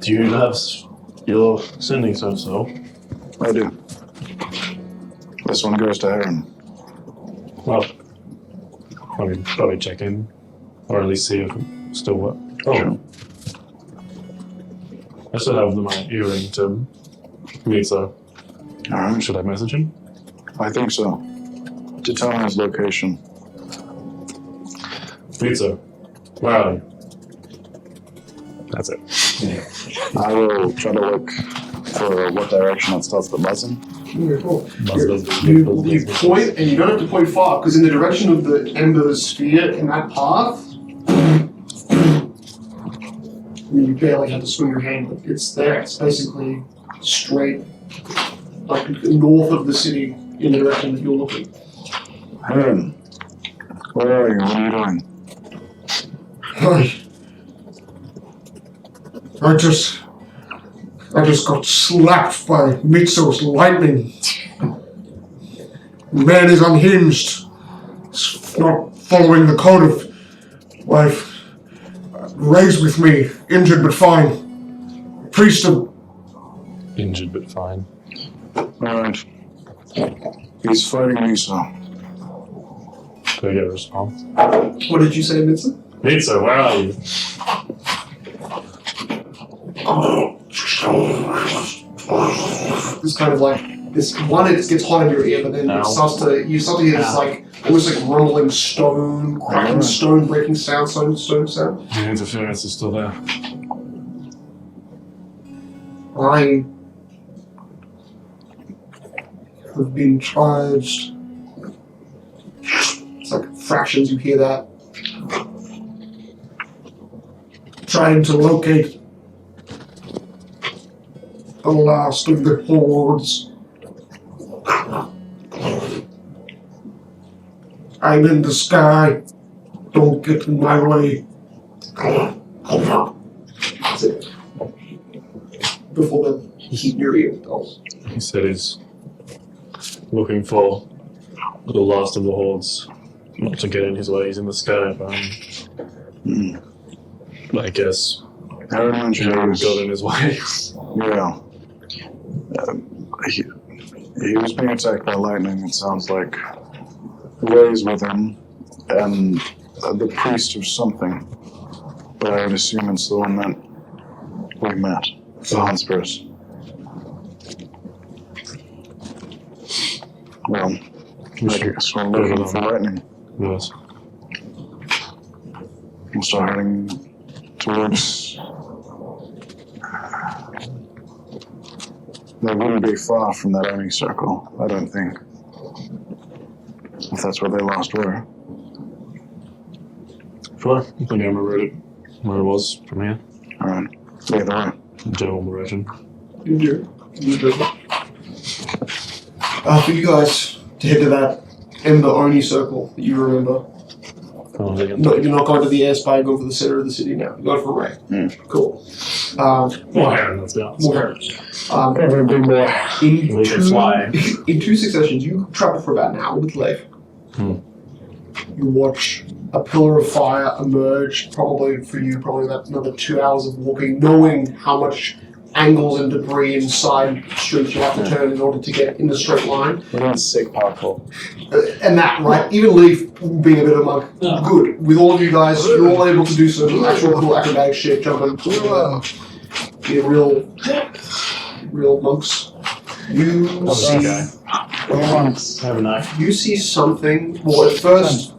Do you have your sending so? I do. This one goes to Heron. Well, I mean, probably check in, or at least see if it still works. Oh, Sure. I still have my earring to meet, so Alright, should I message him? I think so. To tell him his location. Pizza. Where are you? That's it. I will try to look for what direction it starts the buzzing. Okay, cool. Buzz. You point, and you don't have to point far, because in the direction of the ember sphere in that path, I mean, you barely have to swing your hand, but it's there. It's basically straight, like north of the city in the direction that you're looking. Heron, where are you? What are you doing? I just got slapped by Mitsu's lightning. The man is unhinged. He's not following the code of life. Raised with me, injured but fine. Priest of... Injured but fine. Alright. He's fighting Misa. Could I get a response? What did you say, Mitsu? Pizza, where are you? This kind of like this one, it gets hot in your ear, but then it starts to you start to hear this like almost like rumbling stone, cracking stone, breaking sound, stone sound. The interference is still there. I have been charged. It's like fractions. You hear that. Trying to locate the last of the hordes. I'm in the sky. Don't get in my way. That's it. Before the heat in your ear goes. He said he's looking for the last of the hordes. Not to get in his way, he's in the sky, but I guess Heron mentioned he he was, got in his way. yeah. He was being attacked by lightning, it sounds like. Ray's with him, and the priest of something. But I would assume it's the one that we met, the Hunspers. Well, I guess we're looking for lightning. Yes. We'll start heading towards... They wouldn't be far from that Oni circle, I don't think. If that's where they last were. Sure. I think I remember where it was from here. Alright. Either way. General direction. For you guys to head to that Ember Oni circle that you remember. Oh, No, you're not going to the air spy, you're going for the center of the city now. You're going for Ray. Cool. More Heron, let's be honest. More Heron. They can fly. In two successions, you travel for about an hour with Leif. You watch a pillar of fire emerge, probably for you, probably about another 2 hours of walking, knowing how much angles and debris and side streets you have to turn in order to get in a straight line. We're doing sick parkour. And that, right? Even Leaf being a bit of a monk, good. With all of you guys, you're all able to do some actual cool acrobatic shit, jumping. Be real monks. You see, Have a knife. you see something. Well, at first,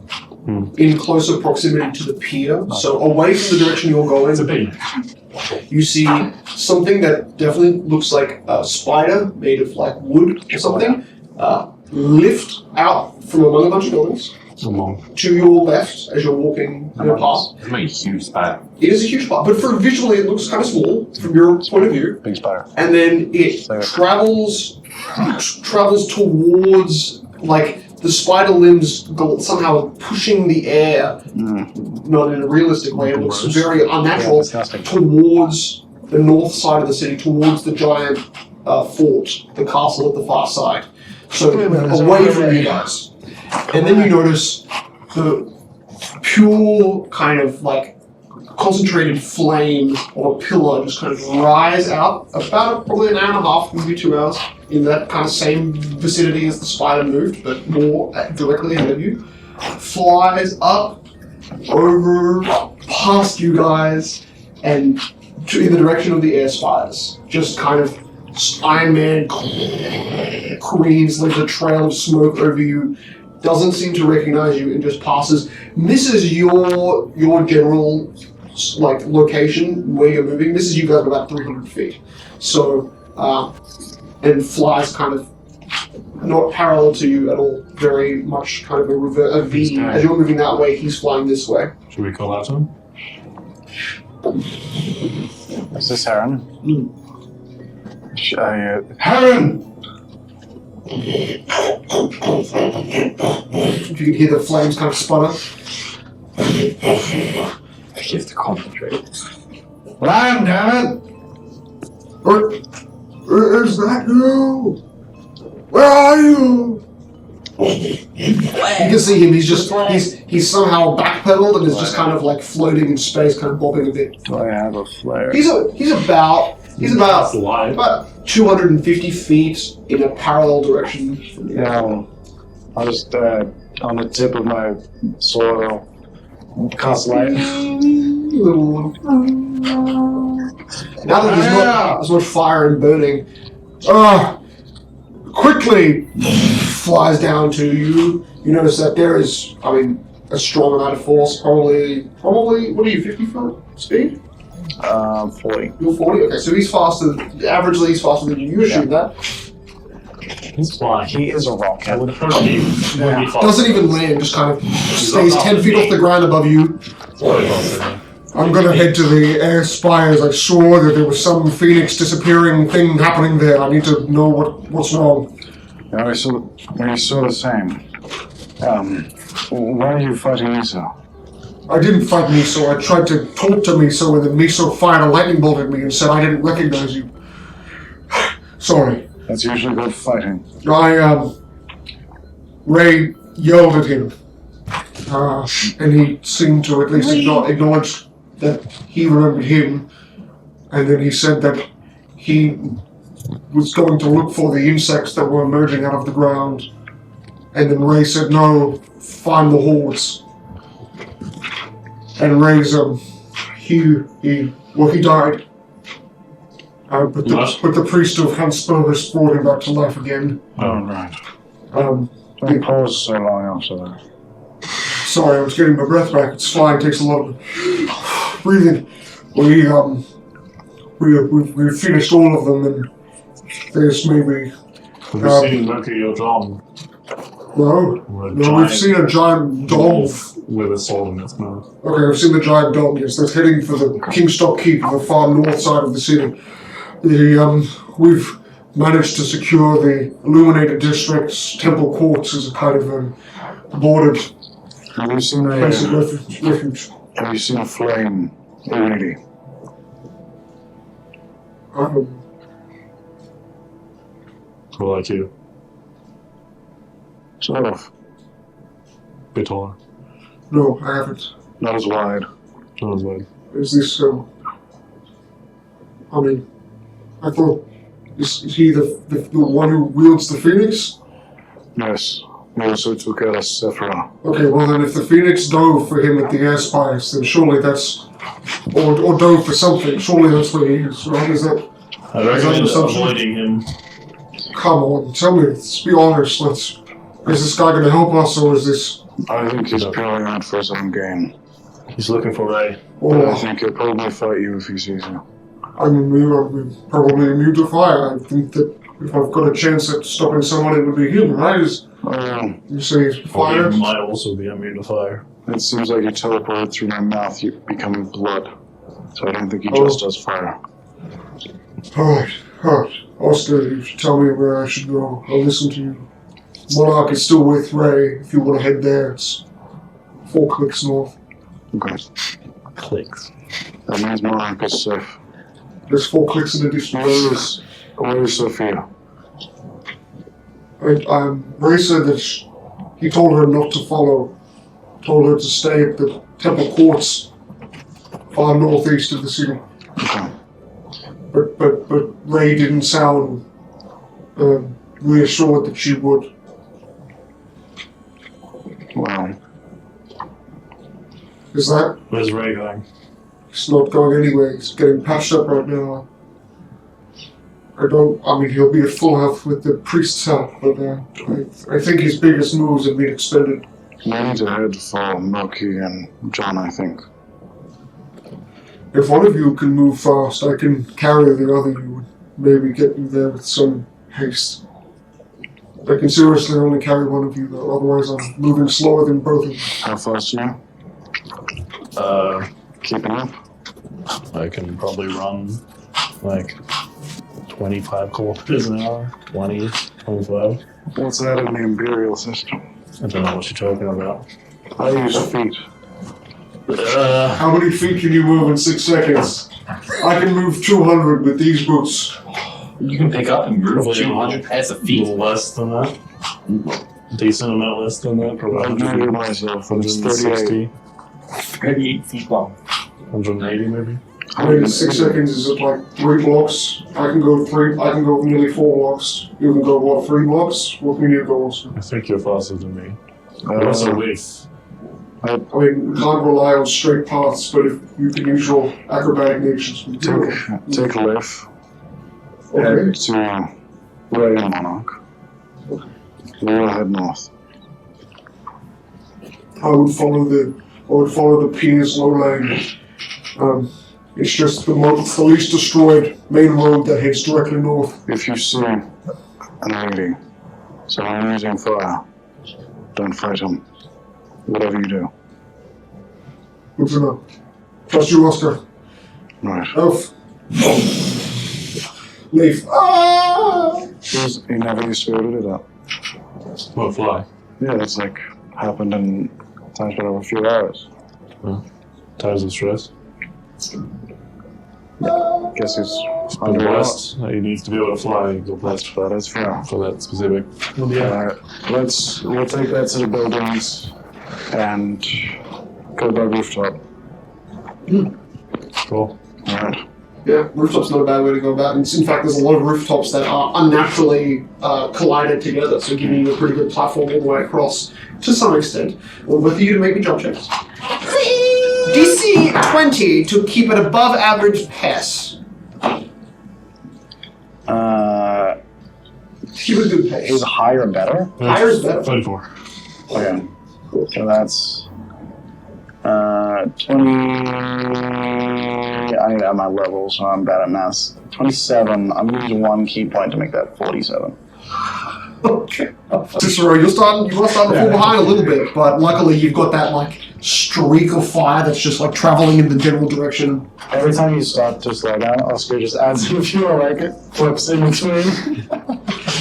in closer proximity to the pier, so away from the direction you're going. It's a big. You see something that definitely looks like a spider made of like wood or something lift out from among a bunch of buildings to your left as you're walking past. It's a huge spider. It is a huge spider, but for visually it looks kind of small from your point of view. Big spider. And then it travels towards like the spider limbs go somehow pushing the air, not in a realistic way. It looks very unnatural towards the north side of the city, towards the giant fort, the castle at the far side. So away from you guys. And then you notice the pure kind of like concentrated flame of a pillar just kind of rise out about probably an hour and a half, maybe 2 hours, in that kind of same vicinity as the spider moved, but more directly ahead of you. Flies up, over, past you guys, and in the direction of the air spires. Just kind of Iron Man careens, leaves a trail of smoke over you, doesn't seem to recognize you, and just passes, misses your general like location where you're moving, misses you guys about 300 feet. So, and flies kind of not parallel to you at all, very much kind of a V. As you're moving that way, he's flying this way. Should we call out to him? Is this Heron? Heron! You can hear the flames kind of sputter. You have to concentrate. Land, damn it! Is that you? Where are you? You can see him. He's somehow backpedaled and is just kind of like floating in space, kind of bobbing a bit. Do I have a flare? He's about 250 feet in a parallel direction from you. Yeah, I'll just on the tip of my sword, I'll cast light. Now that there's not as much fire and burning, quickly flies down to you. You notice that there is, a strong amount of force. Probably. What are you? 50 foot speed? 40. You're 40. Okay, so he's faster. Averagely, he's faster than you. You assume that. He's flying. He is a rocket. I would have heard of you. Would be fast. Doesn't even land. Just kind of stays 10 feet off the ground above you. I'm gonna head to the air spires. I saw that there was some phoenix disappearing thing happening there. I need to know what's wrong. Yeah, we saw the same. Why are you fighting Miso? I didn't fight Miso. I tried to talk to Miso, and then Miso fired a lightning bolt at me and said I didn't recognize you. Sorry. That's usually good fighting. Ray yelled at him, and he seemed to at least acknowledge that he remembered him, and then he said that he was going to look for the insects that were emerging out of the ground, and then Ray said, no, find the hordes. And Ray's, he died. But the priest of Hanspergus brought him back to life again. Oh, right. Don't pause so long after that. Sorry, I was getting my breath back. It's flying, takes a lot of breathing. We finished all of them, and there's maybe... Have you seen Mercury or John? No, we've seen a giant dog. With a sword in its mouth. Okay, I've seen the giant dog, yes. That's heading for the Kingstock Keep, the far north side of the city. We've managed to secure the Illuminated District's Temple Courts as a kind of bordered Have you seen place of refuge. Have you seen a flame already? Or like you. Sort of. Bit taller. No, I haven't. Not as wide. Not as wide. Is this, I thought, is he the one who wields the Phoenix? Yes. We also took out a Sephira. Okay, well then if the Phoenix dove for him at the air spice, then surely that's... Or dove for something, surely that's where he is, right? Is that... I recommend avoiding him. Come on, tell me, let's be honest, is this guy gonna help us, or is this... I think he's purely out for his own gain. He's looking for Ray. Or, I think he'll probably fight you if he sees you. I'm probably immune to fire. I think that if I've got a chance at stopping someone, it would be him, right? You say he's fire? He might also be immune to fire. It seems like you teleported through my mouth, you become blood. So I don't think he just does fire. Alright. Oscar, you should tell me where I should go. I'll listen to you. Monarch is still with Ray. If you want to head there, it's 4 clicks north. Okay. Clicks. That means Monarch is safe. There's 4 clicks in the distance. Where is Sophia? Ray said that he told her not to follow. Told her to stay at the Temple Courts, far northeast of the city. Okay. But Ray didn't sound reassured that she would. Wow. Is that? Where's Ray going? He's not going anywhere. He's getting patched up right now. He'll be at full health with the priest's help, but I think his biggest moves have been expended. We need to head for Milky and John, I think. If one of you can move fast, I can carry the other you and maybe get you there with some haste. I can seriously only carry one of you, though, otherwise I'm moving slower than both of you. How fast are you? Keeping up? I can probably run like 25 kilometers an hour, 20, 25. What's that in the Imperial system? I don't know what you're talking about. I use feet. How many feet can you move in 6 seconds? I can move 200 with these boots. You can pick up and move 200 pairs of feet. Less than that. Decent amount less than that. Probably I'll measure myself, and it's 38. 38 feet long. 180 maybe. I mean, 6 seconds is like 3 blocks. I can go nearly 4 blocks. You can go, what, 3 blocks? What can you go, Oscar? I think you're faster than me. What's a width? I mean, we can't rely on straight paths, but if you can use your acrobatic natures, we do. Take a left. Okay. Head to Ray and Monarch. We'll head north. I would follow the Piers low lane. It's just the least destroyed main road that heads directly north. If you see an lady, someone using fire, don't fight him. Whatever you do. Good to know. Trust you, Oscar. Right. Elf. Leaf. Ah! He never used to be able to do that. What, fly? Yeah, that's like happened in times but over a few hours. Times of stress. Guess he's Go blessed. He needs to be able to fly. Go blessed That is fair. for that specific. We'll take that to the buildings and go by rooftop. Cool. Alright. Yeah, rooftop's not a bad way to go about it. In fact, there's a lot of rooftops that are unnaturally collided together, so giving you a pretty good platform all the way across to some extent. Well, with you to make me jump checks. DC 20 to keep it above average pace. Keep it a good pace. Is higher better? Higher is better. 24. Okay. So that's 20. I need to add my level, so I'm bad at maths. 27. I'm going to use 1 key point to make that 47. Okay. Cicero, you want to start to fall behind a little bit, but luckily you've got that like streak of fire that's just like traveling in the general direction. Every time you start to slow down, Oscar just adds a few like flips in between.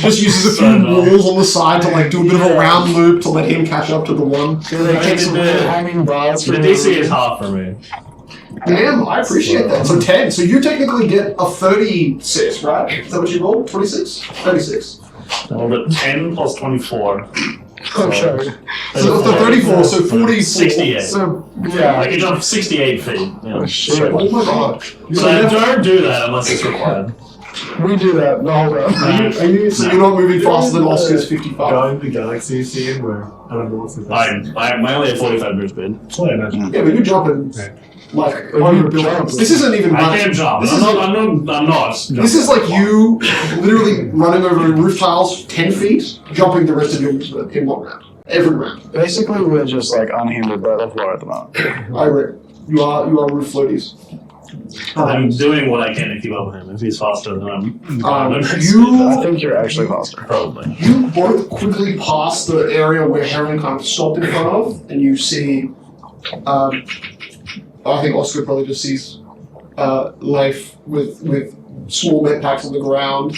Just uses a few walls on the side to like do a bit of a round loop to let him catch up to the one. Hanging bars. The DC is half for me. Damn, I appreciate that. So 10. So you technically get a 36, right? Is that what you rolled? 26? 36. Well, but 10 plus 24. Okay. So the 34, so 40. 68. So, Yeah, I can jump 68 feet. Yeah. Oh, shit. oh my god. So don't do that unless it's required. We do that. No, so you're not moving faster than Oscar's 55. Going the galaxy scene where I don't know what's the I only have 45 minutes bid. That's what I imagine. Yeah, but you're jumping like over buildings. This isn't even I can't jump. I'm not. This is like you literally running over roof tiles 10 feet, jumping the rest of your movement in one round. Every round. Basically, we're just like unhindered by the floor at the moment. I agree. You are roof floaties. I'm doing what I can to keep up with him. If he's faster than I'm I think you're actually faster. Probably. You both quickly pass the area where Heron kind of stopped in front of, and you see, I think Oscar probably just sees Leif with small med packs on the ground,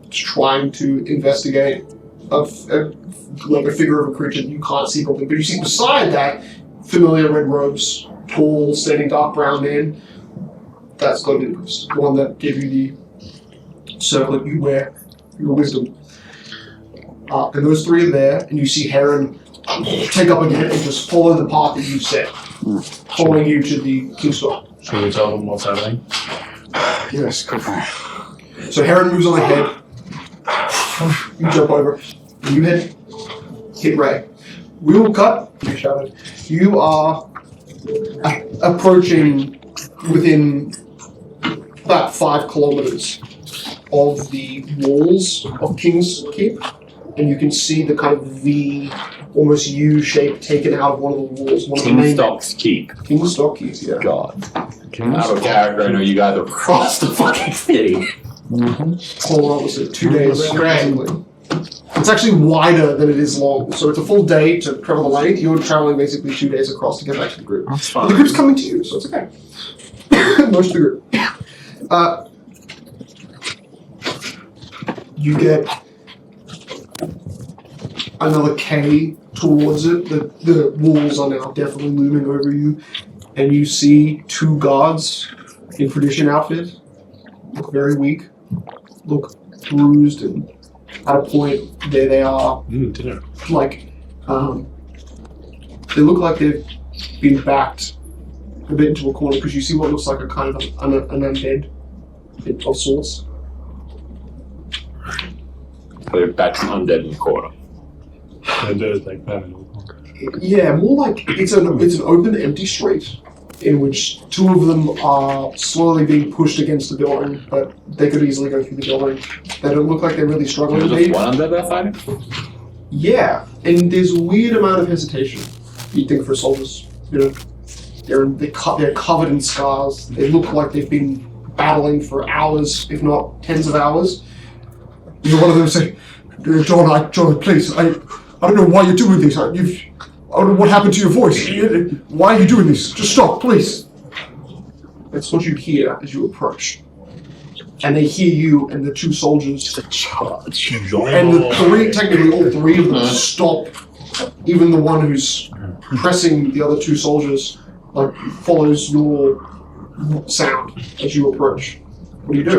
just trying to investigate a figure of a creature that you can't see properly. But you see beside that, familiar red robes, tall, standing dark brown man. That's got an interest. The one that gave you the circlet you wear, your wisdom. And those three are there, and you see Heron take up again and just follow the path that you set, following you to the King's Door. Should we tell them what's happening? Yes, quickly. So Heron moves on ahead. You jump over. And you hit Ray. We will cut. You shouted. You are approaching within about 5 kilometers of the walls of King's Keep, and you can see the kind of V, almost U shape taken out of one of the walls. Kingstock's Keep. Kingstock Keep, yeah. God. Out of character, I know you guys are across the fucking city. Hold on, was it 2 days? Basically. It's actually wider than it is long, so it's a full day to travel the length. You're traveling basically 2 days across to get back to the group. That's But fine. the group's coming to you, so it's okay. Most of the group. You get another K towards it. The walls are now definitely looming over you, and you see 2 guards in tradition outfit. Look very weak. Look bruised and at a point there they are. Dinner. Like, they look like they've been backed a bit into a corner because you see what looks like a kind of an undead of sorts. They're back to undead in the corner. Yeah, more like it's an open, empty street in which 2 of them are slowly being pushed against the building, but they could easily go through the building. They don't look like they're really struggling to There's leave. just one undead they're fighting? Yeah, and there's a weird amount of hesitation. You'd think for soldiers, you know, they're covered in scars. They look like they've been battling for hours, if not tens of hours. You know, one of them say, John, please, I don't know why you're doing this. I don't know what happened to your voice. Why are you doing this? Just stop, please. That's what you hear as you approach. And they hear you and the 2 soldiers. The charge. And technically all 3 of them stop. Even the one who's pressing the other 2 soldiers, like, follows your sound as you approach. What do you do?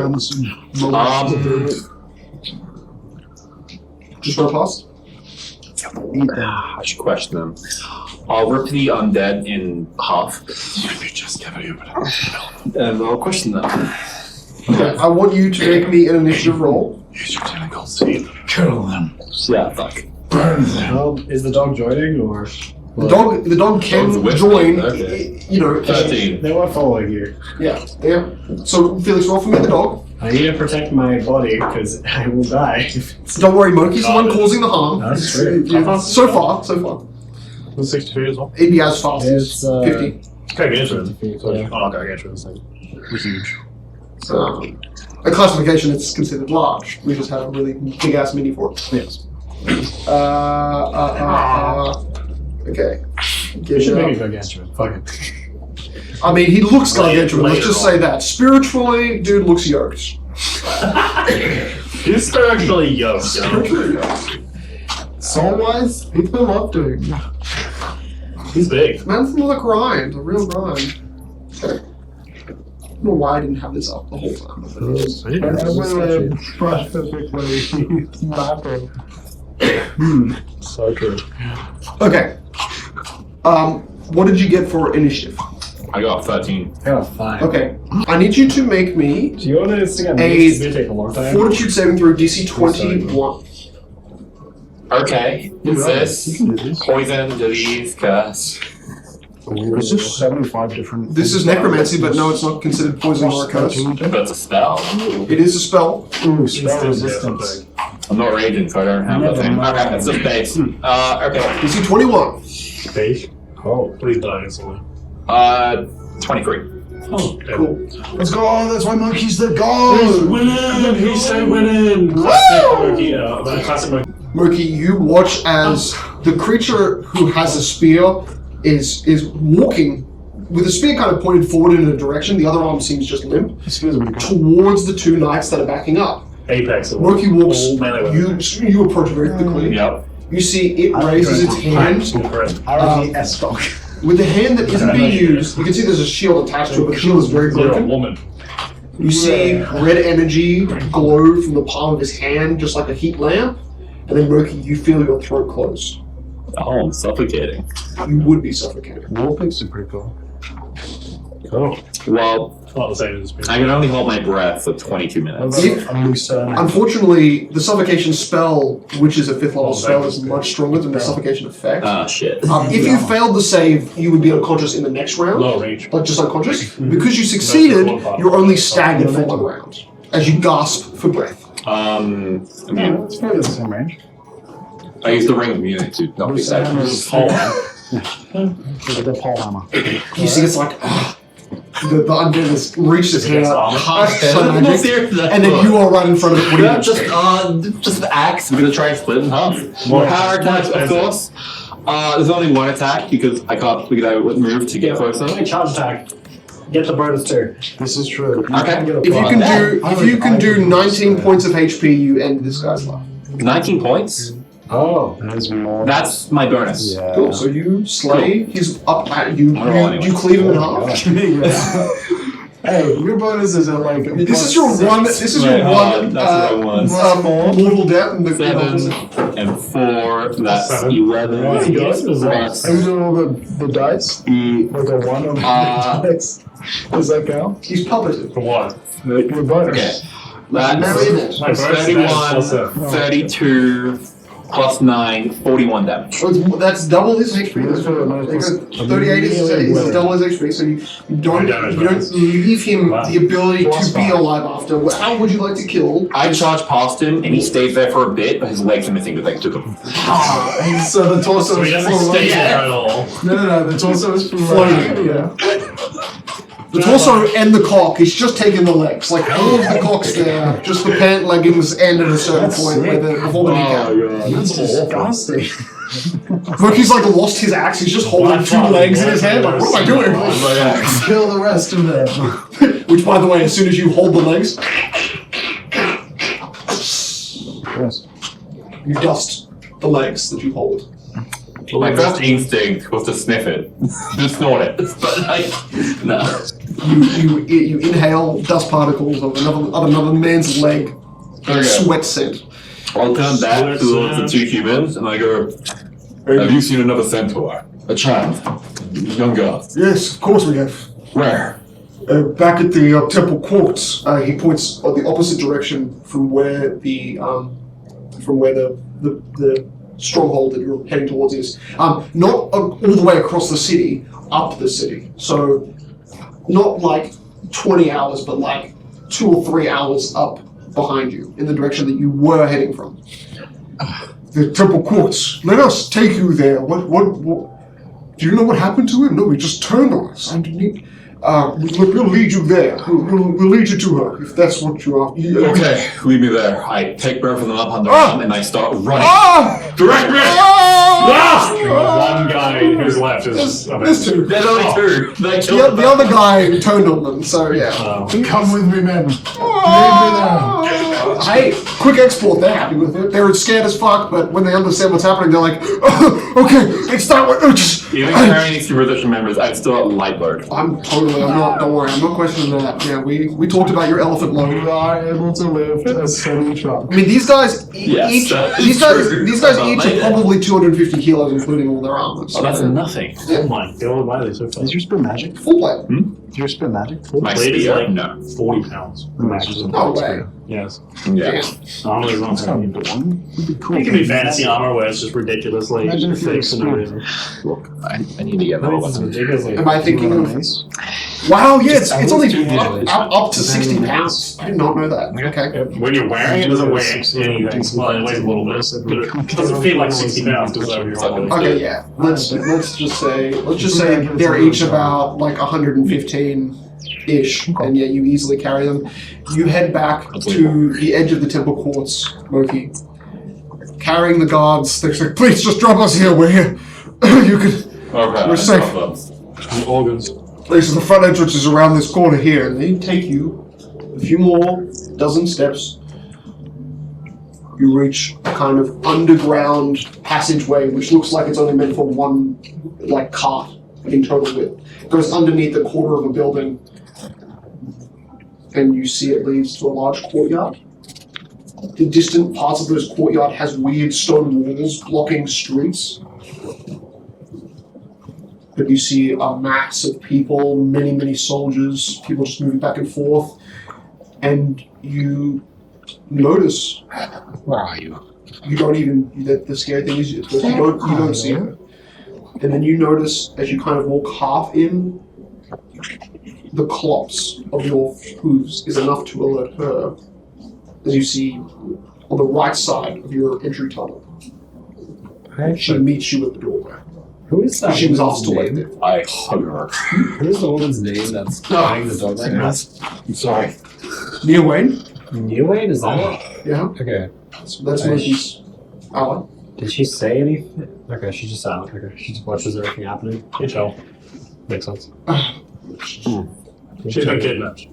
Just run past? I should question them. I'll rip the undead in half. And I'll question them. Okay, I want you to make me an initiative roll. Use your tentacles to kill them. Yeah, fuck. Burn them. Is the dog joining or? The dog can Oh, it's join, okay. you know. 13. They were following you. Yeah. So, Felix, roll for me the dog. I need to protect my body because I will die. Don't worry, Moki's the one causing the harm. That's true. Yeah, so far. 63 as well. It'd be as fast It's as 50. Gargantuan. Yeah. Oh, Gargantuan is like huge. A classification it's considered large. We just have a really big ass mini for it. Yes. Okay. We should make it gargantuan. Fuck it. I mean, he looks gargantuan. Let's just say that. Spiritually, dude looks yoked. He's spiritually yoked. Spiritually yoked. Soul-wise, people love doing. He's big. Man's another grind, a real grind. Okay. I don't know why I didn't have this up the whole time. But it is. So true. Okay. What did you get for initiative? I got 13. I got 5. Okay. I need you to make me Do you want this thing? A take a long time. Fortitude saving throw DC 21. Okay. Is this poison, disease, curse? There's just 75 different. This is necromancy, but no, it's not considered poison or a curse. That's a spell. It is a spell. Ooh, spell resistance. I'm not raging, so I don't have that thing. Okay, it's just base. Okay. DC 21. Fake. Oh, please die instantly. 23. Oh, Cool. Let's go! That's why monkeys the gold! Winning! He said winning! Classic monkey, classic monkey. Murky, you watch as the creature who has a spear is walking with the spear kind of pointed forward in a direction. The other arm seems just limp towards the two knights that are backing up. Apex. Murky walks. You approach very quickly. Yep. You see it raises its hand. With the hand that isn't being used, you can see there's a shield attached to it, but the shield is very broken. Woman. You see red energy glow from the palm of his hand, just like a heat lamp. And then, Murky, you feel your throat close. Oh, I'm suffocating. You would be suffocated. Wolfpigs are pretty cool. Oh. Well, Not the same as me. I can only hold my breath for 22 minutes. Unfortunately, the suffocation spell, which is a 5th level spell, is much stronger than the suffocation effect. Ah, shit. If you failed the save, you would be unconscious in the next round. Low range. Like just unconscious. Because you succeeded, you're only staggered for 1 round as you gasp for breath. I mean, It's probably the same range. I used the ring of immunity to not be sad. The pole hammer. You see, it's like the undead has reached his hand out, half I'm magic, serious. and then you are right in front of it. What do you do? Just the axe. I'm gonna try and split it in half. More power attacks, of course. There's only 1 attack because I can't figure out what move to get closer. Charge attack. Get the bonus too. This is true. Okay. If you can do 19 points of HP, you end this guy's life. 19 points. Oh, there's more. That's my bonus. Yeah. Cool. So you slay. He's up at you. I'll roll anyway. You cleave him in half. Hey, your bonuses are like. This is your one. This is your Wait, hold one. on, that's what I want. Mortal death. And the 7 and 4. That's 7. 11. Right. Plus Are you doing all the dice? Like a 1 on the dice? Does that count? He's puppeted. For what? Your bonus. Okay. Marry That's it. My bonus 31, is plus 32, plus 9, 41 damage. Oh, that's double his HP. That's what 38 is double his HP. So you don't leave him the ability to be alive after. How would you like to kill? I charge past him and he stays there for a bit, but his legs are missing because I took him. So the torso So he is doesn't stay floating. there at all. No, the torso is Floating, yeah. The torso and the cock, he's just taking the legs. Like all of the cock's there, just the pant leggings end at a certain point before the kneecap. God. That's disgusting. Murky's like lost his axe, he's just holding 2 legs in his hand. Like, what am I doing? Kill the rest of them. Which, by the way, as soon as you hold the legs, Yes. you dust the legs that you hold. My first instinct was to sniff it, to snort it, but like, no. You inhale dust particles of another man's leg, Okay. sweat scent. I'll turn back towards the 2 humans and I go, have you seen another centaur? A child? Young girl? Yes, of course we have. Where? Back at the temple courts, he points the opposite direction from where the stronghold that you're heading towards is. Not all the way across the city, up the city. So not like 20 hours, but like 2 or 3 hours up behind you in the direction that you were heading from. The temple courts. Let us take you there. What do you know what happened to him? No, he just turned on us. We'll lead you there. We'll lead you to her if that's what you are. Okay, lead me there. I take both of them up on their arm and I start running. Direct me! One guy who's left is. There's 2. There's only 2. They killed The other guy turned on them, so yeah. Come with me, men. Hey, quick export, they're happy with it. They're scared as fuck, but when they understand what's happening, they're like, oh, okay, it's that way. Even carrying these 2 resistance members, I'm still at light mode. I'm totally absolutely. I'm not. Don't worry. I'm not questioning that. Yeah, we talked about your elephant load. You are able to lift a semi-truck. I mean, these guys each that these is guys true. these guys About each made are it. probably 250 kilos, including all their armor. Oh, that's nothing. Yeah. Oh my god, why are they so fast? Is your spell magic? Full plate. Is your spell magic? My Blade is spear? like No. 40 pounds. Maximum. No way. Yes. Yeah. Armor is not That'd something. be cool. It can be fantasy armor where it's just ridiculously Imagine if you're fixed and everything. Look, I need to get that It's one. ridiculously. Am I thinking of? Wow, yeah, it's only up to 60 pounds. I did not know that. Okay. When you're wearing it, doesn't weigh anything. Well, it weighs a little bit. But it doesn't feel like 60 pounds because whatever you're holding. Okay, yeah. Let's just say they're each about like 115 ish, and yeah, you easily carry them. You head back to the edge of the temple courts, Moki, carrying the guards. They're like, please just drop us here. We're here. You could. Okay. We're safe. Organs. This is the front entrance is around this corner here, and they take you a few more dozen steps. You reach a kind of underground passageway, which looks like it's only meant for one, like, cart in total width. It goes underneath the corner of a building, and you see it leads to a large courtyard. The distant parts of this courtyard has weird stone walls blocking streets. But you see a mass of people, many, many soldiers, people just moving back and forth, and you notice. Where are you? You don't even. The scary thing is, you don't see her. And then you notice as you kind of walk half in, the clops of your hooves is enough to alert her. As you see on the right side of your entry tunnel, she meets you at the doorway. Who is that? She was woman's asked to wait name? there. I hug her. Who is the woman's name that's carrying the dog right now? I'm sorry. Nia Wayne? New Wayne, is that it? Yeah. Okay. That's Moki's ally. Did she say anything? Okay, she's just out. Okay, she just watches everything happening. You tell. Makes sense. She's been kidnapped.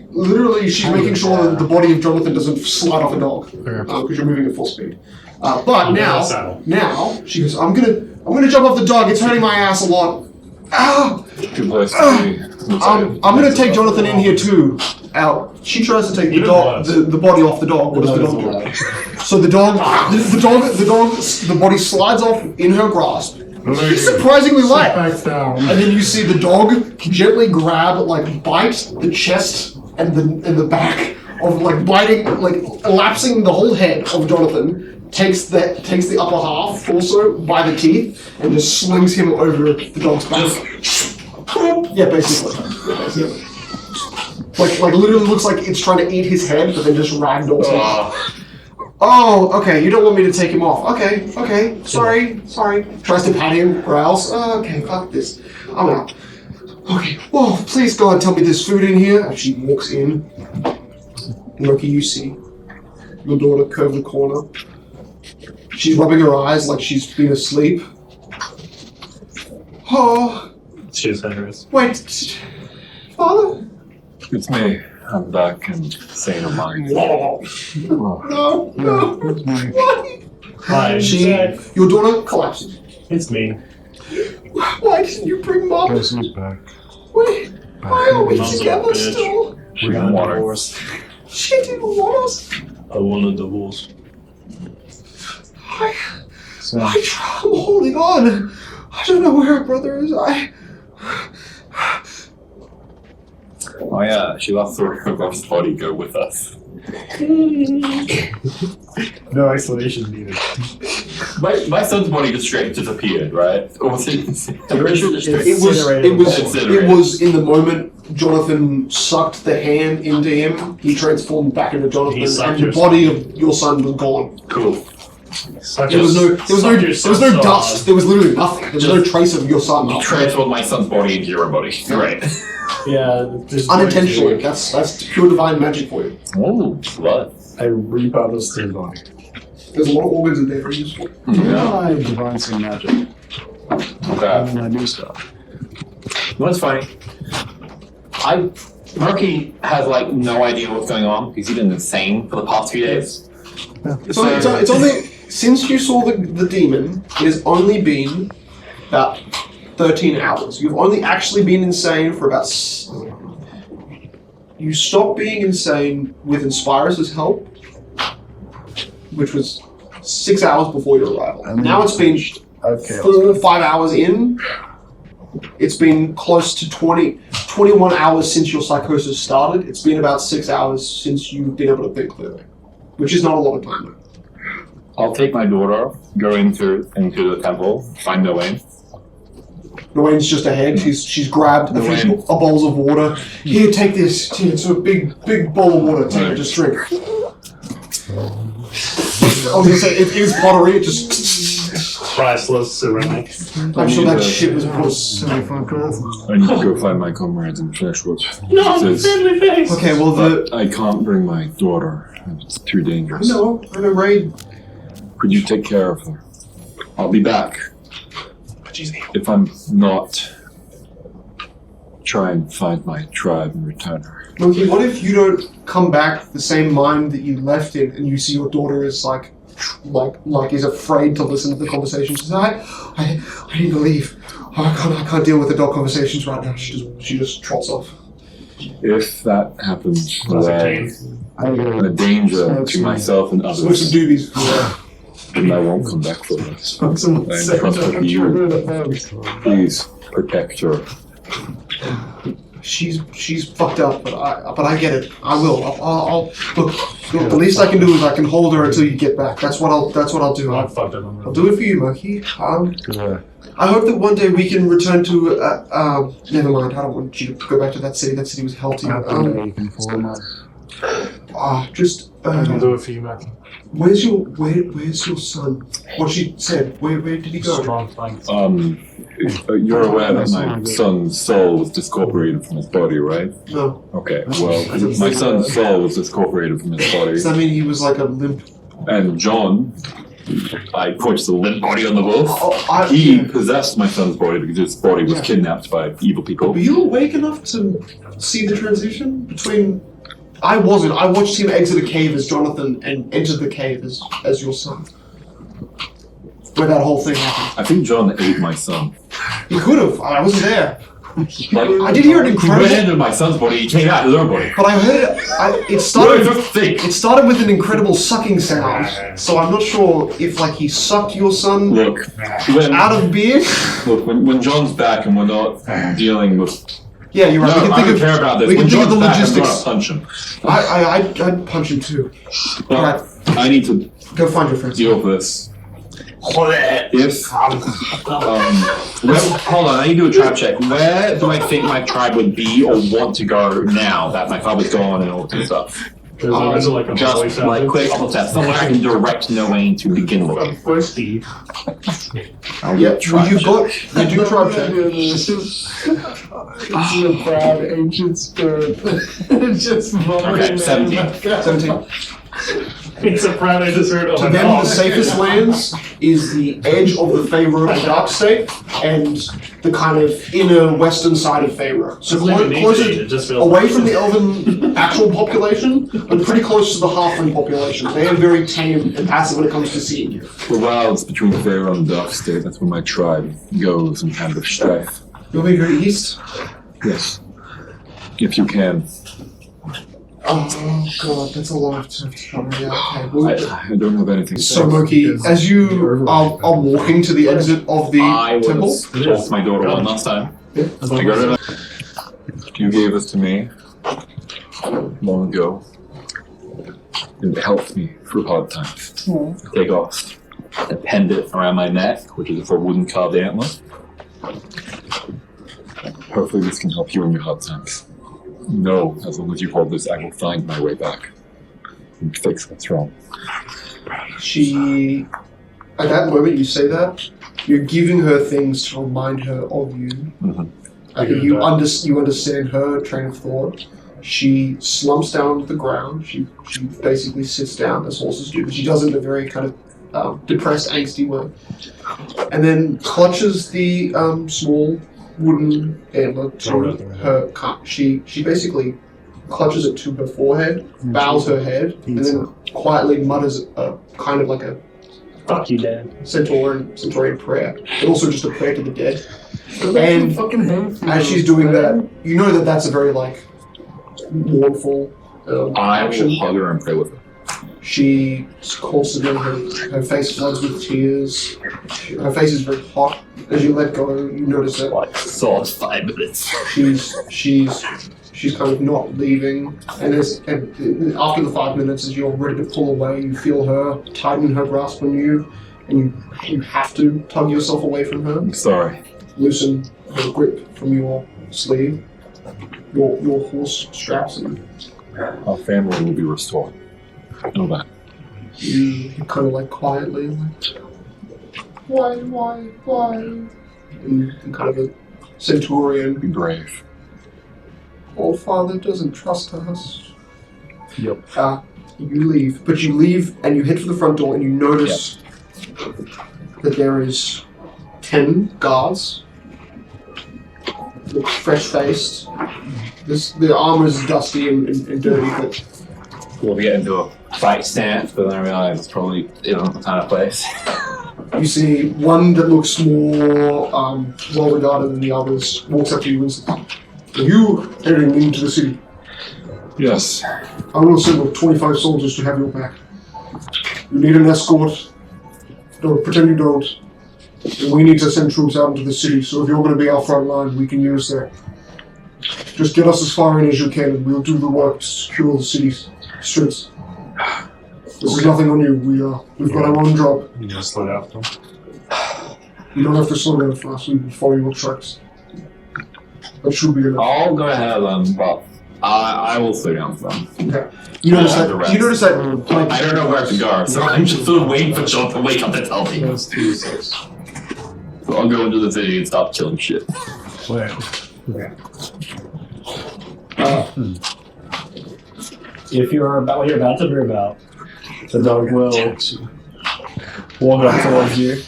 Literally, she's making sure that the body of Jonathan doesn't slide off a dog because you're moving at full speed. But now she goes, I'm gonna jump off the dog. It's hurting my ass a lot. Ah! Good place to be. I'm gonna take Jonathan in here too. Out. She tries to take the dog, the body off the dog. What does the dog do? So the body slides off in her grasp. She's surprisingly light. Back down. And then you see the dog gently bite the chest and the back of biting, elapsing the whole head of Jonathan. Takes the upper half also by the teeth and just slings him over the dog's back. Yeah, basically. Like literally looks like it's trying to eat his head, but then just ragdolls him. Oh, okay, you don't want me to take him off. Okay, sorry. Tries to pat him, growls. Okay, fuck this. I'm out. Okay, well, please God, tell me there's food in here. As she walks in, Loki, you see your daughter curve the corner. She's rubbing her eyes like she's been asleep. Oh, She's hilarious. wait, Father? It's me. I'm back and sane of mind. No. Why? Hi, Your daughter collapses. it's me. Why didn't you bring Mom? Guess who's back? Why are we Mom's a together bitch. still? We got Water. divorced. She didn't want us. I want a divorce. So, I'm holding on. I don't know where her brother is. Oh yeah, she left her brother's body go with us. No explanation needed. My son's body just straight disappeared, right? Or was it? I'm pretty sure just It was in the moment Jonathan sucked the hand into him. He transformed back into Jonathan, He sucked and the your body of your son was gone. Cool. There was no dust. There was literally nothing. There was no trace of your son. You transformed my son's body into your own body. Right. Yeah, Unintentionally. That's pure divine magic for you. Oh, blood. I repurposed his body. There's a lot of organs in there for you. yeah, I divine some magic. Okay. And I do stuff. You know what's funny? Murky has no idea what's going on because he's been insane for the past few days. So it's only since you saw the demon. It has only been about 13 hours. You've only actually been insane for about... You stopped being insane with Inspirus' help, which was 6 hours before your arrival. Now it's been 4 or 5 hours in. It's been close to 21 hours since your psychosis started. It's been about 6 hours since you've been able to think clearly, which is not a lot of time. I'll take my daughter, go into the temple, find Noane. Noane's just ahead. She's grabbed a bowls of water. Here, take this. It's a big bowl of water. Take it, just drink. I was gonna say it is pottery. It just Priceless ceramic. I'm sure that shit was worth 75 gold. I need to go find my comrades in Fleshwood. No, friendly face. Okay, well I can't bring my daughter. It's too dangerous. No, I'm a raid. Could you take care of her? I'll be back. If I'm not, try and find my tribe and return her. Monkey, what if you don't come back the same mind that you left in, and you see your daughter is like is afraid to listen to the conversation? She says, I need to leave. I can't deal with adult conversations right now. She just trots off. If that happens, I'm a danger to myself and Smoke some others. doobies. And I won't come back for this. I'm Some trusting you. Please protect her. She's fucked up, but I get it. I will. I'll look. The least I can do is I can hold her until you get back. That's what I'll do. I'll do it for you, Monkey. I hope that one day we can return to. Never mind. I don't want you to go back to that city. That city was hell to you. I'll do it for you, Matthew. Where's your son? What she said? Where did he go? Strong flanks. You're aware that my son's soul was discorporated from his body, right? No. Okay, well, my son's soul was discorporated from his body. Does that mean he was like a limp? And John, I point to the limp body on the wolf. Oh, He possessed my son's body because his body was kidnapped by evil people. Were you awake enough to see the transition between? I wasn't. I watched him exit a cave as Jonathan and enter the cave as your son. Where that whole thing happened. I think John ate my son. He could have. I wasn't there. Like, I did hear an he incredible. went into my son's body, he came out of his own body. But I heard it started. What do you think? It started with an incredible sucking sound. So I'm not sure if like he sucked your son Look, out of being. Look, when John's back and we're not dealing with. Yeah, you're right. No, we can I think don't of, care about this. We can When think of the John's back, I'm logistics. gonna punch him. I'd punch him too. But Alright. I need to Go find your friends. deal with this. If hold on, I need to do a tribe check. Where do I think my tribe would be or want to go now that my father's gone and all that stuff? Is it like a voice Just like actor? quick on test. Somewhere I can direct Noane to begin with. Where's Steve? Yeah, well, you do tribe check. It's a proud ancient spirit. It's just Okay, 17. 17. It's a proud I just heard of To a them, dog. the safest lands is the edge of the Feyre of the Dark State and the kind of inner western side of Feyre. So It's like an closer age, it just feels away like from the elven actual population, but pretty close to the halfling population. They are very tame and passive when it comes to seeing you. The wilds between Fair and Dark State, that's where my tribe goes in time of strife. You'll be very east. Yes. If you can. Oh god, that's a lot to cover. Yeah, okay. Well, I don't have anything to so say. Moki, as you are walking to the exit of the I temple, was told my daughter one last time. I got it. You gave this to me long ago. It helped me through hard times. Take off a pendant around my neck, which is for a wooden carved antler. Hopefully this can help you in your hard times. No, as long as you hold this, I will find my way back and fix what's wrong. she, at that moment you say that, you're giving her things to remind her of you. You understand her train of thought. She slumps down to the ground. She basically sits down as horses do, but she does it in a very kind of depressed, angsty way. And then clutches the small wooden antler to her. She basically clutches it to her forehead, bows her head, and then quietly mutters a kind of like a Fuck you, Dad. Centaurian prayer, but also just a prayer to the dead. And as she's doing that, you know that that's a very like mournful I action. will hug her and pray with her. She constantly, her face floods with tears. Her face is very hot. As you let go, you notice that So it's 5 minutes. she's kind of not leaving. And after the 5 minutes, as you're ready to pull away, you feel her tighten her grasp on you, and you have to tug yourself away from her. I'm sorry. Loosen her grip from your sleeve, your horse straps, and Our family will be restored. I know that. you kind of like quietly, like, why? And kind of a Centaurian. Be brave. All Father doesn't trust us. Yep. You leave, but you leave and you head for the front door, and you notice that there is 10 guards. Look fresh-faced. The armor is dusty and dirty, but We'll get into a fight stance, but then I realize it's probably not the kind of place. you see one that looks more well-regarded than the others walks up to you and says, "Are you heading into the city? Yes. I will send 25 soldiers to have your back. You need an escort. Don't pretend you don't. And we need to send troops out into the city, so if you're going to be our front line, we can use that. Just get us as far in as you can, and we'll do the work to secure the city's streets. This is nothing on you. We've got our own job. You just slow down for him. You don't have to slow down for us. We will follow your tracks. That should be enough. I'll go ahead of them, but I will slow down for them. Okay. You notice that? Like, I don't know where to go, so I'm just sort of waiting for John to wake up to tell me. That's 2d6. So I'll go into the city and stop killing shit. Wait. Okay. If you're about what you're about to be about, the dog will walk up towards you.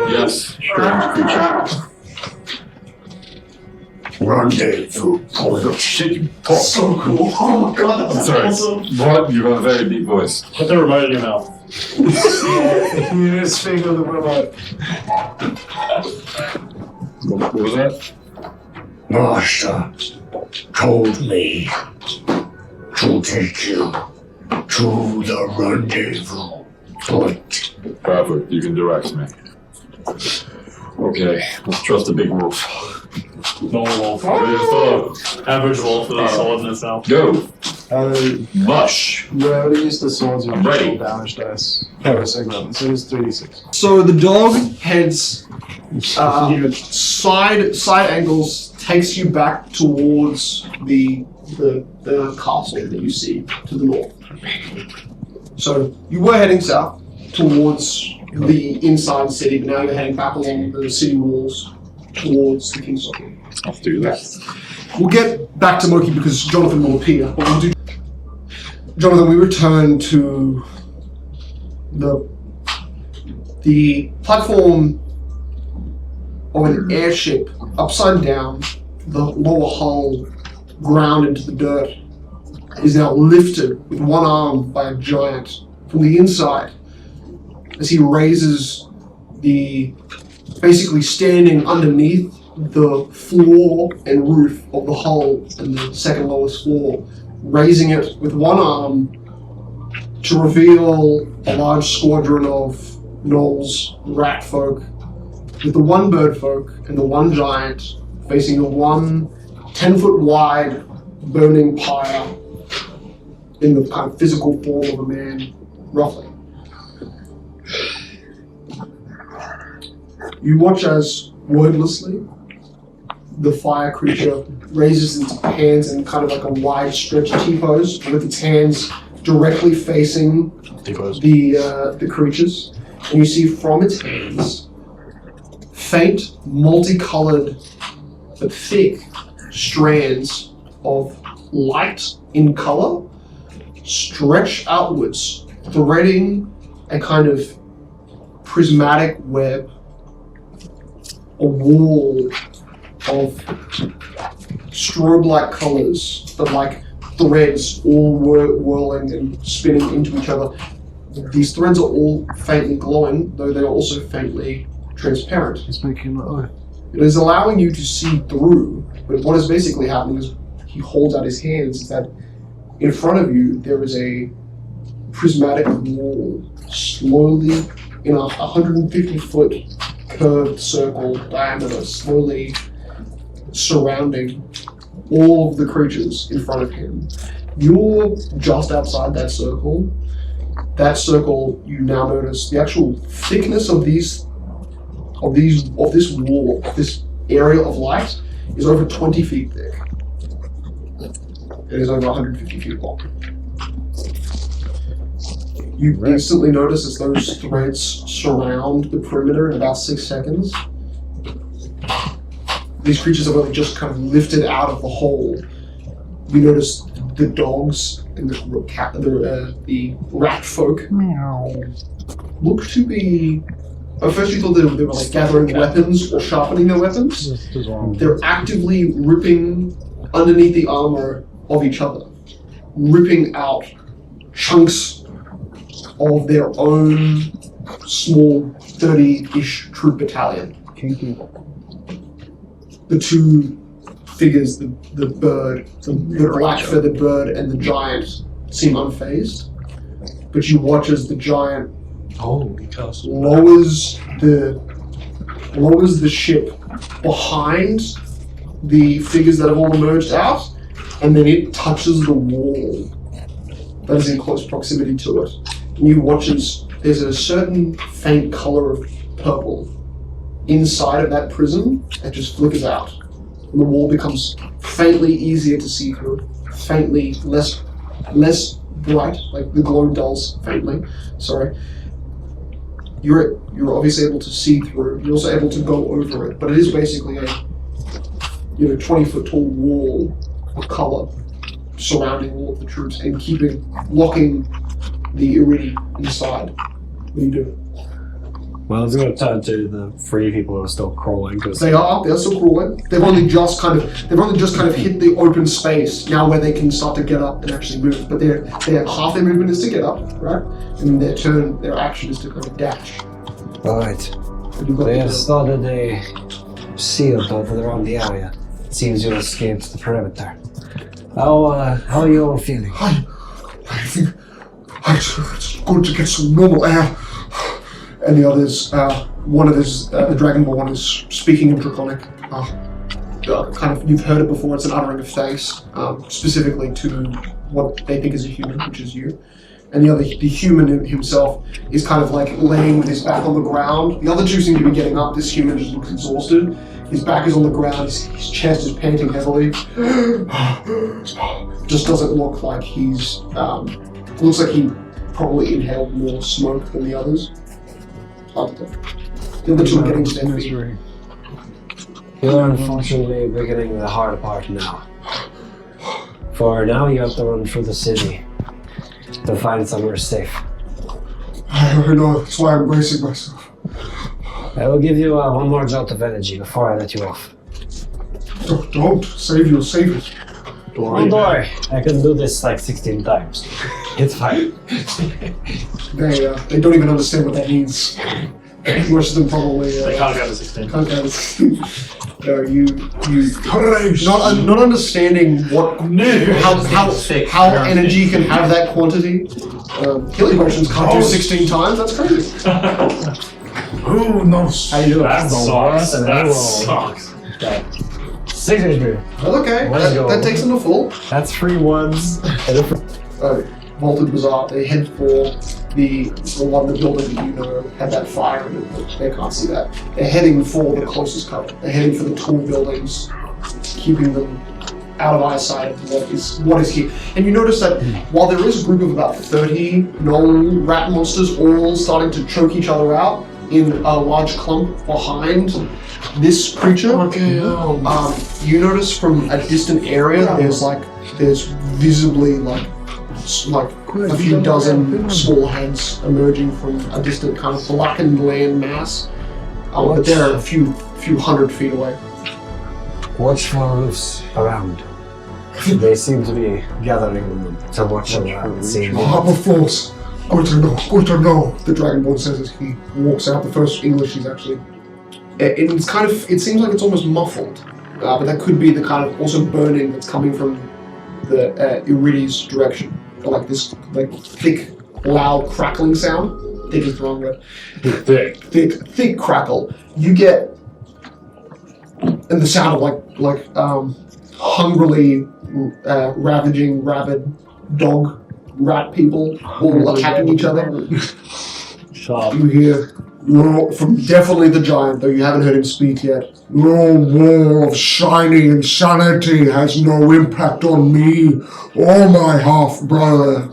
Yes. Strange creature. Rendezvous. Oh, shit, you talk. So cool. Oh my god, I'm that's sorry. awesome. What? You have a very deep voice. Put the remote in your mouth. You just finger the remote. What was that? Master told me to take you to the rendezvous point. Perfect. You can direct me. Okay. Let's trust the big wolf. Normal wolf. Average wolf with a sword in his mouth. Go. Mush. You already used the swords with I'm ready. damage dice. Every single. So it's 3d6. So the dog heads side angles, takes you back towards the castle that you see to the north. So you were heading south towards the inside city, but now you're heading back along the city walls towards the King's Circle. Let's do this. We'll get back to Moki because Jonathan will appear. But we'll do. Jonathan, we return to the platform of an airship upside down. The lower hull ground into the dirt is now lifted with one arm by a giant from the inside as he raises basically standing underneath the floor and roof of the hull and the second lowest floor, raising it with one arm to reveal a large squadron of gnolls, rat folk, with the one bird folk and the one giant facing the one 10-foot wide burning pyre in the kind of physical form of a man, roughly. You watch as, wordlessly, the fire creature raises its hands in kind of like a wide stretch T-pose with its hands directly facing the creatures. And you see from its hands faint, multicolored, but thick strands of light in color stretch outwards, threading a kind of prismatic web, a wall of strobe-like colors that like threads all whirling and spinning into each other. These threads are all faintly glowing, though they're also faintly transparent. He's making that. It is allowing you to see through, but what is basically happening is he holds out his hands, is that in front of you there is a prismatic wall, slowly, in a 150-foot curved circle diameter, slowly surrounding all of the creatures in front of him. You're just outside that circle. That circle, you now notice the actual thickness of this wall, this area of light, is over 20 feet thick. It is over 150 feet long. You instantly notice as those threads surround the perimeter in about 6 seconds. These creatures have only just kind of lifted out of the hole. You notice the dogs and the rat folk look to be. At first, you thought they were like gathering weapons or sharpening their weapons. They're actively ripping underneath the armor of each other, ripping out chunks of their own small 30-ish troop battalion. The two figures, the bird, the black feathered bird and the giant, seem unfazed. But you watch as the giant lowers the ship behind the figures that have all emerged out, and then it touches the wall that is in close proximity to it. And you watch as there's a certain faint color of purple inside of that prism that just flickers out. And the wall becomes faintly easier to see through, faintly less bright, like the glow dulls faintly. Sorry. You're obviously able to see through. You're also able to go over it, but it is basically a 20-foot tall wall of color surrounding all of the troops and locking the Iridi inside. What do you do? Well, it's going to turn to the three people who are still crawling. Cause They're still crawling. They've only just kind of hit the open space now where they can start to get up and actually move. But they're half their movement is to get up, right? And their action is to kind of dash. Alright. They have started a shield around the area. It seems you escaped the perimeter. How are you all feeling? I think it's good to get some normal air. And the others, one of his, the Dragonborn one is speaking in Draconic. Kind of, you've heard it before, it's an uttering of thanks, specifically to what they think is a human, which is you. And the human himself is kind of like laying with his back on the ground. The other two seem to be getting up. This human just looks exhausted. His back is on the ground, his chest is panting heavily. Just doesn't look like he's, looks like he probably inhaled more smoke than the others. The other two are getting to their feet. You're unfortunately beginning the hard part now. For now you have to run through the city to find somewhere safe. I know, that's why I'm bracing myself. I will give you one more jolt of energy before I let you off. Don't save it. Don't worry, I can do this like 16 times. It's fine. They don't even understand what that means. Most of them probably. They can't get to 16. Can't get to not understanding how energy can have that quantity. Healing potions can't do 16 times. That's crazy. Who knows? How you doing? That sucks. 63. Okay, that takes them to full. That's 3 ones. Vaulted Bazaar, they head for the one, the building that you know had that fire in it, but they can't see that. They're heading for the closest cover. They're heading for the tall buildings, keeping them out of eyesight of what is here. And you notice that while there is a group of about 30 known rat monsters all starting to choke each other out in a large clump behind this creature, you notice from a distant area there's visibly like a few dozen small heads emerging from a distant kind of blackened land mass. But they're a few hundred feet away. Watch for roofs around. They seem to be gathering to watch and seeing. Harbor Force. Good to know. Good to know. The Dragonborn says as he walks out. The first English he's actually. It's kind of. It seems like it's almost muffled, but that could be the kind of also burning that's coming from the Iridi's direction. Like this, like thick, loud crackling sound. Thick is the wrong word. Thick crackle. You get, and the sound of like hungrily ravaging rabid dog rat people all attacking each other. You hear from definitely the giant, though you haven't heard him speak yet. Your wall of shiny insanity has no impact on me or my half-brother.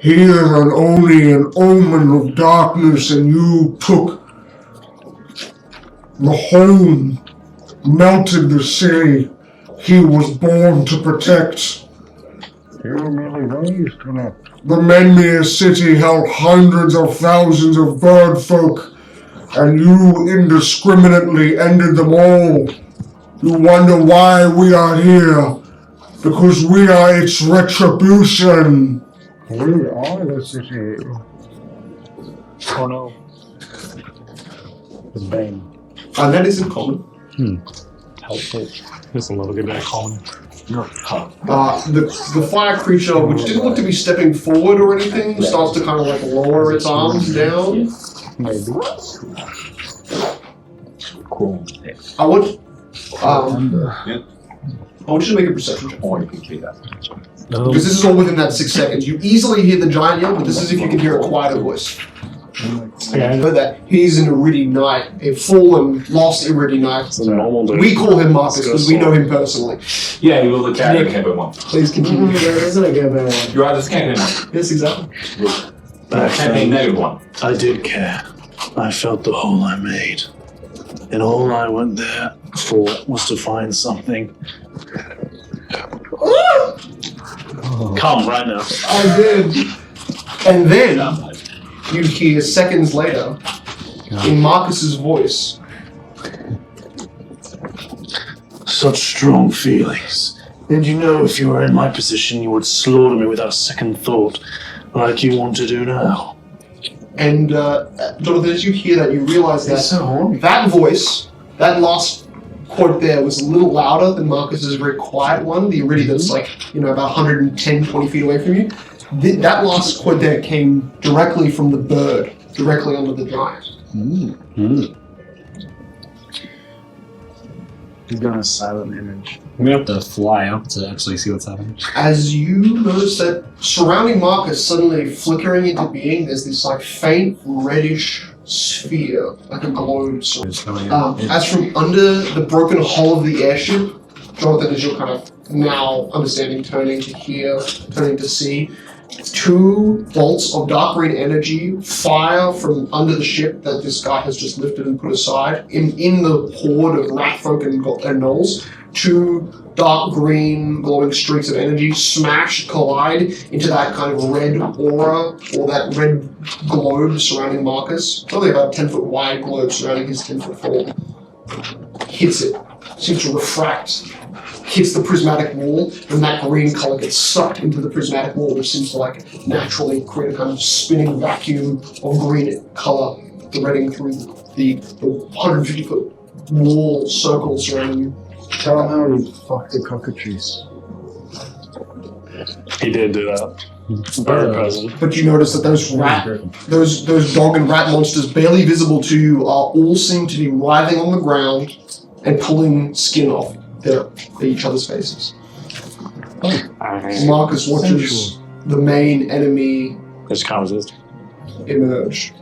He is only an omen of darkness, and you took the home, melted the city he was born to protect. The Menmere city held hundreds of thousands of bird folk, and you indiscriminately ended them all. You wonder why we are here, because we are its retribution. We are the city. Oh no. The bane. And that isn't common. Helpful. Just a little bit of common. The fire creature, which didn't look to be stepping forward or anything, starts to kind of like lower its arms down. Maybe. Cool. I want you to make a perception check. Or you can see that. Because this is all within that 6 seconds. You easily hear the giant yell, but this is if you can hear a quieter voice. But that he's an Iridi Knight, a fallen, lost Iridi Knight. We call him Marcus because we know him personally. Yeah, you will the cat in campaign 1. Please continue. You are this campaign 1. Yes, exactly. Campaign -1. I did care. I felt the hole I made. And all I went there for was to find something. Come right now. I did. And then you'd hear seconds later, in Marcus's voice, Such strong feelings. And you know if you were in my position, you would slaughter me without a second thought, like you want to do now. and Jonathan, as you hear that, you realize that that voice, that last quote there, was a little louder than Marcus's very quiet one, the Iridi that's like, about 110, 20 feet away from you. That last quote there came directly from the bird, directly under the giant. He's got a silent image. We have to fly up to actually see what's happening. As you notice that surrounding Marcus, suddenly flickering into being, there's this like faint reddish sphere, like a globe. As from under the broken hull of the airship, Jonathan, as you're kind of now understanding, turning to hear, turning to see, 2 bolts of dark green energy fire from under the ship that this guy has just lifted and put aside. In the horde of rat folk and gnolls, 2 dark green glowing streaks of energy smash, collide into that kind of red aura, or that red globe surrounding Marcus. Probably about a 10-foot wide globe surrounding his 10-foot form. Hits it. Seems to refract. Hits the prismatic wall, and that green color gets sucked into the prismatic wall, which seems to like naturally create a kind of spinning vacuum of green color threading through the 150-foot wall circle surrounding you. Tell him how he fucked the cockatrice. He did do that. Very present. But you notice that those dog and rat monsters barely visible to you are all seem to be writhing on the ground and pulling skin off each other's faces. Marcus watches the main enemy emerge,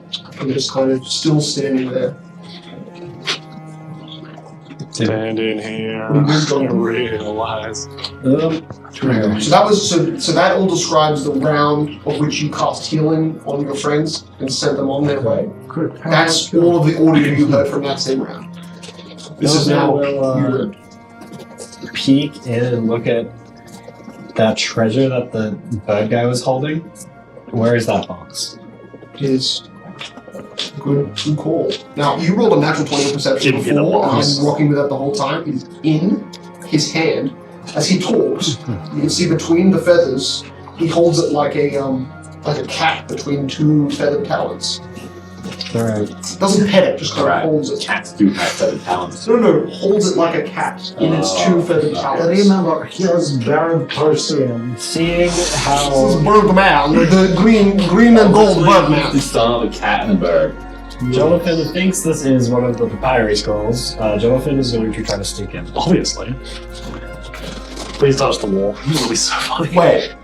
and just kind of still standing there. Standing here, realize. So that all describes the round of which you cast healing on your friends and sent them on their way. That's all of the audio you heard from that same round. This is now you peek in and look at that treasure that the bird guy was holding. Where is that box? is good call. Now, you rolled a natural 20 perception before, and I've been walking with that the whole time. It's in his hand, As he talks, you can see between the feathers, he holds it like a cat between two feathered talons. Alright. Doesn't pet it, just kind of holds it. Cats do have feathered talons. No, holds it like a cat in its two feathered talons. Remember, he was bird person. Seeing This is how Birdman, the green and gold Birdman. The son of a cat and a bird. Jonathan thinks this is one of the papyri scrolls, Jonathan is going to try to sneak in. Obviously. Please touch the wall. This will be so funny. Wait.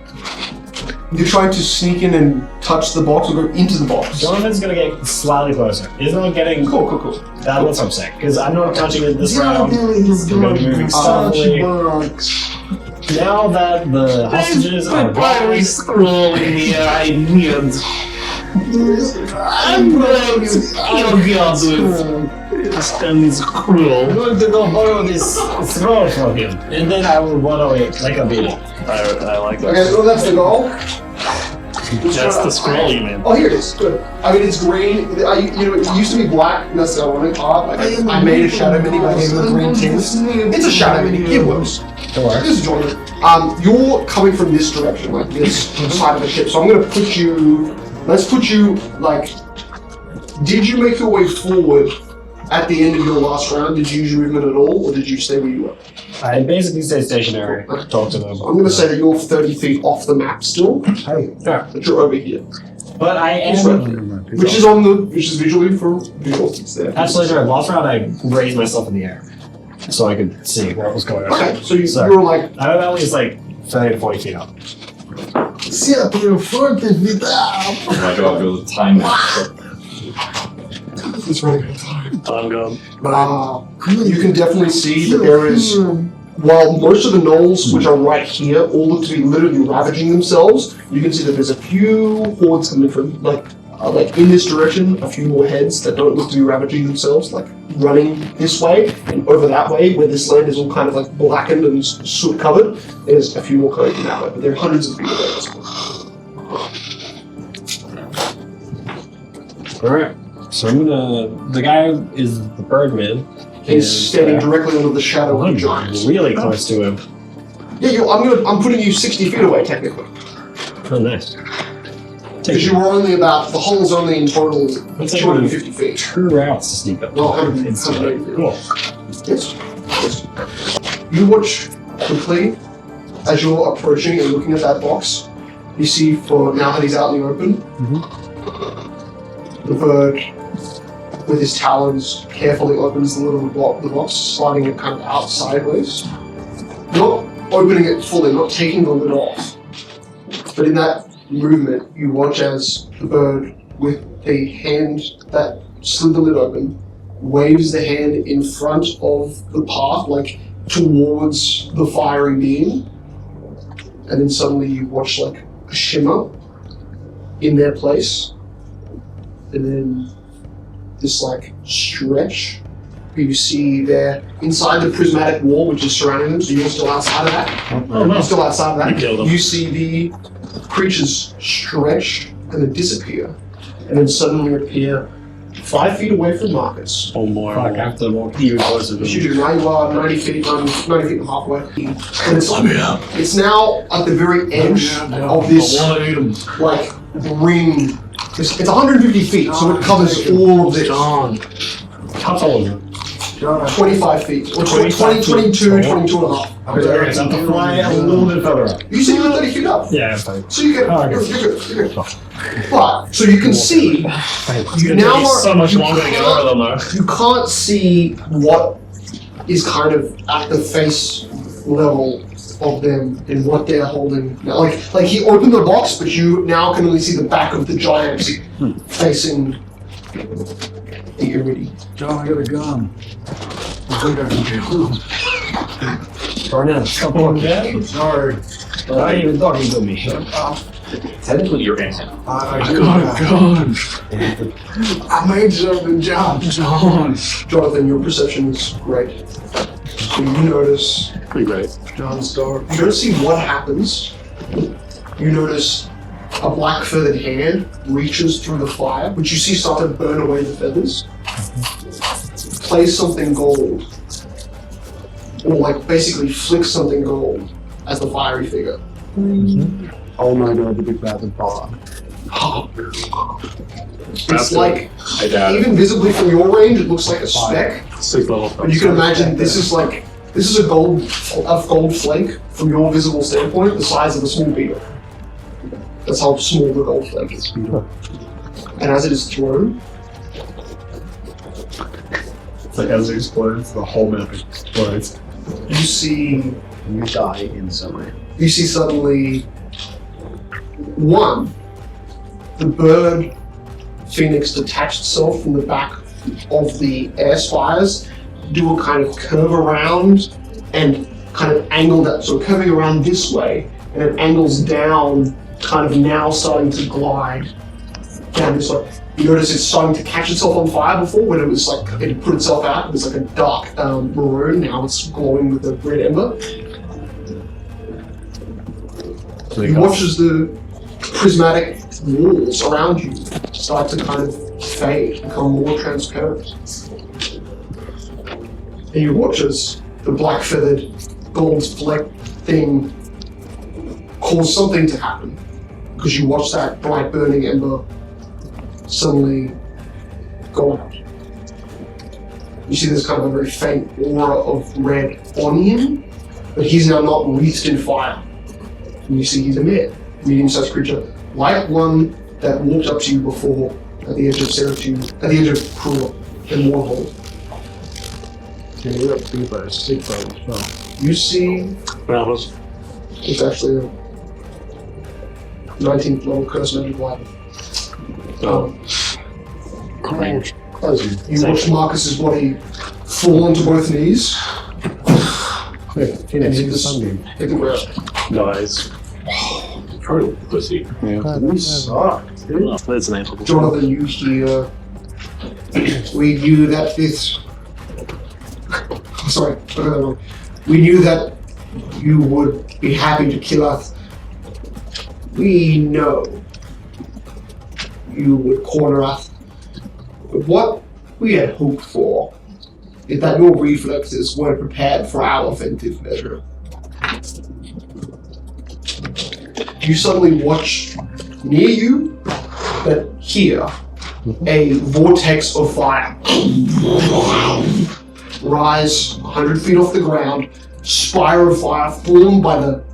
You're trying to sneak in and touch the box or go into the box? Jonathan's gonna get slightly closer. He's not getting. Cool. That's what I'm saying. Because I'm not touching it this round. He's I'm gonna be moving stealthily. Now that the hostages are gone, scroll in the I need. I'm going to kill with this cruel. I'm going to go borrow this scroll from him, and then I will borrow it like a baby. I like that. Okay, well that's the goal. That's the scroll, you mean? Oh, here it is. Good. I mean, it's green. It used to be black, and that's the ironic part. Like, I made a shadow mini by giving it a green tint. It's a shadow mini. It works. This is Jordan. You're coming from this direction, like this side of the ship. So I'm going to put you. Let's put you like. Did you make your way forward at the end of your last round? Did you use your movement at all, or did you stay where you were? I basically stay stationary. Talk to them. I'm going to say that you're 30 feet off the map still. That you're over here. But I am. Which is visually for visuals. It's there. Actually, during last round, I raised myself in the air so I could see what was going on. Okay, so you're like. I'm at least like 30 to 40 feet up. See up here, 40 feet up. Oh my god, there was a time lapse. It's running out of time. Time gone. You can definitely see that there is, while most of the gnolls, which are right here, all look to be literally ravaging themselves, you can see that there's a few hordes coming from, like in this direction, a few more heads that don't look to be ravaging themselves, like running this way, and over that way, where this land is all kind of like blackened and soot covered, there's a few more coming from that way, but there are hundreds of people there as well. Alright. So I'm gonna. The guy is the Birdman. He's standing directly under the shadow of the I'm giant. really close to him. Yeah, I'm putting you 60 feet away, technically. Oh, nice. Because you were only about, the hull's only in total Let's say 250 feet. 2 routes to sneak up. No, 100 It's 180 feet. cool. Yes. You watch quickly as you're approaching and looking at that box. You see, for now that he's out in the open, the bird, with his talons, carefully opens the little the box, sliding it kind of out sideways. Not opening it fully, not taking the lid off. But in that movement, you watch as the bird, with a hand that slid the lid open, waves the hand in front of the path, like towards the firing beam. And then suddenly you watch like a shimmer in their place. And then this like stretch. You see there inside the prismatic wall, which is surrounding them, so you're still outside of that. Oh no. You're still outside of that. You killed them. You see the creatures stretch and then disappear, and then suddenly appear 5 feet away from Marcus. Oh boy. Fuck, I have to walk even closer to You him. do. Now you are 90 feet and a half away. And it's now at the very edge of this like ring. It's 150 feet, so it covers all of this. How tall is it? 25 feet. Or 20, 22 and a half. Okay, so I have to fly a little bit further up. You said you were 30 feet up. Yeah, fine. So you get, Oh, okay. you're good. But, so you can see, you now are, so much you longer to get over them though. you can't see what is kind of at the face level of them and what they're holding. Now, like he opened the box, but you now can only see the back of the giant facing the Iridi. John, I got a gun. I think I can kill him. Brandt, stop walking. Sorry. Why are you even talking to me? Technically, you're innocent. I got a gun. I made something, John. Jonathan, your perception is great. So you notice Pretty great. John Stark. You don't see what happens. You notice a black feathered hand reaches through the fire, which you see start to burn away the feathers. Plays something gold or like basically flick something gold as the fiery figure. Oh my god, the big bad bar. It's like, I doubt it. even visibly from your range, it looks like a speck. 6th level. But you can imagine this is a gold flake from your visible standpoint, the size of a small beetle. That's how small the gold flake is. And as it is thrown, It's like as it explodes, the whole map explodes. you see You die instantly. you see suddenly one, the bird phoenix detached itself from the back of the air spires, do a kind of curve around and kind of angle that, so curving around this way, and it angles down, kind of now starting to glide down this way. You notice it's starting to catch itself on fire before, when it was like, it put itself out, it was like a dark maroon, now it's glowing with a red ember. You watch as the prismatic walls around you start to kind of fade, become more transparent. And you watch as the black feathered gold fleck thing cause something to happen. Because you watch that bright burning ember suddenly go out. You see there's kind of a very faint aura of red on him, but he's now not wreathed in fire. And you see he's a medium-sized creature, like one that walked up to you before at the edge of Seraphim, at the edge of Prologue and Warhold. Yeah, you're up big bird as well. You see it's actually a 19th level curse magic weapon. You watch Marcus's body fall onto both knees. Quick, And finish hit the the sunbeam. hit the ground. Nice. Pretty pussy. We suck, dude. That's an animal. Jonathan, you hear. We knew that this. Sorry, I got that wrong. We knew that you would be happy to kill us. We know you would corner us. But what we had hoped for is that your reflexes weren't prepared for our offensive measure. You suddenly watch near you, but here, a vortex of fire rise 100 feet off the ground, spire of fire formed by the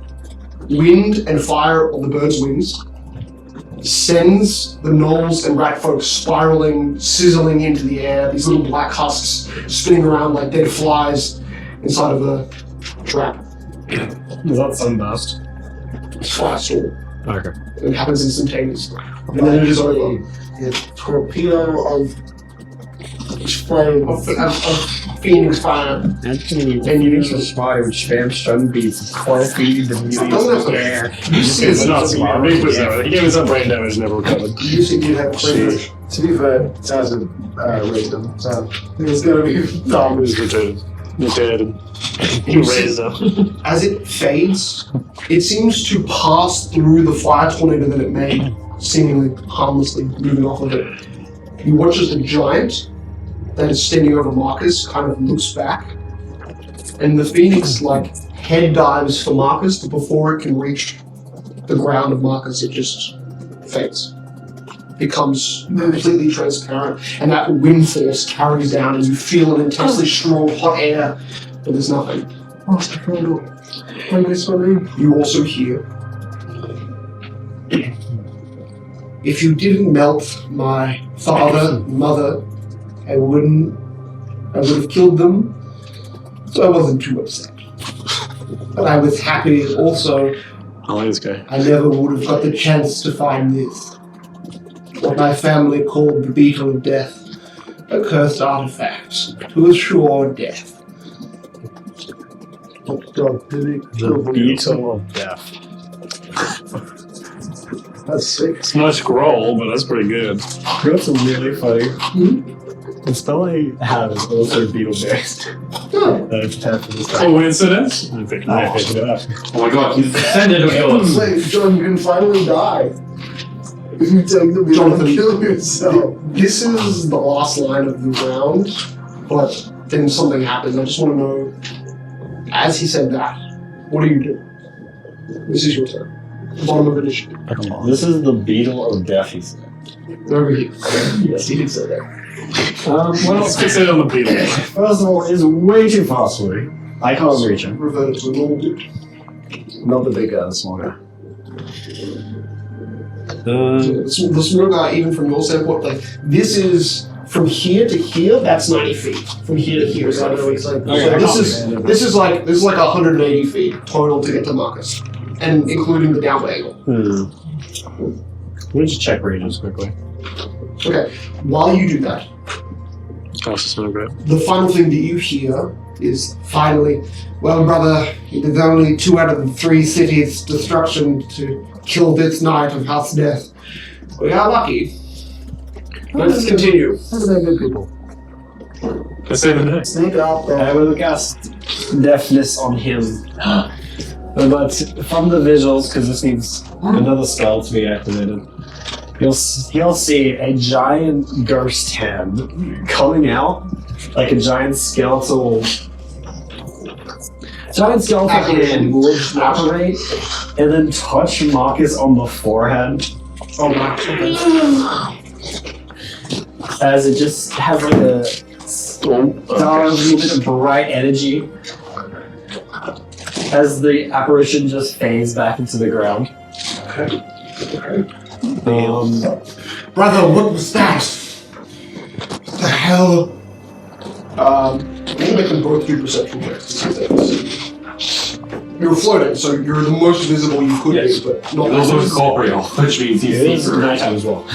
wind and fire of the bird's wings, sends the gnolls and rat folks spiraling, sizzling into the air, these little black husks spinning around like dead flies inside of a trap. Is that sunburst? Firestorm. Okay. It happens instantaneously. And then it is over. A torpedo of flame. Of Phoenix fire. Actually, And you use a spider which spams sunbeams 12 feet in the air. You see It's not it. smart. He gave us some brain damage, never recovered. You see you have cleavage. To be fair, it has a wisdom, so it's gonna be dumb. He's mutated. You Raise see, up. as it fades, it seems to pass through the fire tornado that it made, seemingly harmlessly moving off of it. You watch as the giant that is standing over Marcus kind of looks back, and the phoenix like head dives for Marcus, but before it can reach the ground of Marcus, it just fades. Becomes completely transparent, and that wind force carries down, and you feel an intensely strong hot air, but there's nothing. Master Frodo, I miss my name. You also hear, if you didn't melt my father and mother, I would have killed them, so I wasn't too upset. But I was happy also, I like this guy. I never would have got the chance to find this. What my family called the Beetle of Death, a cursed artifact to assure death. Oh god, did it? The Beetle of Death. That's sick. It's not a scroll, but that's pretty good. That's really funny. The spell I have is also beetle based. It's 10 for this time. Coincidence? I think I picked it up. Oh my god, he's descended of yours. Wait, John, you can finally die. You take the beetle and kill yourself. This is the last line of the round, but then something happens. I just want to know As he said that, what do you do? This is your turn. Bottom of initiative. This is the beetle of death, he said. Over here. Yes, he did say that. Well, Let's fix it on the beetle. first of all, it's way too fast for me. I can't reach him. Revert to a normal dude. Not the big guy, the small guy. The small guy, even from your standpoint, like, this is from here to here, that's 90 feet. From here to here is 90 feet. So this is like 180 feet total to get to Marcus. And including the downward angle. Let me just check ranges quickly. Okay. While you do that, the final thing that you hear is finally, well, brother, it is only 2 out of the 3 cities' destruction to kill this night of house death. We are lucky. Let's continue. They're good people. Let's say the next. Sneak up. I will cast Deafness on him. But from the visuals, because this needs another spell to be activated, he'll see a giant ghost hand coming out, like a giant skeletal hand will operate and then touch Marcus on the forehead. Oh, my. As it just has like a little bit of bright energy as the apparition just fades back into the ground. Brother, what was that? What the hell? You make them both do perception checks to see things. You're floating, so you're the most visible you could be, but not Also visible. corporeal, which means he's It is nighttime as well.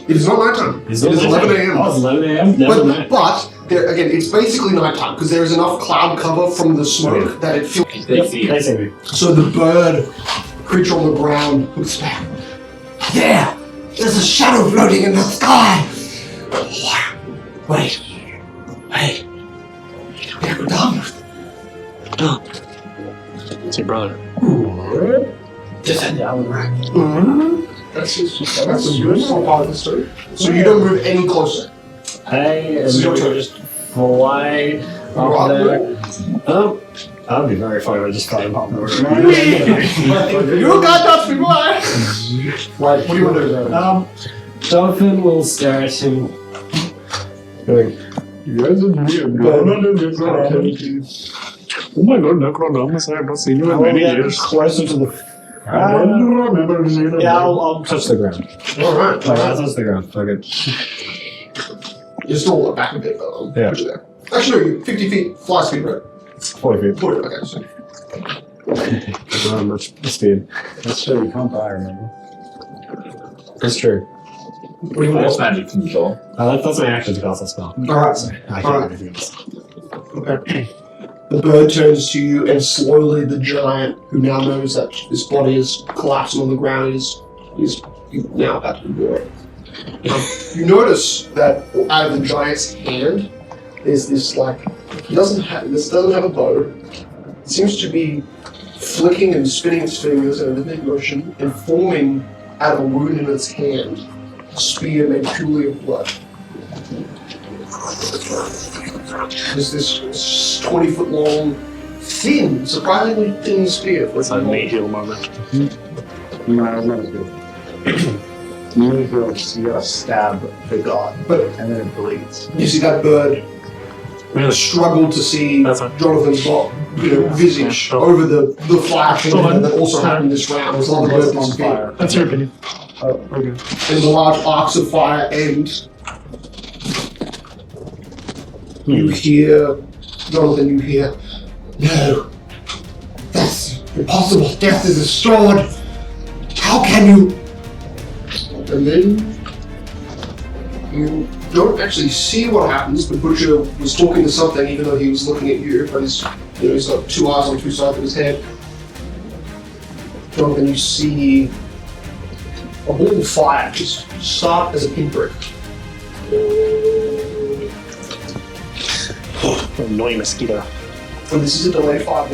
It is not nighttime. It is 11 a.m. Oh, it's 11 a.m.? Never mind. But there, again, it's basically nighttime because there is enough cloud cover from the smoke that it feels. They see They it. see me. So the bird creature on the ground looks back. There! There's a shadow floating in the sky! Wait. They're done. It's your brother. That's a good part of the story. So you don't move any closer. Hey, and This is your we turn. just fly up there. That'd be very funny if I just fly and pop over. You can't touch me, boy! What do you want to do? Jonathan will stare at him. Going, You guys are weird. Oh my god, Necronomus, I have not seen you I in will many get years. closer to the. I don't remember seeing it. Yeah, I'll touch the ground. Alright. I'll touch the ground. Fuck it. You're still back a bit, though. Yeah. Put you there. Actually, no, 50 feet, fly speed, right? 40 feet. 40, okay, so. Not much speed. That's true, you can't die, remember? That's true. What do you want? Force magic control. That's my action to cast that spell. Alright. I can't Alright. do anything else. Okay. The bird turns to you, and slowly the giant, who now knows that his body is collapsing on the ground, is now about to roar. You notice that out of the giant's hand, there's this this doesn't have a bow. It seems to be flicking and spinning its fingers in a rhythmic motion and forming out of a wound in its hand a spear made purely of blood. There's this 20-foot long, thin, surprisingly thin spear. It's a Mayhill moment. No, that's not as good. You gotta stab the god, and then it bleeds. You see that bird struggle to see That's fine. Jonathan's visage Sure. over the flash and then also happening this round. There's another bird disappear. That's your opinion. Oh, okay. And the large arcs of fire end. You hear, Jonathan, you hear, no, that's impossible. Death is restored. How can you? And then you don't actually see what happens, but Butcher was talking to something even though he was looking at you, but he's got 2 eyes on 2 sides of his head. Jonathan, you see a ball of fire just start as a pinprick. Annoying mosquito. And this is a delayed fire.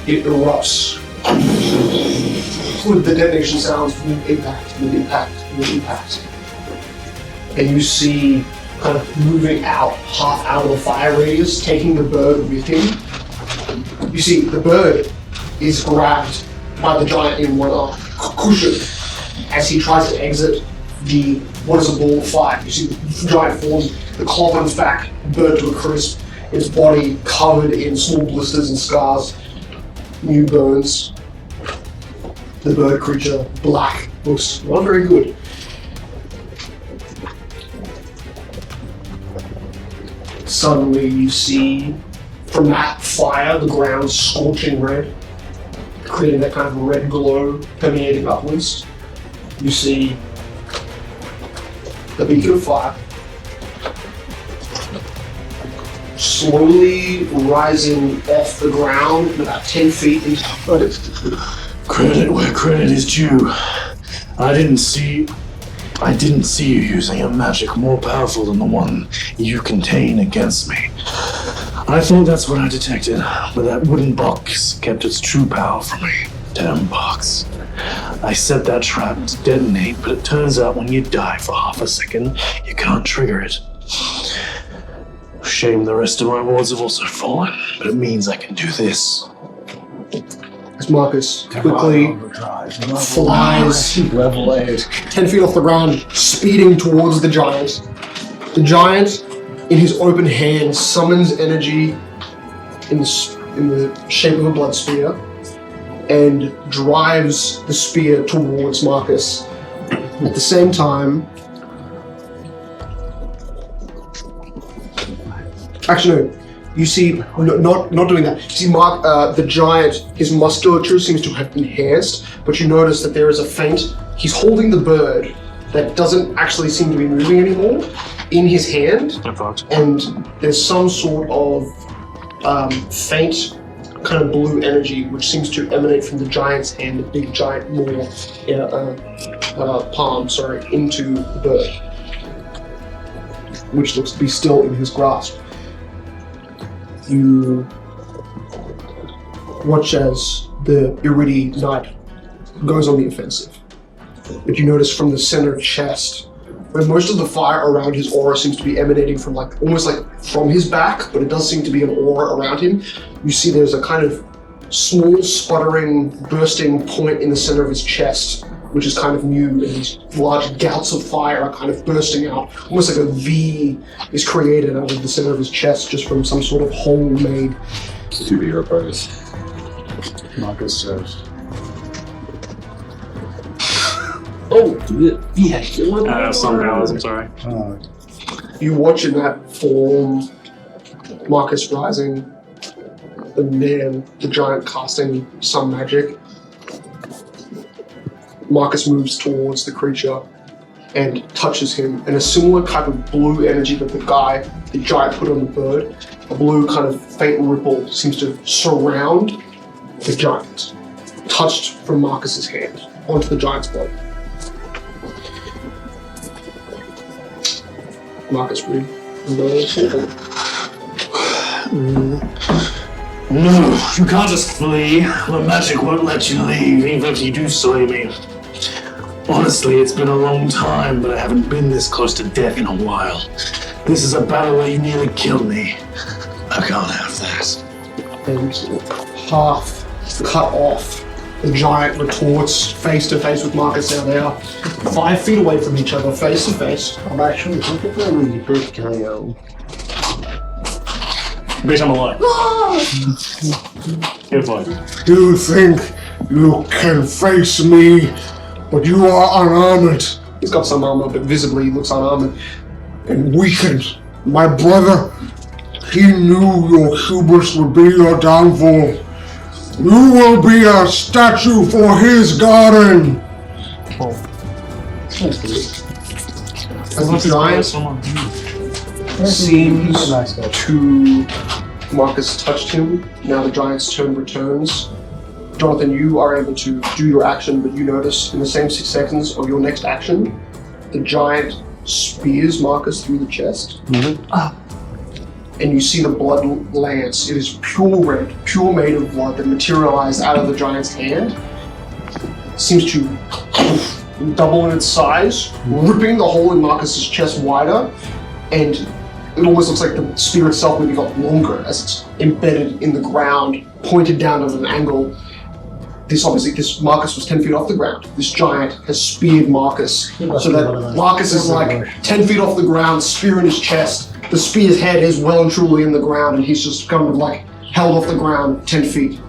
It erupts with the detonation sounds from impact, with impact, with impact. And you see kind of moving out, half out of the fire radius, taking the bird with him. You see, the bird is grabbed by the giant in one arm, cushion, as he tries to exit the, what is a ball of fire. You see the giant form, the claw comes back, burnt to a crisp, its body covered in small blisters and scars, new burns. The bird creature, black, looks not very good. Suddenly you see from that fire the ground scorching red, creating that kind of red glow permeating upwards. You see the beacon of fire slowly rising off the ground about 10 feet into Credit where credit is due. I didn't see you using a magic more powerful than the one you contain against me. I thought that's what I detected, but that wooden box kept its true power from me. Damn box. I set that trap to detonate, but it turns out when you die for half a second, you can't trigger it. Shame the rest of my wards have also fallen, but it means I can do this. as Marcus quickly flies Level 8. 10 feet off the ground, speeding towards the giant. The giant, in his open hand, summons energy in the shape of a blood spear and drives the spear towards Marcus. At the same time, actually, no. You see, not doing that. You see, the giant, his musculature seems to have enhanced, but you notice that there is a faint. He's holding the bird that doesn't actually seem to be moving anymore in his hand, and there's some sort of faint kind of blue energy which seems to emanate from the giant's hand, the big giant maw, palm, into the bird, which looks to be still in his grasp. You watch as the Iridi knight goes on the offensive. But you notice from the center chest, where most of the fire around his aura seems to be emanating from almost like from his back, but it does seem to be an aura around him. You see there's a kind of small sputtering, bursting point in the center of his chest, which is kind of new, and these large gouts of fire are kind of bursting out. Almost like a V is created out of the center of his chest just from some sort of hole made. Superhero pose. Marcus says. Oh, yeah. Some powers, I'm sorry. You watch in that form, Marcus rising, and then the giant casting some magic. Marcus moves towards the creature and touches him, and a similar type of blue energy that the giant put on the bird, a blue kind of faint ripple seems to surround the giant, touched from Marcus's hand onto the giant's body. Marcus, read. No, you can't just flee. The magic won't let you leave, even if you do slay me. Honestly, it's been a long time, but I haven't been this close to death in a while. This is a battle where you nearly killed me. I can't have that. And half cut off, the giant retorts face to face with Marcus. Now they are 5 feet away from each other, face to face. I'm actually looking for a really big KO. Bitch, I'm alive. You're fine. You think you can face me, but you are unarmored He's got some armor, but visibly he looks unarmored. and weakened. My brother, he knew your hubris would be your downfall. You will be a statue for his garden. As the giant seems to Marcus touched him. Now the giant's turn returns. Jonathan, you are able to do your action, but you notice in the same 6 seconds of your next action, the giant spears Marcus through the chest. And you see the blood lance. It is pure red, pure made of blood that materialized out of the giant's hand. Seems to double in its size, ripping the hole in Marcus's chest wider. and it almost looks like the spear itself maybe got longer as it's embedded in the ground, pointed down at an angle. This Marcus was 10 feet off the ground. This giant has speared Marcus, so that Marcus is like 10 feet off the ground, spear in his chest. The spear's head is well and truly in the ground, and he's just kind of like held off the ground 10 feet.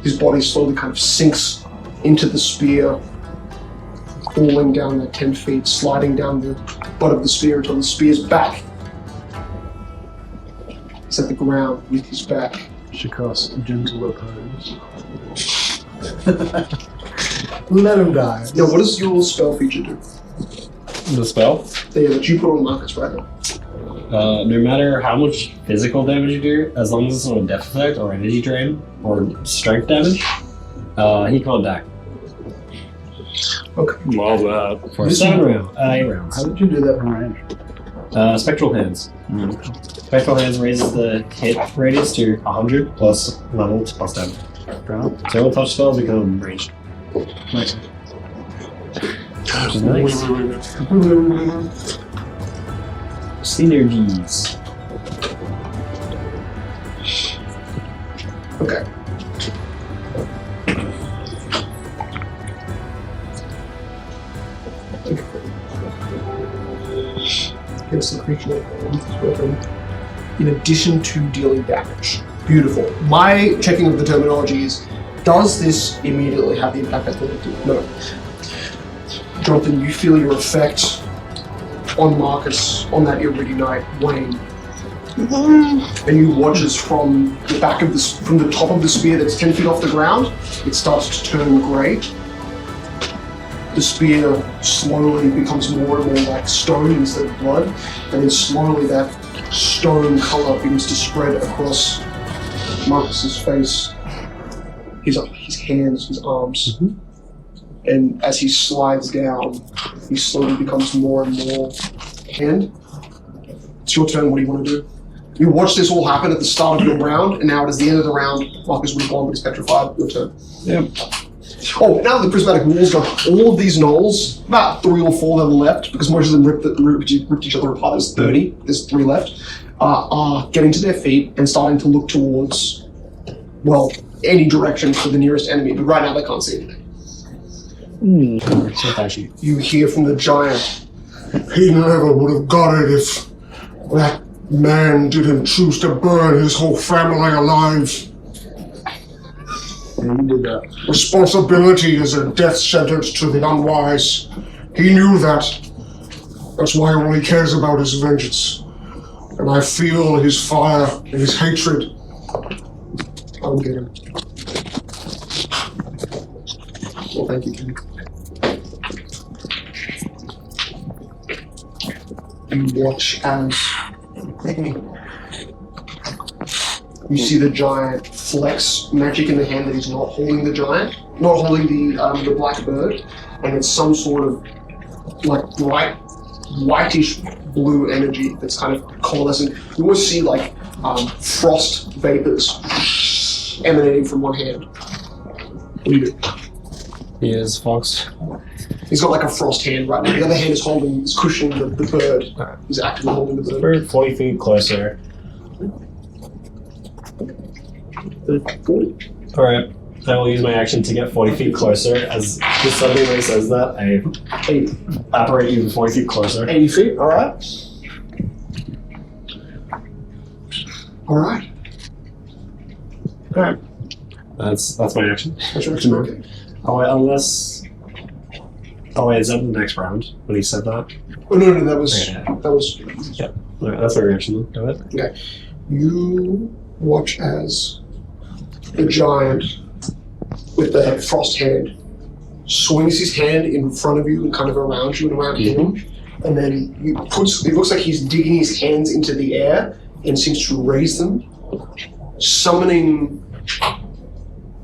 His body slowly kind of sinks into the spear, crawling down that 10 feet, sliding down the butt of the spear until the spear's back. He's at the ground with his back. She casts gentle repose. Let him die. Now, what does your spell feature do? The spell? Yeah, that you put on Marcus right now. No matter how much physical damage you do, as long as it's not a death effect or energy drain or strength damage, he can't die. Okay. Love that. For 8 rounds. How did you do that from range? Spectral Hands. Spectral Hands raises the hit radius to 100 plus level plus damage. So all touch spells become ranged. Nice. Which is nice. Synergies. Okay. Against the creature with his weapon, in addition to dealing damage. Beautiful. My checking of the terminology is, does this immediately have the impact I thought it did? No. Jonathan, you feel your effect on Marcus, on that Iridianite wane. And you watch as from the back of this, from the top of the spear that's 10 feet off the ground, it starts to turn grey. The spear slowly becomes more and more like stone instead of blood, and then slowly that stone color begins to spread across Marcus's face, his hands, his arms. And as he slides down, he slowly becomes more and more hand. It's your turn. What do you want to do? You watch this all happen at the start of your round, and now it is the end of the round. Marcus would have gone, but he's petrified. Your turn. Yep. Oh, now that the prismatic walls go, all of these gnolls, about 3 or 4 that are left, because most of them ripped each other apart, there's 30, there's 3 left, are getting to their feet and starting to look towards, well, any direction for the nearest enemy, but right now they can't see anything. You hear from the giant, He never would have got it if that man didn't choose to burn his whole family alive. And you did that. Responsibility is a death sentence to the unwise. He knew that. That's why he only cares about his vengeance. And I feel his fire and his hatred. I'll get him. Well, thank you, Ken. You watch as you see the giant flex magic in the hand that he's not holding the giant, not holding the black bird, and it's some sort of like bright whitish blue energy that's kind of coalescing. You almost see like frost vapors emanating from one hand. What do you do? He is Fox. He's got like a frost hand right now. The other hand is cushioning the bird. He's actively holding the bird. We're 40 feet closer. 40. Alright. I will use my action to get 40 feet closer. As just suddenly when he says that, I apparate even 40 feet closer. 80 feet, alright. Alright. Alright. That's my action. That's your action, okay. Oh wait, unless... Oh wait, is that the next round when he said that? Oh no, that was... Okay. That was... Yeah. Alright, that's my reaction then. Go ahead. Okay. You watch as the giant with the frost hand swings his hand in front of you and kind of around you and around him, and then it looks like he's digging his hands into the air and seems to raise them, summoning,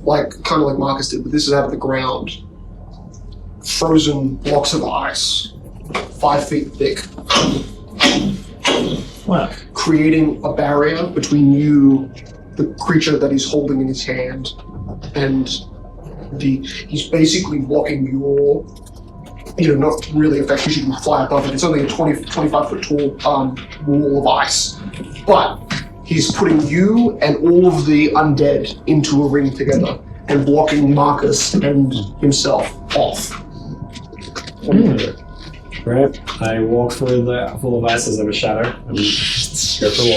like kind of like Marcus did, but this is out of the ground, frozen blocks of ice, 5 feet thick. Wow. Creating a barrier between you, the creature that he's holding in his hand, and he's basically blocking your not really affect you. You can fly above it. It's only a 25 foot tall wall of ice. But he's putting you and all of the undead into a ring together and blocking Marcus and himself off. Right. I walk through the full of ice as I'm a shadow and go for the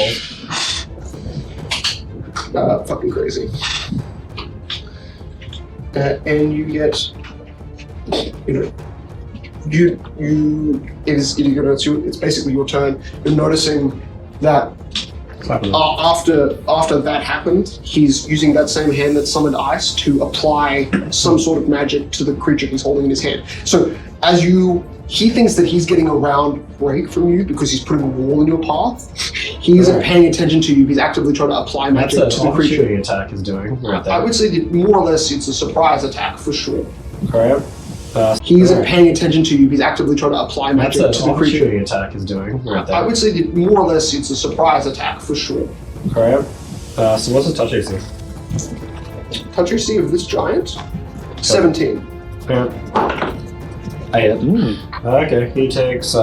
wall. Fucking crazy. And you get, it's basically your turn. You're noticing that after that happened, he's using that same hand that summoned ice to apply some sort of magic to the creature he's holding in his hand. So he thinks that he's getting a round break from you because he's putting a wall in your path. He isn't paying attention to you. He's actively trying to apply magic to the creature. Attack is doing right there. I would say that more or less it's a surprise attack for sure. Correct. He isn't paying attention to you. He's actively trying to apply magic to the creature. Attack is doing right there. I would say that more or less it's a surprise attack for sure. Correct. So what's the touch AC? Touch AC of this giant? 17. Yeah. I hit. Okay, he takes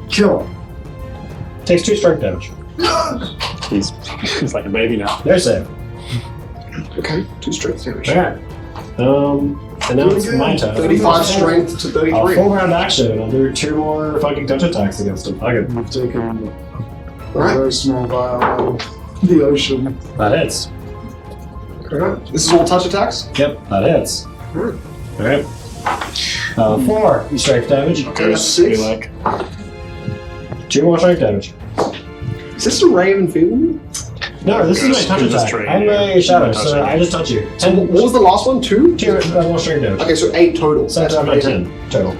Kill. takes 2 strength damage. He's like a baby now. They're safe. Okay, 2 strength damage. Alright. And now it's my turn. 35 strength to 33. Full round action. I'll do 2 more fucking touch attacks against him. Okay. I've taken a very small vial out of the ocean. That hits. Okay. This is all touch attacks? Yep, that hits. Alright. 4 strength damage. Okay, that's 6. 2 more strength damage. Is this a Raven feeling? No, this is my touch attack. I'm a shadow, so I just touch you. 10. What was the last one? 2? 2 more strength damage. Okay, so 8 total. So That's I'm at amazing. 10 total.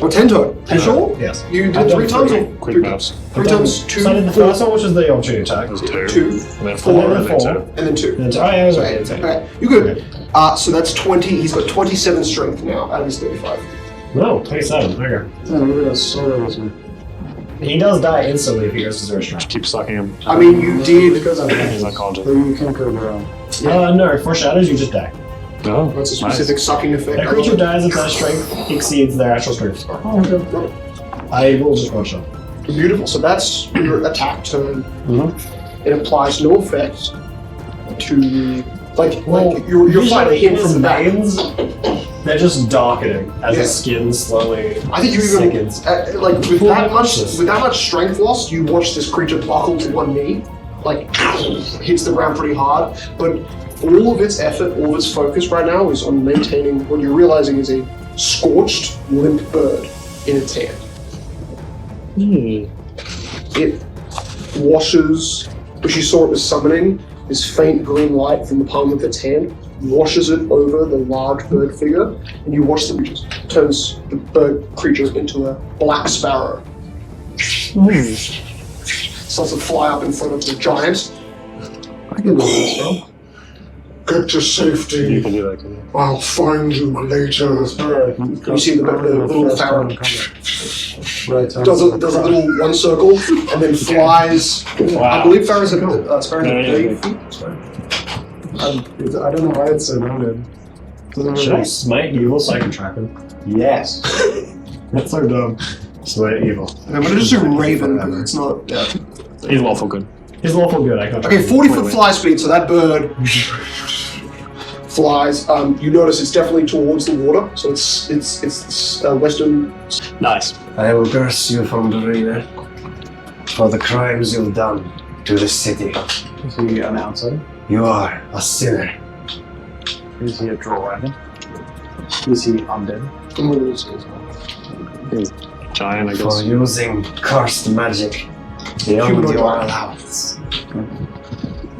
Oh, 10 total. You sure? Yes. You I've did done 3 times? three. Or Quick maths. 3 times 2. So I did the first one, which was the opportunity attack. 2. 2. And then 4. 4. And then 2. And then 2. And then 2. Oh, yeah, So okay. 8. Okay, you're good. So that's 20. He's got 27 strength now out of his 35. No, 27. Okay. Oh, look at that sword. He does die instantly if he goes to 0 strength. Keep sucking him. I mean, you did. Because I'm He's unconscious. you can't go down. No, for shadows, you just die. No. That's a specific sucking effect. A creature dies if their strength exceeds their actual strength. Oh, okay. I will just one shot. Beautiful. So that's your attack turn. It applies no effect to you're fighting him from the back. veins, they're just darkening as Yeah. his skin slowly I think you even sickens. with that much strength loss, you watch this creature buckle to one knee, hits the ground pretty hard. But all of its effort, all of its focus right now is on maintaining what you're realizing is a scorched, limp bird in its hand. It washes, as you saw it was summoning, this faint green light from the palm of its hand washes it over the large bird figure, and you watch them just turns the bird creature into a black sparrow. Starts to fly up in front of the giant. I can do this, bro. Get to You safety. can do that, can you? I'll find you later. You see the little pharaoh Right. does a little one circle and then flies. I believe pharaohs are sparrows are 30 feet. I don't know why it's so noted. Should I smite evil so I can trap him? Yes. That's so dumb. Smite evil. I'm gonna just do raven because it's not. He's lawful good. He's lawful good. I can't. Okay, 40-foot fly speed, so that bird flies. You notice it's definitely towards the water, so it's western. Nice. I will curse you from the river for the crimes you've done to the city. Is he an outsider? You are a sinner. Is he a dragon? Is he undead? He's giant, I For guess. using cursed magic beyond Humanoid your dragon. allowance.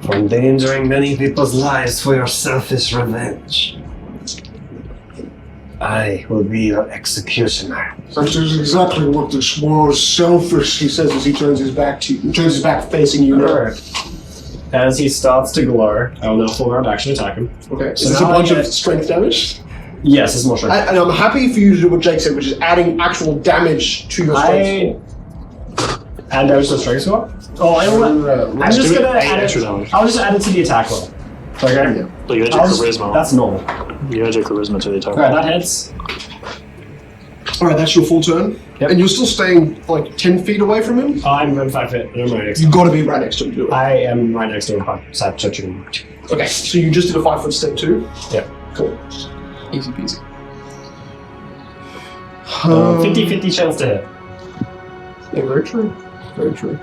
For endangering many people's lives for your selfish revenge. I will be your executioner. That is exactly what this was. Selfish. He says as he turns his back to you, turns his back facing you. Alright. As he starts to glow, I will now full round action attack him. Okay, so So there's a now bunch I of get- strength damage. Yes, it's more strength. And I'm happy for you to do what Jake said, which is adding actual damage to your strength. Add damage to the strength score? Oh, I'm just do gonna it, add extra it. damage. I'll just add it to the attack roll. Okay? So you add your charisma. That's normal. You add your charisma to the attack. Alright, that hits. Alright, that's your full turn. Yep. And you're still staying like 10 feet away from him? I'm 5 feet. I'm right next to You've him. got to be right next to him to do it. I am right next to him. Sat touching him. Okay, so you just did a 5 foot step too? Yep. Cool. Easy peasy. 50-50 chance to hit. Yeah, very true. Very true.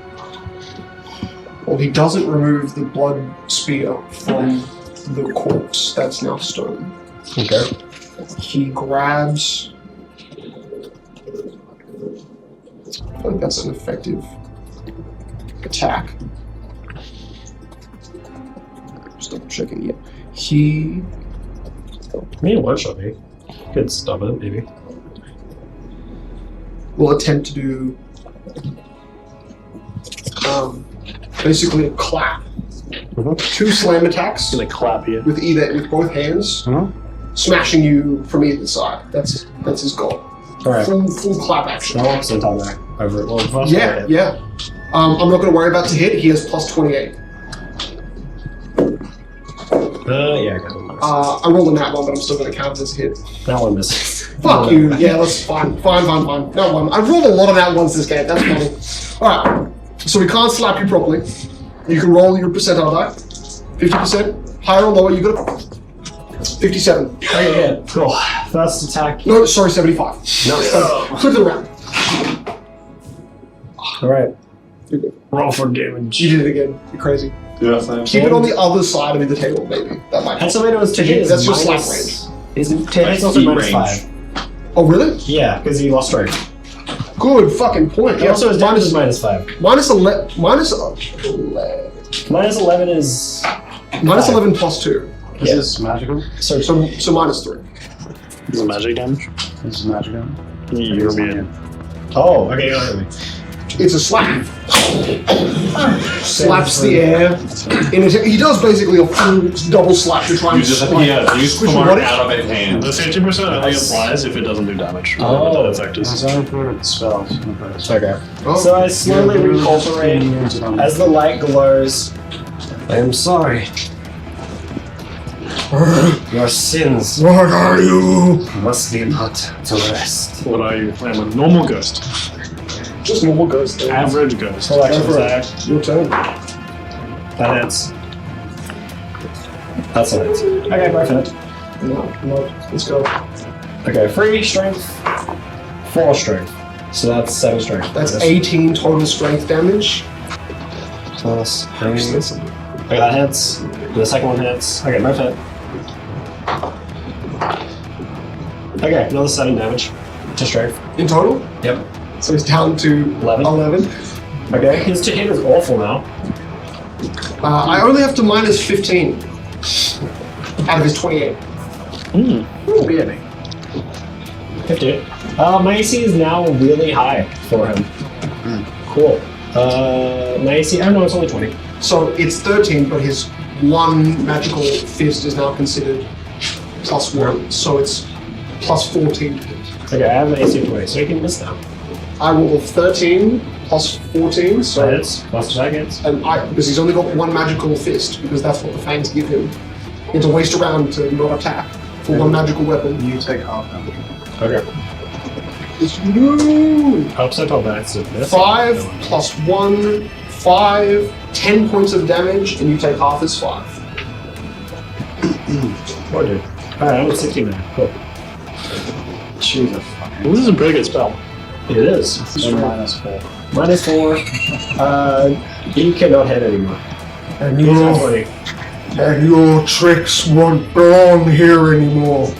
Well, he doesn't remove the blood spear from the corpse that's now stone. Okay. He grabs. I think that's an effective attack. Just double checking it. He. Me and one shot me. Could stop it, maybe. Will attempt to do basically a clap. 2 slam attacks Gonna clap you. with both hands, smashing you from either side. That's his goal. Alright. Full clap action. No, percentile back. Over it. Well, first Yeah, hit. yeah. I'm not going to worry about to hit. He has plus 28. Yeah, I got it. I rolled a nat 1, but I'm still going to count it as a hit. That one misses. Fuck you. Yeah, that's fine. Fine. Nat 1. I've rolled a lot of nat 1s this game. That's funny. Alright. So we can't slap you properly. You can roll your percentile die. 50%. Higher or lower, you got 57. Okay, yeah. Cool. First attack. No, sorry, 75. No. Flip it around. Alright. You're good. Roll for damage. You did it again. You're crazy. Yeah, same. Keep it on the other side of the table, maybe. That might help. Pennsylvania to hit is That's your slap minus- range. His hit also feet minus range. 5. Oh, really? Yeah, because he lost strength. Good fucking point. He also his damage is minus 5. Minus 11 Minus 11 is... minus 11 plus 2. Is this magical? So minus 3. Is it magic damage? This is magical. You're being. Oh, okay, go ahead. It's a slap. Slaps the air. He does basically a full double slap to try and You just like, you squish come your body. out of his hand. The 50% only applies if it doesn't do damage. Oh. That effect is. It's only for spells. Okay. Oh. So I slowly reculturate as the light glows. I am sorry. Your sins What are you? must be put to rest. What are you? I'm a normal ghost. Just normal ghost. Average ghost. Collection Go for it. attack. Your turn. That hits. That's a hit. Okay, perfect. No, let's go. Okay, 3 strength, 4 strength. So that's 7 strength. That's 18 total strength damage. Plus 3. Okay, that hits. The second one hits. Okay, both hit. Okay, another 7 damage to strength. In total? Yep. So he's down to 11. Okay, his to hit is awful now. I only have to minus 15 out of his 28. Ooh, really? 50. My AC is now really high for him. Cool. My AC, oh no, it's only 20. So it's 13, but his one magical fist is now considered plus 1. So it's plus 14. Okay, I have an AC of 20, so you can miss now. I roll 13 plus 14, so That hits, plus attack hits. and because he's only got one magical fist, because that's what the fangs give him. He has to waste around to not attack for one magical weapon. You take half damage. Okay. Yes, you do. Helps out all that, so this. 5 plus 1, 5, 10 points of damage, and you take half as 5. Poor dude. Alright, I'm at 16 now. Cool. Jesus. Well, this is a pretty good spell. It is. So minus 4. Minus 4. He cannot hit anymore. And He's at 20. And your tricks won't belong here anymore.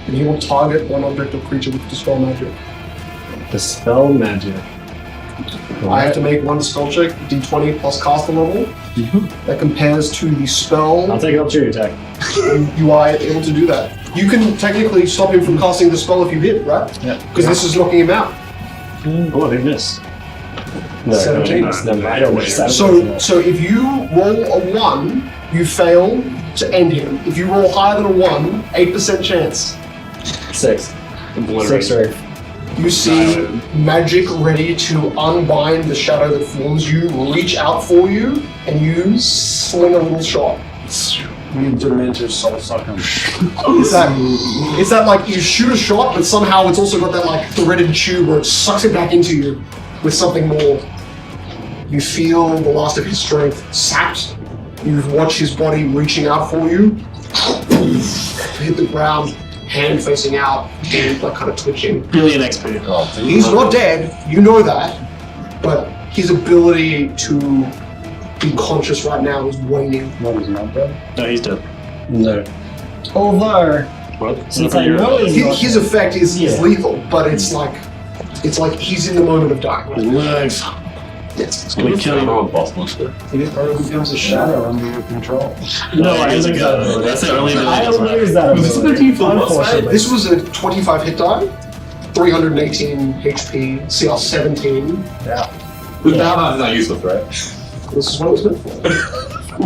And he will target one object or creature with Dispel Magic. Dispel magic. I have to make one spell check, d20 plus caster level. That compares to the spell. I'll take an opportunity attack. You are able to do that. You can technically stop him from casting the spell if you hit, right? Yeah. Because this is knocking him out. Oh, they missed. No, 17. No, I don't miss that. So if you roll a 1, you fail to end him. If you roll higher than a 1, 8% chance. 6. 6 strength. You see magic ready to unbind the shadow that forms you, reach out for you, and you sling a little shot. You dementor soul suck him. It's that like you shoot a shot, but somehow it's also got that like threaded tube where it sucks it back into you with something more. You feel the last of his strength sapped. You watch his body reaching out for you. Hit the ground, hand facing out, and like kind of twitching. Billion XP. He's not dead, you know that, but his ability to be conscious right now is waning. What, is he not dead? No, he's dead. No. Although, since I know His effect is lethal, but it's like he's in the moment of dying. Nice. Yes. Can we kill you? boss monster. He becomes a shadow under your control. No, I think that's the only I don't use that ability. Unfortunately. This was a 25 hit die, 318 HP, CR 17. Yeah. But now that's not useless, right? This is what it was meant for.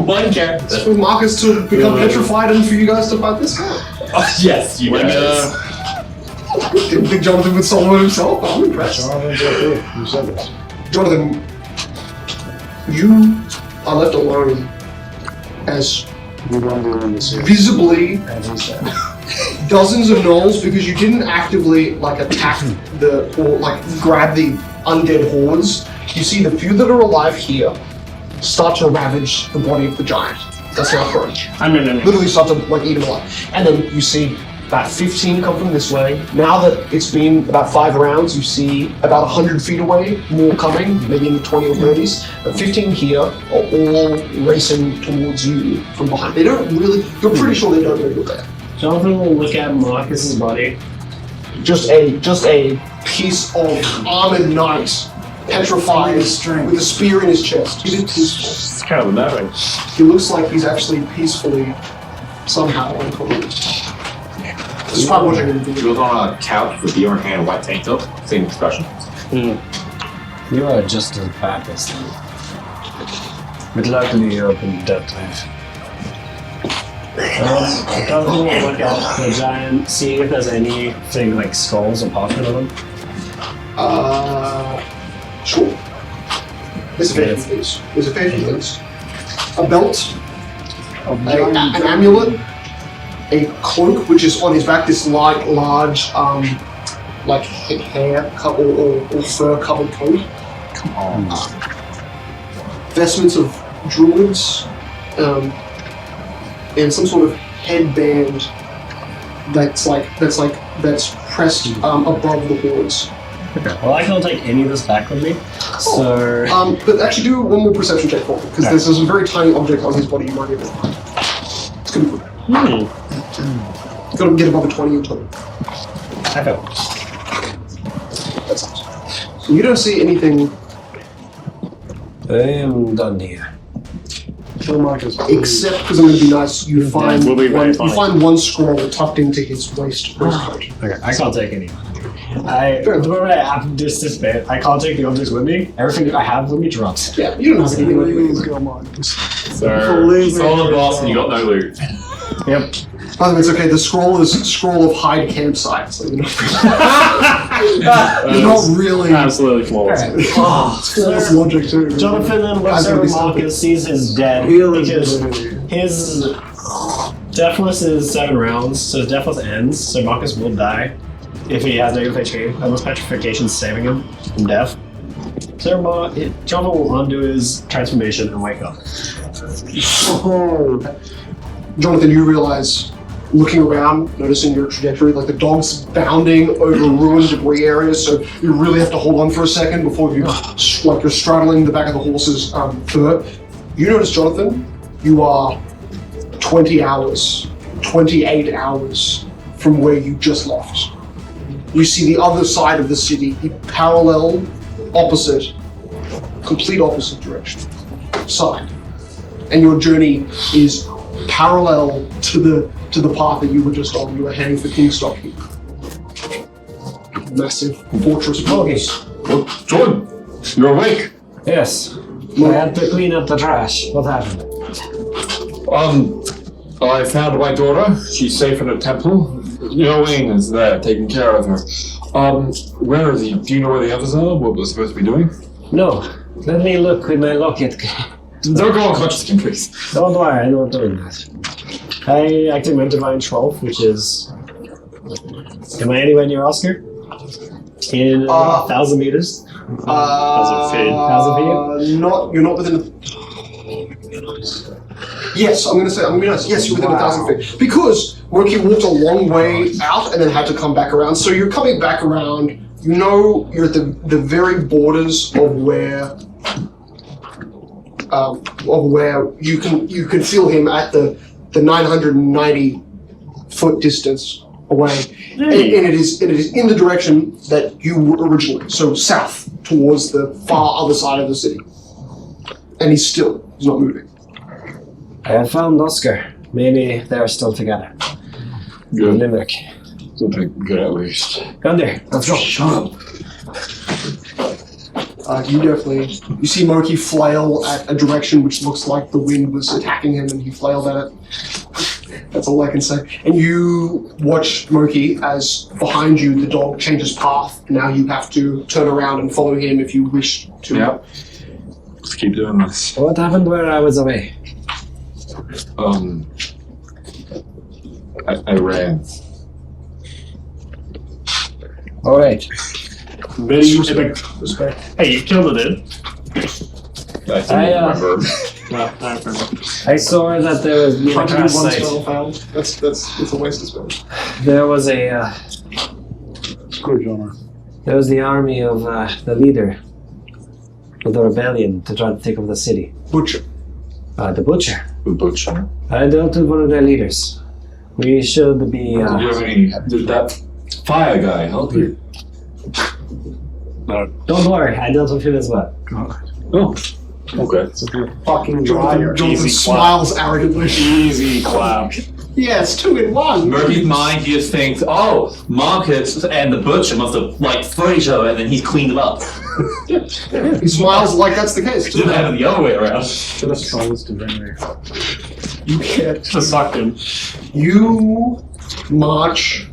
One character. That's for Marcus to become petrified and for you guys to fight this guy. Yes, you guys. Didn't think Jonathan would solo it himself, but I'm impressed. You said this. Jonathan, you are left alone as visibly dozens of gnolls, because you didn't actively like attack or like grab the undead hordes. You see the few that are alive here start to ravage the body of the giant. That's not correct. Literally start to like eat him alive. And then you see about 15 come from this way. Now that it's been about 5 rounds, you see about 100 feet away, more coming, maybe in the 20 or 30s. But 15 here are all racing towards you from behind. They don't really, you're pretty sure they don't know you're there. Jonathan will look at Marcus's body. Just a piece of armored knight, petrified, with a spear in his chest. He's peaceful. It's kind of unnerving. He looks like he's actually peacefully, somehow, unconscious. Despite watching him. He was on a couch with beer in hand, white tank top, same expression. You are just as bad as them. But luckily you're open dead life. Jonathan will look at the giant, see if there's anything like skulls or parchment on them. Sure. There's a fair few things. There's a fair few things. A belt, an amulet, a cloak which is on his back, this large like hair or fur covered coat. Come on. Vestments of druids, and some sort of headband that's pressed above the horns. Okay. Well, I can't take any of this back with me. So. But actually, do one more perception check for me, because there's a very tiny object on his body you might be able to find. It's gonna be good. You've got to get above a 20 in total. Okay. That's nice. So you don't see anything. I am done here. Except, because I'm going to be nice, you find one scroll tucked into his waistcoat. Okay, I can't take any. The moment I have this bit, I can't take the objects with me. Everything I have with me drops. Yeah, you don't have anything with you. So, you saw the boss and you got no loot. Yep. By the way, it's okay. The scroll is scroll of hide campsite, so you're not really. Absolutely flawless. Right. It's full of logic too. Jonathan then looks over Marcus, sees his dead, because his deathless is 7 rounds, so his deathless ends, so Marcus will die if he has negative HP, unless petrification saving him from death. So Jonathan will undo his transformation and wake up. Jonathan, you realize, looking around, noticing your trajectory, like the dog's bounding over ruined debris areas, so you really have to hold on for a second before you, like you're straddling the back of the horse's fur. You notice, Jonathan, you are 28 hours from where you just left. You see the other side of the city, the parallel, opposite, complete opposite direction, side. And your journey is parallel to the path that you were just on. You were heading for Kingstock here. Massive fortress walls. Well, Jordan, you're awake. Yes. I had to clean up the trash. What happened? I found my daughter. She's safe in a temple. Yoing is there, taking care of her. Where is he? Do you know where the others are? What we're supposed to be doing? No. Let me look with my locket. Don't go unconscious again, please. Don't worry, I'm not doing that. I activate my Divine 12, which is... Am I anywhere near Oscar? In 1,000 meters? 1,000 feet. 1,000 feet? You're not within Yes, I'm gonna be nice. Yes, you're within 1,000 feet. Because Moki walked a long way out and then had to come back around. So you're coming back around, you know you're at the very borders of where you can feel him at the 990 foot distance away. And it is in the direction that you were originally, so south, towards the far other side of the city. And he's not moving. I have found Oscar. Maybe they're still together. Good. Limerick. Something good at least. Come there. Let's go. Shut up. You see Moki flail at a direction which looks like the wind was attacking him and he flailed at it. That's all I can say. And you watch Moki as behind you the dog changes path. And now you have to turn around and follow him if you wish to. Yep. Let's keep doing this. What happened where I was away? I ran. All right. Very Respect. Hey, you killed it, I remember. No, I remember. I saw that there was near the Trying to do crash one site. spell found. It's a waste of spells. There was a Good, Jonah. there was the army of the leader of the rebellion to try to take over the city. Butcher. The butcher. The butcher. I dealt with one of their leaders. We should be. Did you have any? Did that fire guy help you? No. Don't worry, I dealt with him as well. Oh. Okay. Fucking liar. Jonathan Easy smiles arrogantly. Easy clap. Yes, 2 in 1. Murphy's mind, he just thinks, oh, Marcus and the butcher must have like fought each other, and then he's cleaned them up. He smiles like that's the case. Didn't have it the other way around. Should have souls to venerate. You can't. Just sucked him. You march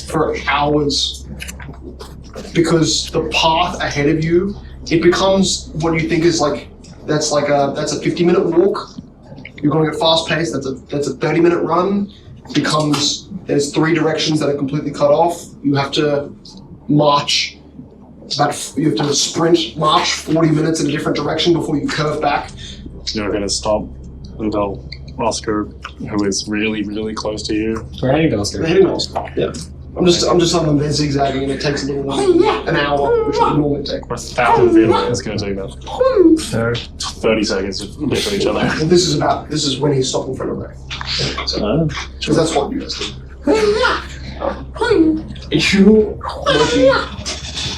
for hours because the path ahead of you, it becomes what you think is that's a 50-minute walk. You're going at fast pace. That's a 30-minute run. There's 3 directions that are completely cut off. You have to march. You have to sprint march 40 minutes in a different direction before you curve back. You're gonna stop until Oscar, who is really, really close to you. We're heading to Oscar. They're heading off. Yeah. I'm just telling them they're zigzagging and it takes a little while, an hour, which would normally take. 1,000 feet away. It's gonna take about 30 seconds to get to each other. And this is when he's stopping for a break. So, because that's what you guys do. You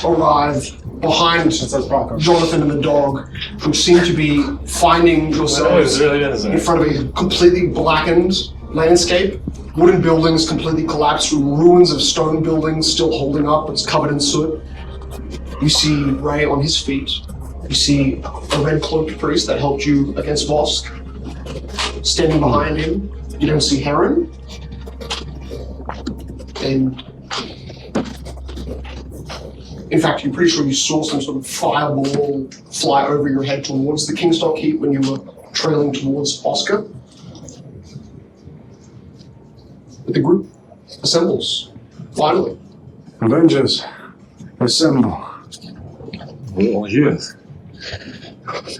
arrive behind Jonathan and the dog, which seem to be finding yourselves in front of a completely blackened landscape. Wooden buildings completely collapsed, ruins of stone buildings still holding up, but it's covered in soot. You see Ray on his feet. You see a red-cloaked priest that helped you against Vosk. Standing behind him, you don't see Heron. And in fact, you're pretty sure you saw some sort of fireball fly over your head towards the Kingstock Heap when you were trailing towards Oscar. But the group assembles, finally. Avengers, assemble. Oh, yes.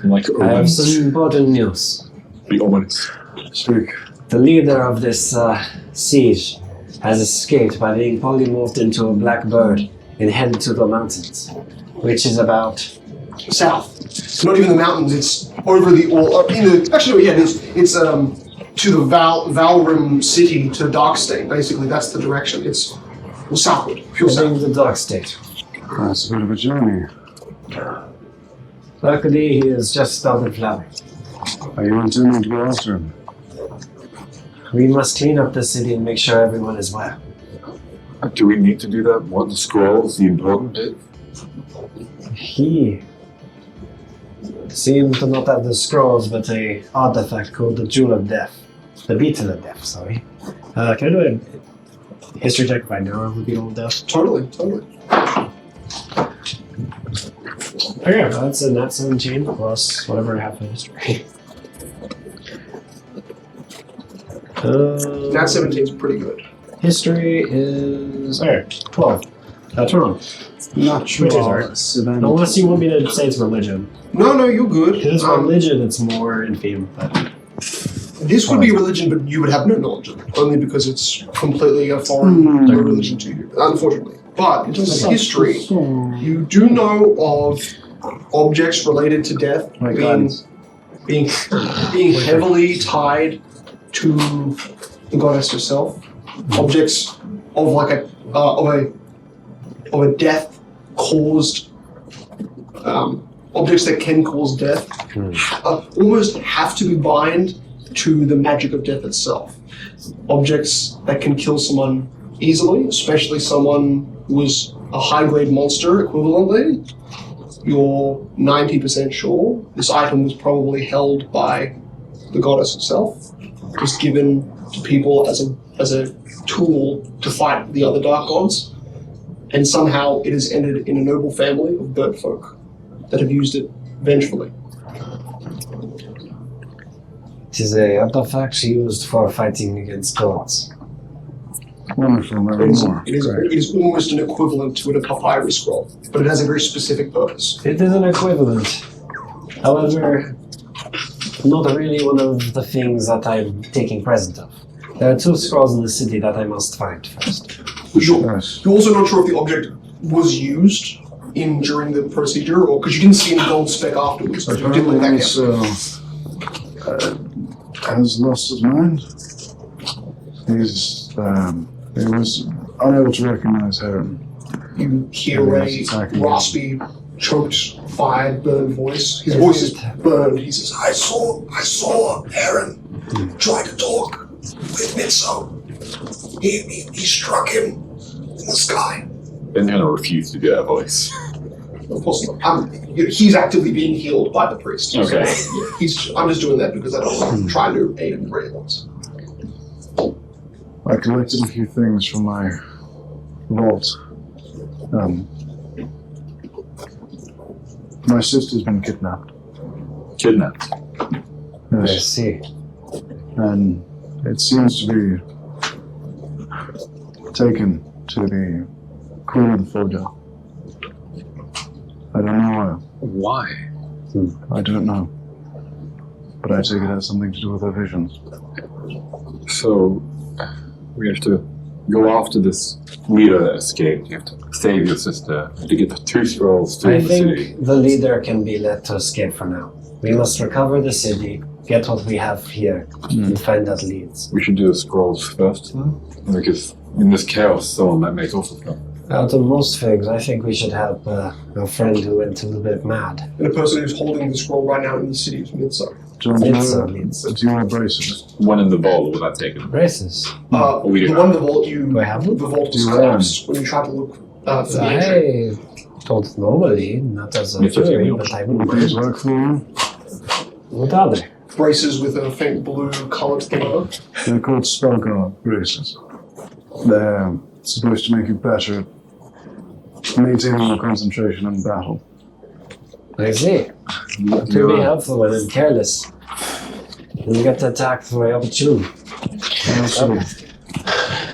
Like I have OMENS. some important news. The OMENS. Speak. The leader of this siege has escaped by being polymorphed into a black bird and headed to the mountains, which is about South. It's not even the mountains, it's over the it's to the Valrim city, to Darkstate, basically. That's the direction. It's southward, pure heading south. to the dark state. That's a bit of a journey. Luckily, he has just started flying. Are you intending to go after him? We must clean up the city and make sure everyone is well. Do we need to do that? What, the scrolls, the important bit? He seemed to not have the scrolls, but a artifact called the Jewel of Death. The Beetle of Death, sorry. Can I do a history check if I know of the Beetle of Death? Totally. Okay, that's a nat 17 plus whatever I have for history. Nat 17 is pretty good. History is 12. That's wrong. Natural Which is art. savannah. Unless you want me to say it's religion. No, you're good. Because it's religion, it's more in theme. But This would be religion, but you would have no knowledge of it, only because it's completely a foreign religion to you, unfortunately. But in terms of history, you do know of objects related to death being heavily tied to the goddess herself. Objects of like a death caused objects that can cause death almost have to be bind to the magic of death itself. Objects that can kill someone easily, especially someone who was a high-grade monster equivalently, you're 90% sure this item was probably held by the goddess herself, was given to people as a tool to fight the other dark gods, and somehow it has ended in a noble family of bird folk that have used it vengefully. it is a artifact used for fighting against gods. Wonderful, It is almost an equivalent to a papyrus scroll, but it has a very specific purpose. It is an equivalent. However, not really one of the things that I'm taking present of. There are 2 scrolls in the city that I must find first. You're also not sure if the object was used during the procedure, or because you didn't see any gold speck afterwards. But you didn't look that carefully. Has lost his mind. He was unable to recognize Heron. You hear a raspy, choked, fired, burned voice. His voice is burned. He says, I saw Heron try to talk with Mitso. He struck him in the sky. I'm gonna refuse to do that voice. Of course not. He's actively being healed by the priest. Okay. So, I'm just doing that because I don't want to try to aid him very once. I collected a few things from my vault. My sister's been kidnapped. Kidnapped? Yes. I see. And it seems to be taken to the Queen of the Forger. I don't know why. I don't know. But I take it has something to do with her visions. So, we have to go after this leader that escaped. You have to save your sister to get the 2 scrolls to I the think city. the leader can be let to escape for now. We must recover the city, get what we have here, and find that leads. We should do the scrolls first, because in this chaos, someone might make off with them. Out of most things, I think we should help a friend who went a little bit mad. And the person who's holding the scroll right now in the city is Mitso. Do you want braces? One in the vault, or will that take it? Braces? The one in the vault, Do I have them? the vault was collapsed when you tried to look for the entry. I don't normally, not as a Yes, yes, theory, yes. but I wouldn't These mind. work for you? What are they? Braces with a faint blue color to the logo. They're called spell guard braces. They're supposed to make you better at maintaining your concentration in battle. I see. To be helpful when I'm careless. You get attacked by opportune.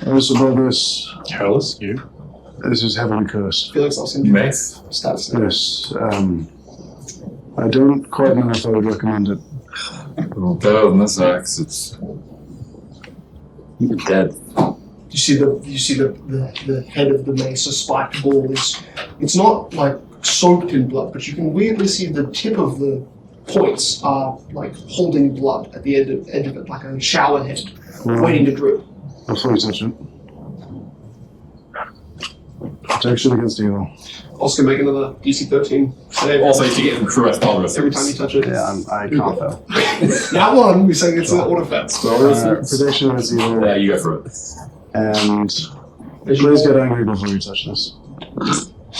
Also, by this, Careless, you? this is heavily cursed. Felix, I'll send you Mace? stats. Yes. I don't quite know if I would recommend it. Well, better than this axe, it's dead. You see the head of the mace, a spiked ball. It's not like soaked in blood, but you can weirdly see the tip of the points are like holding blood at the edge of it, like a shower head, waiting to drip. Before you touch it. Protection against evil. Oscar, make another DC 13 save. Also, if you get through as part of it. Every time you touch it. Yeah, I can't though. That one, we're saying it's an auto defense. Protection against evil. Yeah, you go for it. And please get angry before you touch this.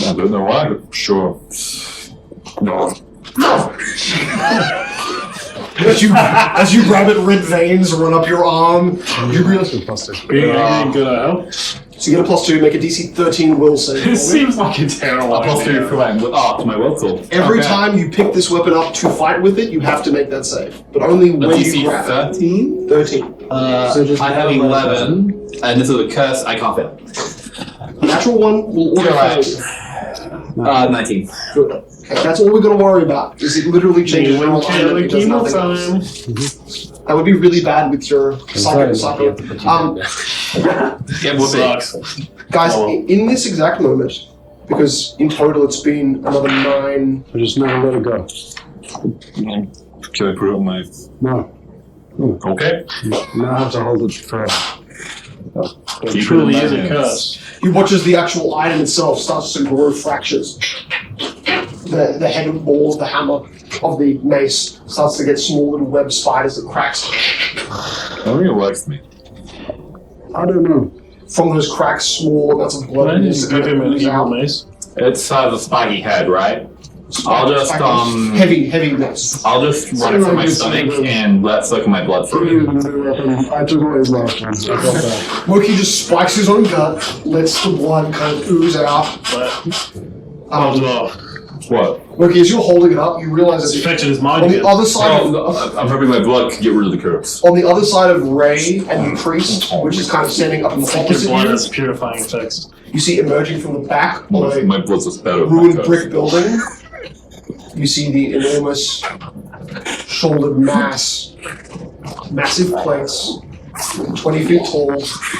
I don't know why, but sure. No. As you grab it, red veins run up your arm. You realize Being angry gonna help? So you get a +2, make a DC 13 will save. It seems like a terrible A +2 for my will tool. Every Okay. time you pick this weapon up to fight with it, you have to make that save. But only A when you DC grab it. 13? 13. I have 11, and this is a curse. I can't fail. Natural one will auto Correct. fail. 19. Good. Okay, that's all we're going to worry about. Is it literally changes your alignment? It does nothing else. That would be really bad with your psycho. Yeah, we'll see. Guys, in this exact moment, because in total it's been another 9. I just never let it go. Can I put it on my... No. Okay. Now I have to hold it forever. It truly is a curse. You watch as the actual item itself starts to grow fractures. The head and ball of the hammer of the mace starts to get small little web spiders that cracks. I don't think it works for me. I don't know. From those cracks, small amounts of blood. Why didn't you give him an ooze evil out. mace? It has a spiky head, right? I'll just heavy mace. I'll just run it from my stomach and let suck my blood for it. I took away his last one. I got that. Moki just spikes his own gut, lets the blood kind of ooze out. What? Moki, as you're holding it up, you realize that Affected his mind on the again. other side of I'm hoping my blood can get rid of the curse. on the other side of Ray and the priest, which is kind of standing up in the Your opposite blood you, has purifying effects. you see emerging from the back of My a blood's just better. ruined brick building. You see the enormous shouldered mass, massive plates, 20 feet tall.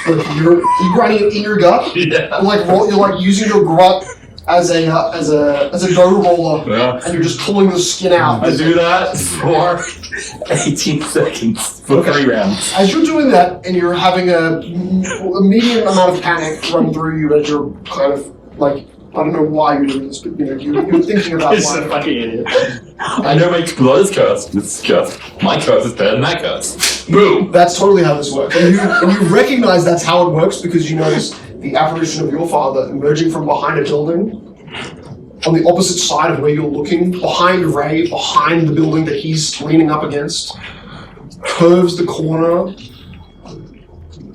Look, you're grinding it in your gut. Yeah. You're like using your grunt as a dough roller, Yeah. and you're just pulling the skin out. I do that for 18 seconds for 3 rounds. As you're doing that, and you're having a medium amount of panic run through you as you're kind of like, I don't know why you're doing this, but you know, you're thinking about He's a why. fucking idiot. I know my blood is cursed. It's just my curse is better than that curse. Boom. That's totally how this works. And you recognize that's how it works because you notice the apparition of your father emerging from behind a building on the opposite side of where you're looking, behind Ray, behind the building that he's leaning up against, curves the corner,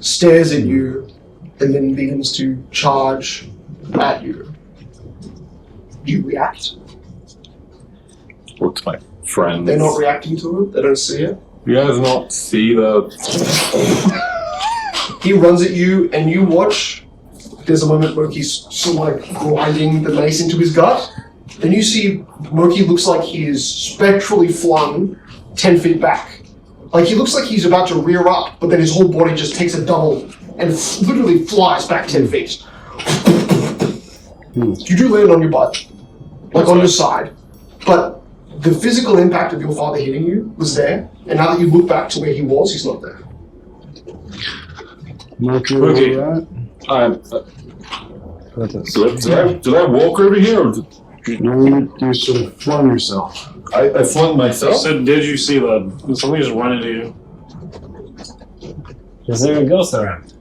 stares at you, and then begins to charge at you. You react. Look to my friends. They're not reacting to it. They don't see it. You guys not see the... He runs at you, and you watch. There's a moment where he's sort of like grinding the mace into his gut. Then you see Moki looks like he is spectrally flung 10 feet back. Like he looks like he's about to rear up, but then his whole body just takes a double and literally flies back 10 feet. You do land on your butt, like on your side, but the physical impact of your father hitting you was there, and now that you look back to where he was, he's not there. Okay. Did I walk over here? Or You sort of flung yourself. I flung myself? So did you see did somebody just run into you? Is there a ghost around?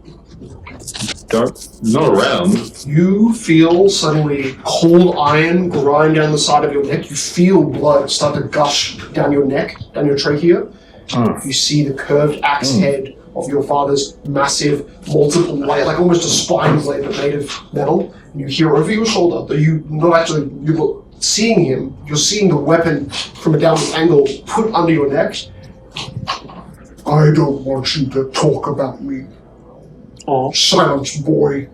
Not around. You feel suddenly cold iron grind down the side of your neck. You feel blood start to gush down your neck, down your trachea. You see the curved axe head of your father's massive, multiple layer, like almost a spine blade but made of metal. And you hear over your shoulder, though you're seeing him, you're seeing the weapon from a downward angle put under your neck. I don't want you to talk about me. Oh. Silence, boy.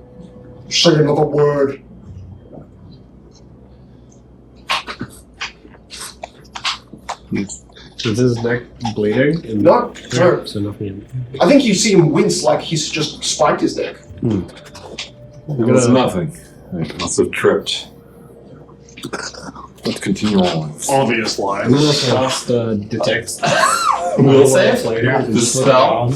Say another word. Is his neck bleeding? No. So nothing. I think you see him wince like he's just spiked his neck. It was nothing. I must have tripped. Let's continue on. Obvious lie. I'm gonna cast detect. Will save? Later. The spell?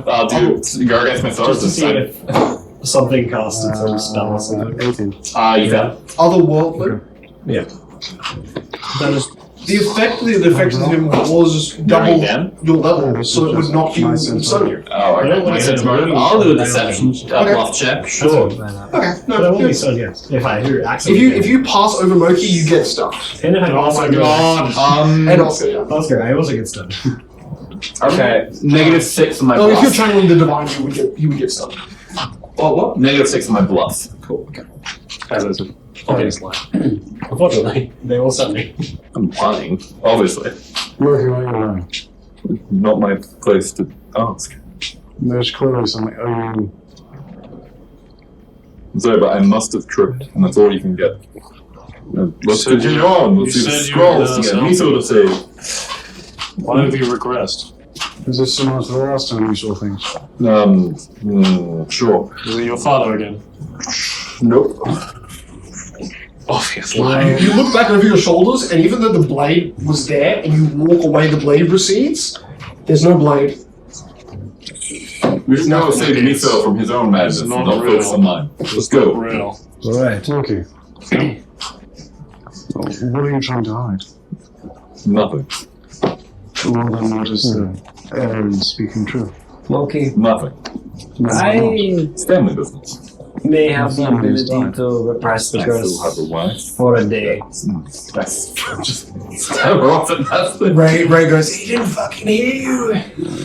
I'll do Gargant's Mythos Just to this see time. if something casted some spell or something. 18. You fail. Otherworldly. Yeah. That is. The effect that it affected him was double again? your level, so it would knock you and stun you. Oh, I don't okay. like it. I'll do a deception bluff check. Sure. Okay, But I no, won't be good. stunned, yes. If I hear accident. If you pass over Moki, you get stunned. And if I Oh my god. And also, yeah. Oscar, I also get stunned. Okay. -6 on my Oh, if you're bluff. channeling the divine, you would get stunned. Oh, what? -6 on my bluff. Cool. Okay. As is an obvious lie. Unfortunately, they all sent me. I'm lying, obviously. Loki, why are you lying? Not my place to ask. There's clearly something. I'm sorry, but I must have tripped, and that's all you can get. Let's continue on. Let's see the scrolls to get me sort of saved. Why have you regressed? Is this similar to the last time you saw things? Sure. Is it your father again? Nope. Obvious You lie. look back over your shoulders, and even though the blade was there, and you walk away, the blade recedes. There's no blade. We should now save Miso from his own madness and not not real. focus on mine. Let's go. Real. Alright, Loki. What are you trying to hide? Nothing. Well, then what is the Aaron speaking true? Loki, Nothing. I It's family business. may have the Family's ability died. to repress the I still have a curse wife. for a day. That's just stab her off and that's the Ray goes, he didn't fucking hear you.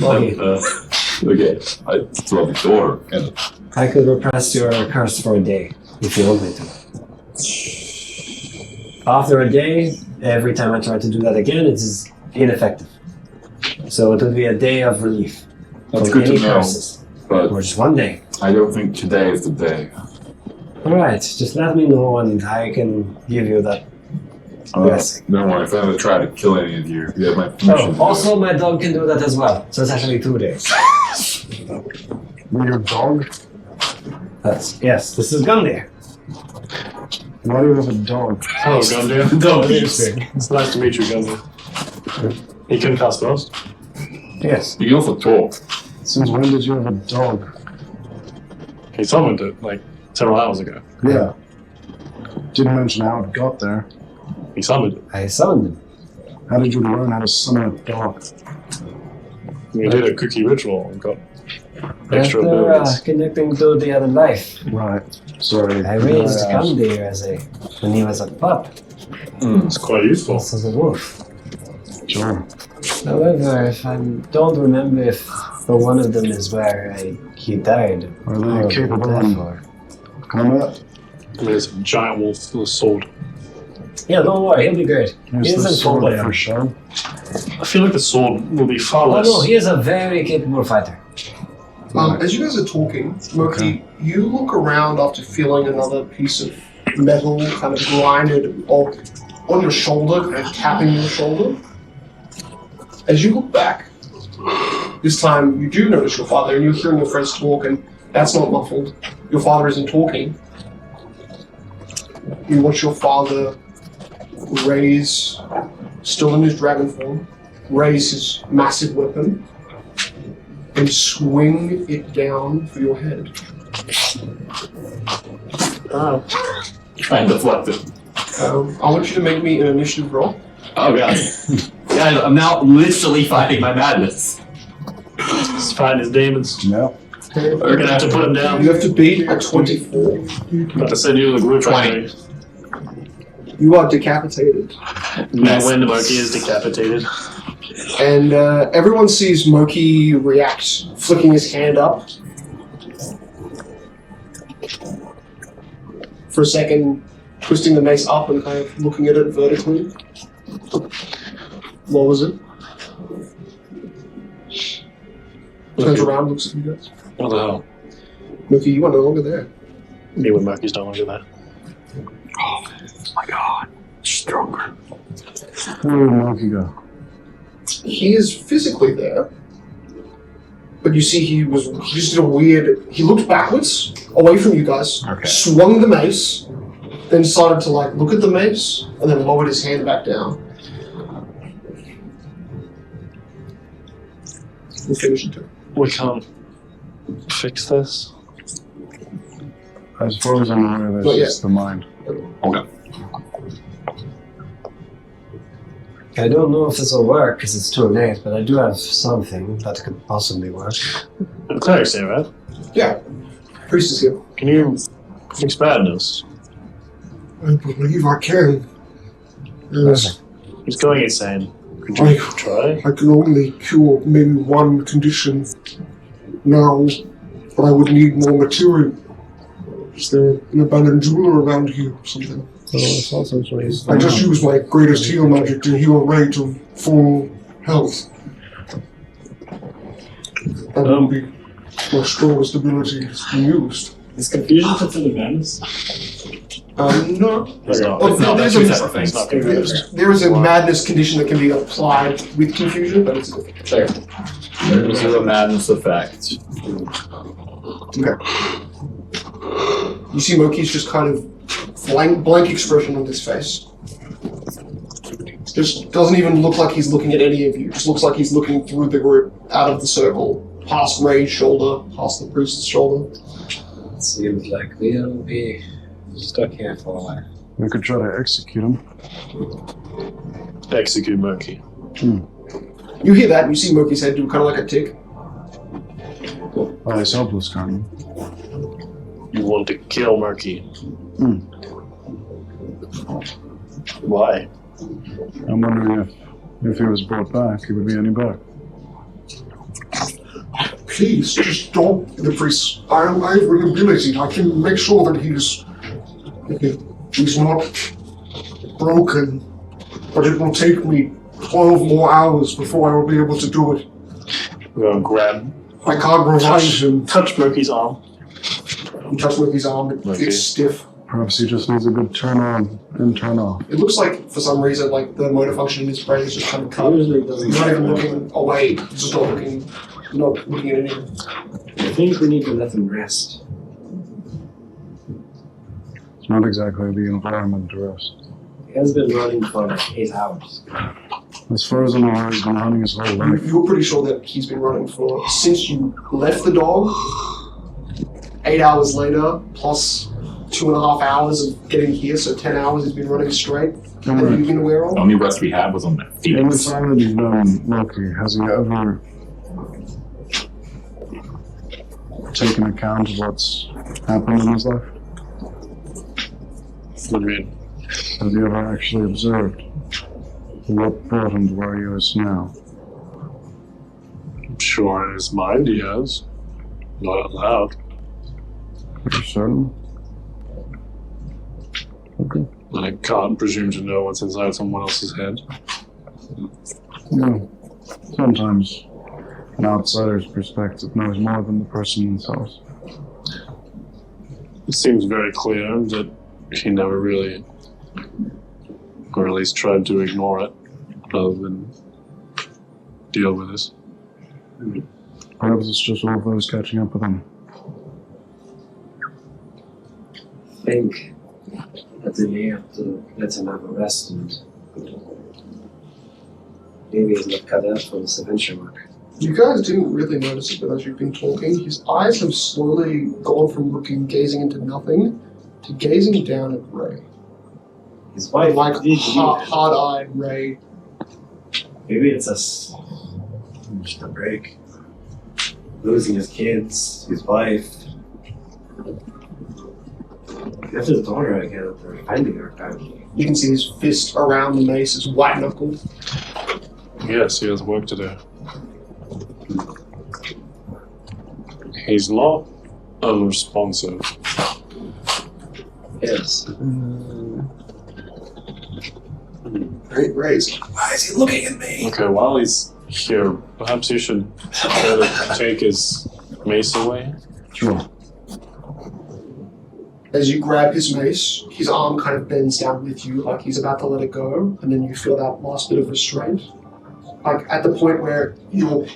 Loki, okay. I still have a daughter. And I could repress your curse for a day if you want me to. After a day, every time I try to do that again, it is ineffective. So it would be a day of relief. That's from good to any know. curses. But Or just one day. I don't think today is the day. Alright, just let me know and I can give you that blessing. Don't worry, if I ever try to kill any of you, you have my permission. to do Oh, also my dog can do that as well. So it's actually 2 days. Your dog? Yes, this is Gundy. Why do you have a dog? Hello, Gundy. Don't be It's nice to meet you, Gundy. He can cast first. Yes. You can also talk. Since when did you have a dog? He summoned it like several hours ago. Yeah. Didn't mention how it got there. He summoned it. I summoned him. How did you learn how to summon a dog? We did a cookie ritual and got extra After abilities. connecting to the other life, Right. Sorry. I raised asked. Gundy when he was a pup. It's quite useful. Also the wolf. Sure. However, if I don't remember if the one of them is where he died. Are or they capable death in or- combat? There's a giant wolf with a sword. Yeah, don't worry, he'll be great. He Is the isn't full sword player. for show? I feel like the sword will be far Oh less. no, he is a very capable fighter. As you guys are talking, Loki, you look around after feeling another piece of metal kind of grinded on your shoulder, kind of tapping your shoulder. As you look back, this time you do notice your father, and you're hearing your friends talk, and that's not muffled. Your father isn't talking. You watch your father raise, still in his dragon form, raise his massive weapon and swing it down for your head. Try and deflect it. I want you to make me an initiative roll. Oh god. Guys, I'm now literally fighting my madness. He's fighting his demons. No. We're gonna have to put him down. You have to beat a 24. About to send you to the group 20. factory. You are decapitated. Now when Moki is decapitated. And everyone sees Moki react, flicking his hand up. For a second, twisting the mace up and kind of looking at it vertically. What was it? Turns around, looks at you guys. What the hell? Moki, you are no longer there. Me when Moki's no longer there. My god. Stronger. Where did Moki go? He is physically there, but you see he just did a weird, he looked backwards, away from you guys, Okay. swung the mace, then started to like look at the mace, and then lowered his hand back down. We'll finish it. We can't fix this. As far as I'm aware, Not that's yet. just the mind. Okay. I don't know if this will work because it's too late, but I do have something that could possibly work. The cleric's here, right? Yeah, priest is here. Can you fix badness? I believe I can. Yes, He's going insane. Could I- you try? I can only cure maybe one condition now, but I would need more material. Is there an abandoned jeweler around here or something? I just used my greatest heal magic to heal Ray to full health. That would be my strongest ability has been used. Is confusion considered madness? No. It's not. Oh, It's not. there's That's two a- separate things. There is a madness condition that can be applied with confusion, but it's There is a madness effect. okay. You see Moki's just kind of blank expression on his face. Just doesn't even look like he's looking at any of you. Just looks like he's looking through the group, out of the circle, past Ray's shoulder, past the priest's shoulder. It seems like we'll be stuck here for a while. We could try to execute him. Execute Murky. You hear that, and you see Moki's head do kind of like a tick. Well, he's helpless, can't You want to kill Murky. Hmm. Why? I'm wondering if he was brought back, he would be any better. Please, just don't. The priest. I have an ability. I can make sure that he's not broken. But it will take me 12 more hours before I will be able to do it. We're gonna grab. I can't revive him. Touch Murky's arm. You touch Moki's arm, it's stiff. Perhaps he just needs a good turn on and turn off. It looks like, for some reason, like the motor function in his brain is just kind of cut. He's not even looking away. He's just not looking at anything. I think we need to let him rest. It's not exactly the environment to rest. He has been running for like 8 hours. As far as I'm aware, he's been running his whole life. You're pretty sure that he's been running for, since you left the dog, 8 hours later, plus 2.5 hours of getting here, so 10 hours he's been running straight. Have you been aware of? The only rest we had was on my feet. In the time that you've known Loki, has he ever taken account of what's happened in his life? What do you mean? Have you ever actually observed what brought him to where he is now? I'm sure in his mind he has. Not out loud. Are you certain? Okay. I can't presume to know what's inside someone else's head. No. Sometimes an outsider's perspective knows more than the person themselves. It seems very clear that he never really, or at least tried to ignore it, rather than deal with this. Perhaps it's just all of those catching up with him. I think that we may have to let him have a rest and maybe he's not cut out for this adventure work. You guys didn't really notice it, but as you've been talking, his eyes have slowly gone from gazing into nothing to gazing down at Ray. His wife, Like hard-eyed Ray. maybe it's just a break. Losing his kids, his wife. After his daughter again, after finding her apparently. You can see his fist around the mace is white-knuckled. Yes, he has work to do. He's not unresponsive. Yes. Ray's. Why is he looking at me? Okay, while he's here, perhaps you should try to take his mace away. Sure. As you grab his mace, his arm kind of bends down with you, like he's about to let it go, and then you feel that last bit of restraint. Like at the point where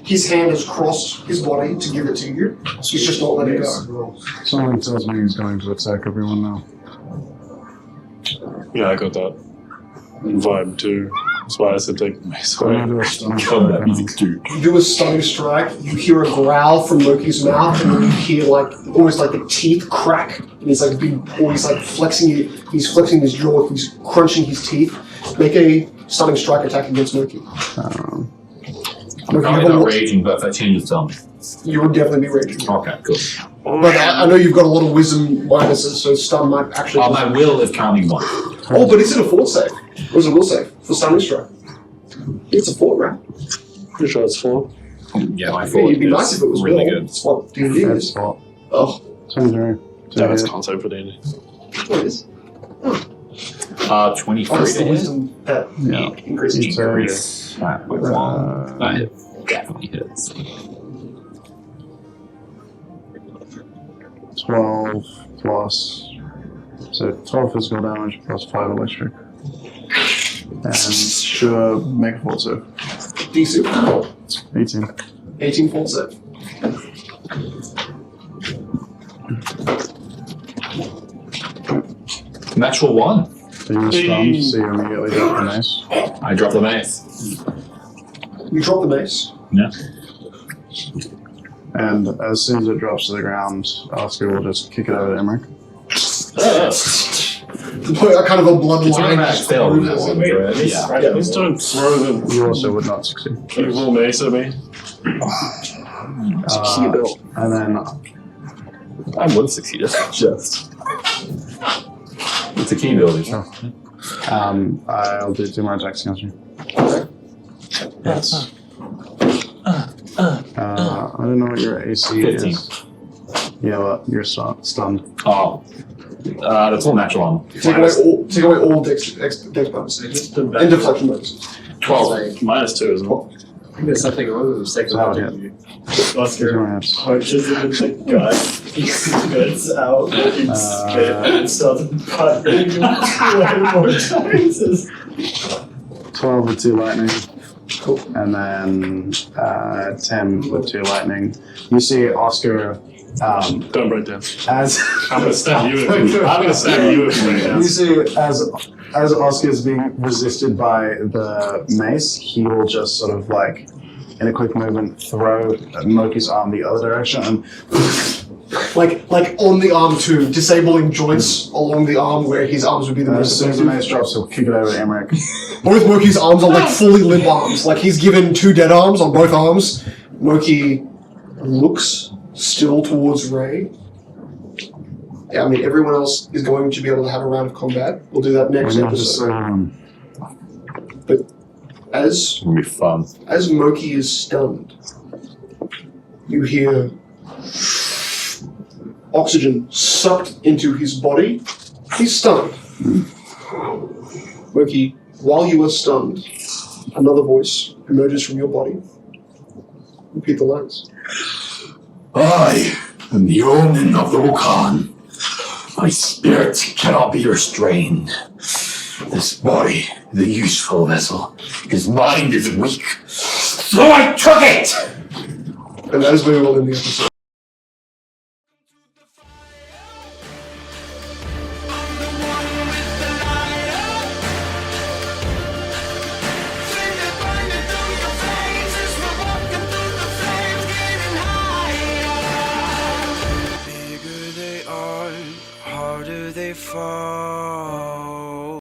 his hand has crossed his body to give it to you, he's just not letting go. Something tells me he's going to attack everyone now. Yeah, I got that vibe too. That's why I said take the mace away. You do a stunning strike, you hear a growl from Loki's mouth, and then you hear like almost like the teeth crack, and he's like big paw, he's like flexing his jaw, he's crunching his teeth. Make a stunning strike attack against Loki. I'm probably not raging, but if that changes, tell me. You would definitely be raging. Okay, cool. But I know you've got a lot of wisdom minuses, so stun might actually. My will is counting 1. Oh, but is it a fort save? Or is it a will save for stunning strike? It's a fort, right? Pretty sure it's 4. Yeah, my Yeah, fort it'd be is nice if it was really will. good. It's what D&D is. Oh, Sounds right. That's console for Dandy. What is? 23 That's the to hit. wisdom that increases. Increase. That definitely hits. 12 plus. So 12 physical damage plus 5 electric. And sure, make a fort save. DC. 18. 18 fort save. Natural 1. So you're stunned, so you immediately drop the mace. I drop the mace. You drop the mace. Yeah. And as soon as it drops to the ground, Oscar will just kick it over to Emmerich. Kind of a blood It's line. automatic fail. Yeah. Please don't throw the You also would not succeed. evil mace at me. And then I would have succeeded. Just. It's a key ability. I'll do 2 more attacks against you. Yes. I don't know what your AC 15. is. Yeah, well, you're stunned. Oh. That's all natural 1. Take away all dex bonuses. And deflection bonuses. 12. -2, isn't it? I think there's something wrong with the second So that would one. hit. Oscar Two more hits. punches him in the gut. He spits out fucking spit and starts puttering him way more times. 12 with 2 lightning. And then 10 with 2 lightning. You see Oscar Don't break down. as I'm gonna stab you. I'm gonna stab you right now. you see as Oscar is being resisted by the mace, he will just sort of like in a quick movement throw Moki's arm the other direction and Like on the arm too, disabling joints along the arm where his arms would be the as most soon as the effective. mace drops, he'll kick it over to Emmerich. Both Moki's arms are like fully limp arms. Like he's given 2 dead arms on both arms. Moki looks still towards Ray. Yeah, I mean everyone else is going to be able to have a round of combat. We'll do that next We're not just episode. But as It's gonna be fun. as Moki is stunned, you hear oxygen sucked into his body. He's stunned. Moki, while you are stunned, another voice emerges from your body. Repeat the lines. I am the omen of the Wukan. My spirit cannot be restrained. This body is a useful vessel. His mind is weak. So I took it! And as we will in the episode.